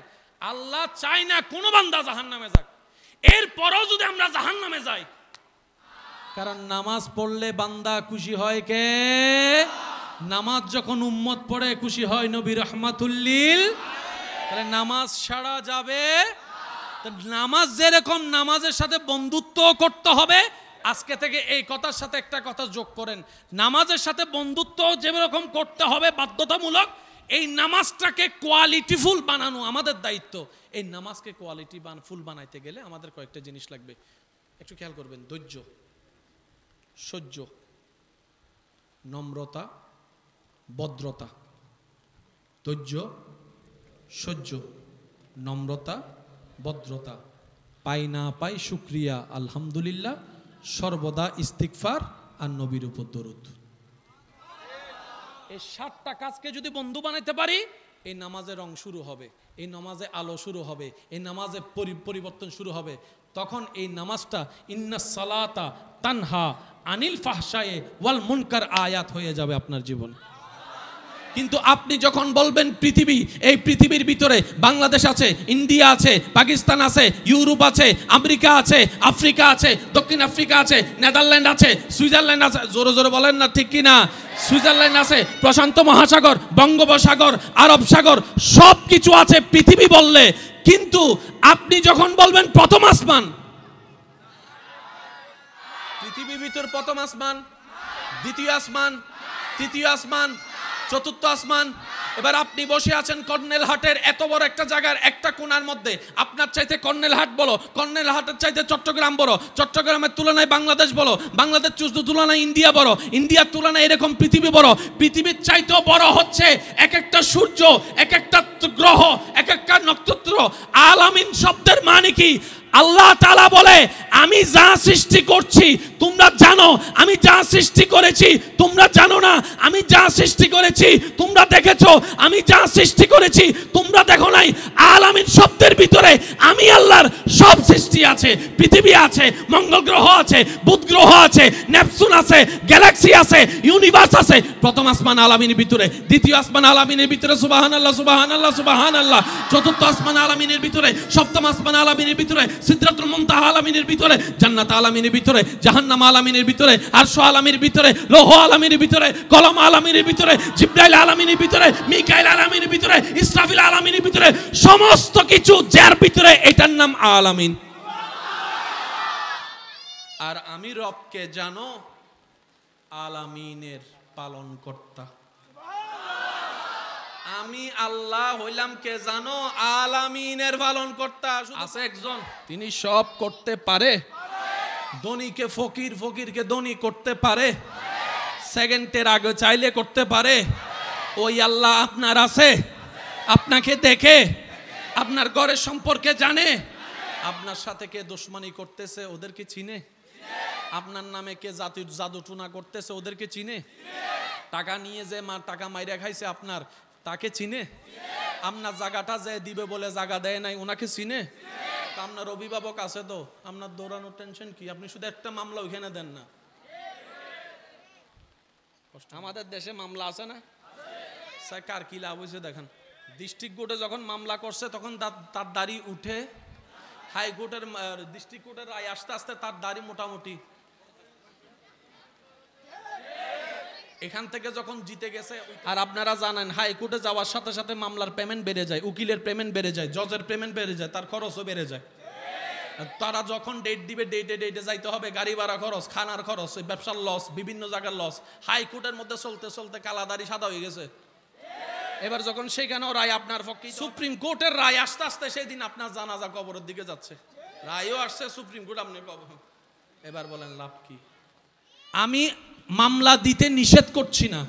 আল্লাহ চায় না কোনো বান্দা জাহান্নামে যাক। এরপরও যদি আমরা জাহান্নামে যাই, কারণ নামাজ পড়লে বান্দা খুশি হয় কে? নামাজ যখন উম্মত পড়ে খুশি হয় নবী রাহমাতুল্লিল। তাহলে নামাজ ছাড়া যাবে? নামাজ যেরকম, নামাজের সাথে বন্ধুত্ব করতে হবে। আজকে থেকে এই কথার সাথে একটা কথা যোগ করেন, নামাজের সাথে বন্ধুত্ব যেরকম করতে হবে বাধ্যতামূলক, এই নামাজটাকে কোয়ালিটিফুল বানানো আমাদের দায়িত্ব। এই নামাজকে ফুল বানাইতে গেলে আমাদের কয়েকটা জিনিস লাগবে, একটু খেয়াল করবেন। ধৈর্য, সহ্য, নম্রতা, ভদ্রতা। ধৈর্য, সহ্য, নম্রতা, ভদ্রতা। পাই না পাই শুকরিয়া আলহামদুলিল্লাহ, সর্বদা ইস্তিগফার আর নবীর উপর দরুদ। এই 7টা কাজকে যদি বন্ধু বানাইতে পারি, এই নামাজে রং শুরু হবে, এই নামাজে আলো শুরু হবে, এই নামাজে পরিবর্তন শুরু হবে। তখন এই নামাজটা ইন্নাস সালাতা তানহা আনিল ফাহশায়ে ওয়াল মুনকার আয়াত হয়ে যাবে আপনার জীবন। কিন্তু আপনি যখন বলবেন পৃথিবী, এই পৃথিবীর ভিতরে বাংলাদেশ আছে, ইন্ডিয়া আছে, পাকিস্তান আছে, ইউরোপ আছে, আমেরিকা আছে, আফ্রিকা আছে, দক্ষিণ আফ্রিকা আছে, নেদারল্যান্ড আছে, সুইজারল্যান্ড আছে, জোরে জোরে বলেন না ঠিক কি না? সুইজারল্যান্ড আছে, প্রশান্ত মহাসাগর, বঙ্গোপসাগর, আরব সাগর, সব কিছু আছে পৃথিবী বললে। কিন্তু আপনি যখন বলবেন প্রথম আসমান, পৃথিবীর ভিতর প্রথম আসমান, দ্বিতীয় আসমান, তৃতীয় আসমান, চতুর্থ আসমান। এবার আপনি বসে আছেন কর্নেলহাটের এত বড় একটা জায়গার একটা কোণার মধ্যে, আপনার চাইতে কর্নেলহাট বলো, কর্নেলহাটের চাইতে চট্টগ্রাম বড়, চট্টগ্রামের তুলনায় বাংলাদেশ বড়, বাংলাদেশ তুলনায় ইন্ডিয়া বড়, ইন্ডিয়ার তুলনায় এরকম পৃথিবী বড়, পৃথিবীর চাইতেও বড় হচ্ছে এক একটা সূর্য, এক একটা গ্রহ, এক একটা নক্ষত্র। আলামিন শব্দের মানে কি? আল্লাহ তাআলা বলে আমি যা সৃষ্টি করছি তোমরা জানো, আমি যা সৃষ্টি করেছি তোমরা জানো না, আমি যা সৃষ্টি করেছি তোমরা দেখেছো, আমি যা সৃষ্টি করেছি তোমরা দেখো নাই। আলামিন শব্দের ভিতরে আমি আল্লাহর সব সৃষ্টি আছে, পৃথিবী আছে, মঙ্গল গ্রহ আছে, বুধ গ্রহ আছে, নেপচুন আছে, গ্যালাক্সি আছে, ইউনিভার্স আছে। প্রথম আসমান আলামিনের ভিতরে, দ্বিতীয় আসমান আলামিনের ভিতরে, সুবহানাল্লাহ সুবহানাল্লাহ সুবহানাল্লাহ। চতুর্থ আসমান আলামিনের ভিতরে, সপ্তম আসমান আলামিনের ভিতরে, সিদরাতুল মুনতাহা আলামিনের ভিতরে, জান্নাত আলামিনের ভিতরে, জাহান্নাম আলামিনের ভিতরে, আরশ আলামিনের ভিতরে, লৌহ আলামিনের ভিতরে, কলম আলামিনের ভিতরে, জিবরাইল আলামিনের ভিতরে, মিকাইল আলামিনের ভিতরে, ইসরাফিল আলামিনের ভিতরে, সমস্ত কিছু যার ভিতরে, এটার নাম আলামিন। আর আমি রবকে জানো, আলামিনের পালনকর্তা। আমি আল্লাহ হইলাম কে জানো? আলামিনের পালনকর্তা। আছে একজন, তিনি সব করতে পারে। ধনীকে ফকির, ফকিরকে ধনী করতে পারে, সেকেন্ডের আগে চাইলে করতে পারে। ওই আল্লাহ আপনার আছে, আপনাকে দেখে, আপনার ঘরের সম্পর্কে জানে, আপনার সাথে কে দুশমনি করতেছে ওদেরকে চিনে, আপনার নামে কে জাদু টুনা করতেছে ওদেরকে চিনে, টাকা নিয়ে যে টাকা মাইরা খাইছে আপনার, তাকে চিনে, আপনার জায়গাটা যে দিবে বলে জায়গা দেয় নাই ওনাকে চিনে। আপনার অভিভাবক আছে তো, আপনার দৌড়ানোর টেনশন কি? আপনি শুধু একটা মামলা ওইখানে দেন না। আমাদের দেশে মামলা আছে না? কার কি লাভ হয়েছে দেখেন। ডিস্ট্রিক্ট কোর্টে যখন মামলা করছে তখন তার দাড়ি উঠে, হাইকোর্টের ডিস্ট্রিক্ট কোর্টের রায় আস্তে আস্তে তার দাড়ি মোটামুটি, এখান থেকে যখন জিতে গেছে। আর আপনারা জানেন হাইকোর্টে যাওয়ার সাথে সাথে মামলার পেমেন্ট বেড়ে যায়, উকিলের পেমেন্ট বেড়ে যায়, জজের পেমেন্ট বেড়ে যায়, তার খরচও বেড়ে যায়। তারা যখন ডেট দিবে ডেটে যাইতে হবে, গাড়ি ভাড়া খরচ, খানার খরচ, ব্যবসার লস, বিভিন্ন জায়গার লস। হাইকোর্টের মধ্যে চলতে চলতে কালাদারি সাদা হয়ে গেছে। এবার যখন সেখানেও রায় আপনার পক্ষে, সুপ্রিম কোর্টের রায় আস্তে আস্তে সেই দিন আপনার জানাজা কবরের দিকে যাচ্ছে, রায়ও আসছে সুপ্রিম কোর্ট, আপনি কবর। এবার বলেন লাভ কি? আমি মামলা দিতে নিষেধ করছি না,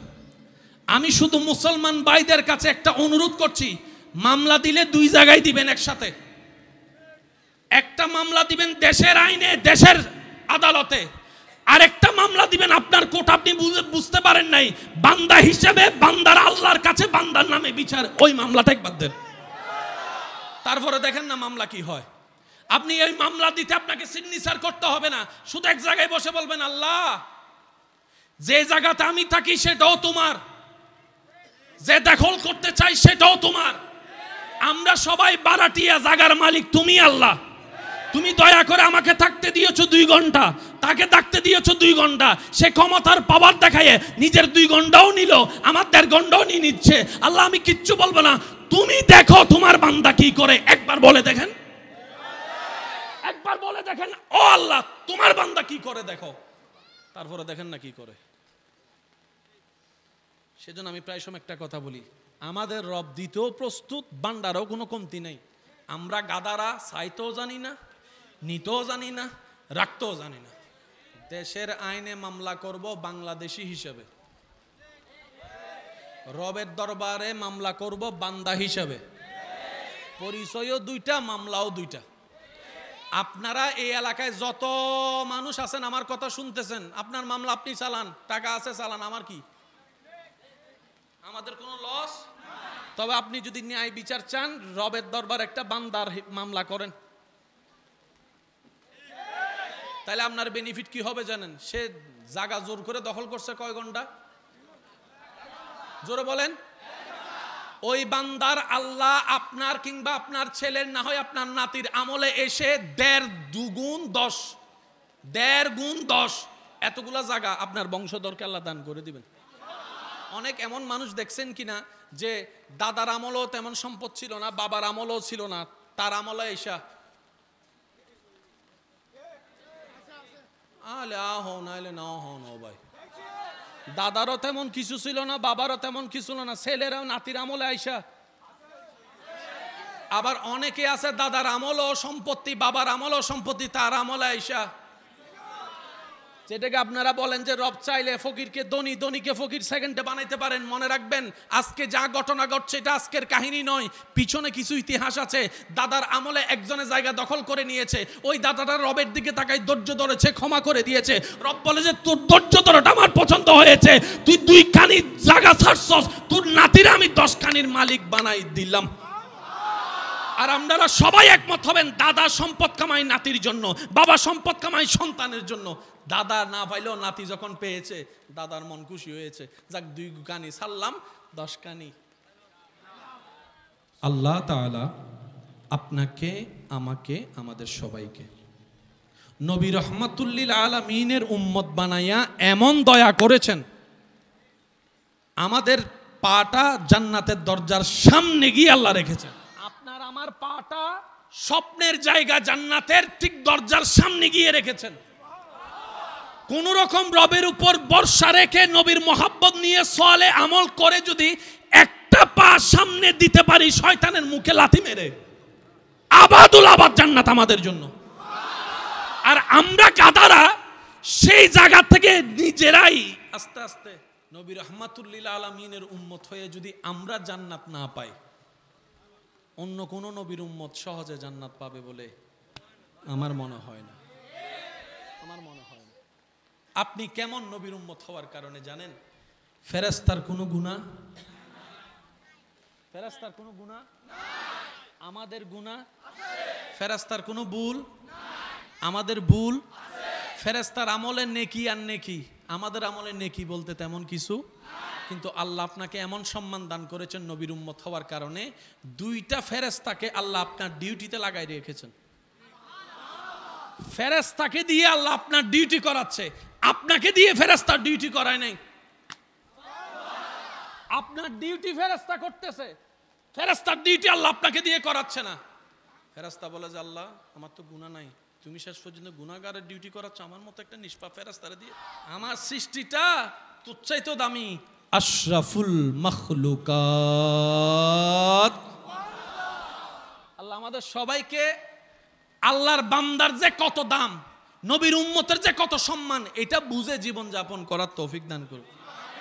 আমি শুধু মুসলমান ভাইদের কাছে একটা অনুরোধ করছি, মামলা দিলে দুই জায়গায় দিবেন একসাথে। একটা মামলা দিবেন দেশের আইনে, দেশের আদালতে, আরেকটা মামলা দিবেন আপনার কোর্ট, আপনি বুঝতে পারেন নাই, বান্দা হিসেবে বান্দার আল্লাহর কাছে বান্দার নামে বিচার, ওই মামলাটা একবার দেন। তারপরে দেখেন না মামলা কি হয়। আপনি এই মামলা দিতে আপনাকে সিগনেচার করতে হবে না, শুধু এক জায়গায় বসে বলবেন, আল্লাহ যে জায়গাতে আমি থাকি সেটাও তোমার, যে দখল করতে চাই সেটাও তোমার, আমরা সবাই বারাটিয়া, জায়গার মালিক তুমি আল্লাহ। তুমি দয়া করে আমাকে থাকতে দিয়েছো 2 ঘন্টা, তাকে থাকতে দিয়েছো 2 ঘন্টা, সে ক্ষমতার পাওয়ার দেখায় নিজের 2 ঘন্টাও নিল, আমার 1.5 ঘন্টাও নিয়ে নিচ্ছে। আল্লাহ আমি কিচ্ছু বলবো না, তুমি দেখো তোমার বান্দা কি করে, একবার বলে দেখেন, একবার বলে দেখেন, ও আল্লাহ তোমার বান্দা কি করে দেখো, তারপরে দেখেন না কি করে। সেজন্য আমি প্রায় সময় একটা কথা বলি, আমাদের রব দিতেও প্রস্তুত, বান্দারও কোনো কমতি নেই। আমরা গাদারা চাইতেও জানি না, নিতেও জানি না, রাখতেও জানি না। দেশের আইনে মামলা করব বাংলাদেশি হিসেবে, রবের দরবারে মামলা করব বান্দা হিসেবে। পরিচয়ও 2টা, মামলাও 2টা। আপনারা এই এলাকায় যত মানুষ আছেন আমার কথা শুনতেছেন, আপনার মামলা আপনি চালান, টাকা আছে চালান, আমার কি, আমাদের কোনো লস। তবে আপনি যদি ন্যায় বিচার চান, রবের দরবার একটা বান্দার মামলা করেন, তাহলে আপনার বেনিফিট কি হবে জানেন? সে জায়গা জোর করে দখল করছে কয় ঘন্টা, জোরে বলেন। ওই বান্দার আল্লাহ আপনার কিংবা আপনার ছেলের, না হয় আপনার নাতির আমলে এসে 1.5 গুণ 10 এতগুলা জায়গা আপনার বংশধরকে আল্লাহ দান করে দিবেন। অনেক এমন মানুষ দেখছেন কিনা যে দাদার আমলেও তেমন সম্পদ ছিল না, বাবার আমলেও ছিল না, তার আমলে এসা আলে আহ নাইলে না হন ও ভাই, দাদারও তেমন কিছু ছিল না, বাবারও তেমন কিছু ছিল না, ছেলেরাও নাতির আমলে আইসা। আবার অনেকে আছে দাদার আমলও সম্পত্তি, বাবার আমলও সম্পত্তি, তার আমলে আইসা। যেটাকে আপনারা বলেন যে রব চাইলে ফকিরকে ধনী, ধনীকে ফকির সেকেন্ডে বানাইতে পারেন। মনে রাখবেন, আজকে যা ঘটনা ঘটছে এটা আজকের কাহিনী নয়, পিছনে কিছু ইতিহাস আছে। দাদার আমলে একজনের জায়গা দখল করে নিয়েছে, ওই দাদাটা রবের দিকে তাকাই ধৈর্য ধরেছে, ক্ষমা করে দিয়েছে। রব বলে যে তোর ধৈর্য ধরাটা আমার পছন্দ হয়েছে, তুই 2 কানি জায়গা ছাড়ছস, তোর নাতিরা আমি 10 কানির মালিক বানাই দিলাম। আর আপনারা সবাই একমত হবেন, দাদা সম্পদ কামাই নাতির জন্য, বাবা সম্পদ কামাই সন্তানের জন্য। দাদা না পাইলেও নাতি যখন পেয়েছে, দাদার মন খুশি হয়েছে, যাক 2 কানি ছাড়লাম, 10 কানি। আল্লাহ তাআলা আপনাকে, আমাকে, আমাদের সবাইকে নবী রহমাতুল্লিল আলামিনের উম্মত বানাইয়া এমন দয়া করেছেন, আমাদের পাটা জান্নাতের দরজার সামনে গিয়ে আল্লাহ রেখেছেন। আপনার আমার পাটা স্বপ্নের জায়গা জান্নাতের ঠিক দরজার সামনে গিয়ে রেখেছেন। কোন রকম রবের উপর ভরসা রেখে নবীর মহাব্বত নিয়ে সওয়ালে আমল করে যদি একটা পা সামনে দিতে পারি, শয়তানের মুখে লাথি মেরে আবাদুল আবাদ জান্নাত আমাদের জন্য। আর আমরা কাদারা সেই জায়গা থেকে নিজেরাই আস্তে আস্তে নবী রহমাতুল্লিল আলামিনের উম্মত হয়ে যদি আমরা জান্নাত না পাই, অন্য কোন নবীর উম্মত সহজে জান্নাত পাবে বলে আমার মনে হয় না, আমার মনে হয় না। আপনি কেমন নবীর উম্মত হওয়ার কারণে জানেন? ফেরেশতার কোনো গুনাহ, ফেরেশতার কোনো গুনাহ, আমাদের গুনাহ, ফেরেশতার কোনো ভুল, আমাদের ভুল, ফেরেশতার আমলে নেকি আর নেকি, আমাদের আমলে নেকি বলতে তেমন কিছু। কিন্তু আল্লাহ আপনাকে এমন সম্মান দান করেছেন নবীর উম্মত হওয়ার কারণে, 2টা ফেরেশতাকে আল্লাহ আপনার ডিউটিতে লাগাই রেখেছেন। ফেরেশতাকে দিয়ে আল্লাহ আপনার ডিউটি করাচ্ছে, আপনাকে দিয়ে ফেরেশতার ডিউটি করায় নাই। আপনার ডিউটি ফেরেশতা করতেছে, ফেরেশতার ডিউটি আল্লাহ আপনাকে দিয়ে করাচ্ছে না। ফেরেশতা বলে যে আল্লাহ আমার তো গুনাহ নাই, তুমি শেষ পর্যন্ত গুনাহগারের ডিউটি করাচ্ছ আমার মতো একটা নিষ্পাপ ফেরেশতারে দিয়ে। আমার সৃষ্টিটা তোর চাইতেও দামি, আশরাফুল মাখলুকাত। আল্লাহ আমাদের সবাইকে আল্লাহর বান্দার যে কত দাম, নবীর উম্মতের যে কত সম্মান, এটা বুঝে জীবন যাপন করার তৌফিক দান করুন।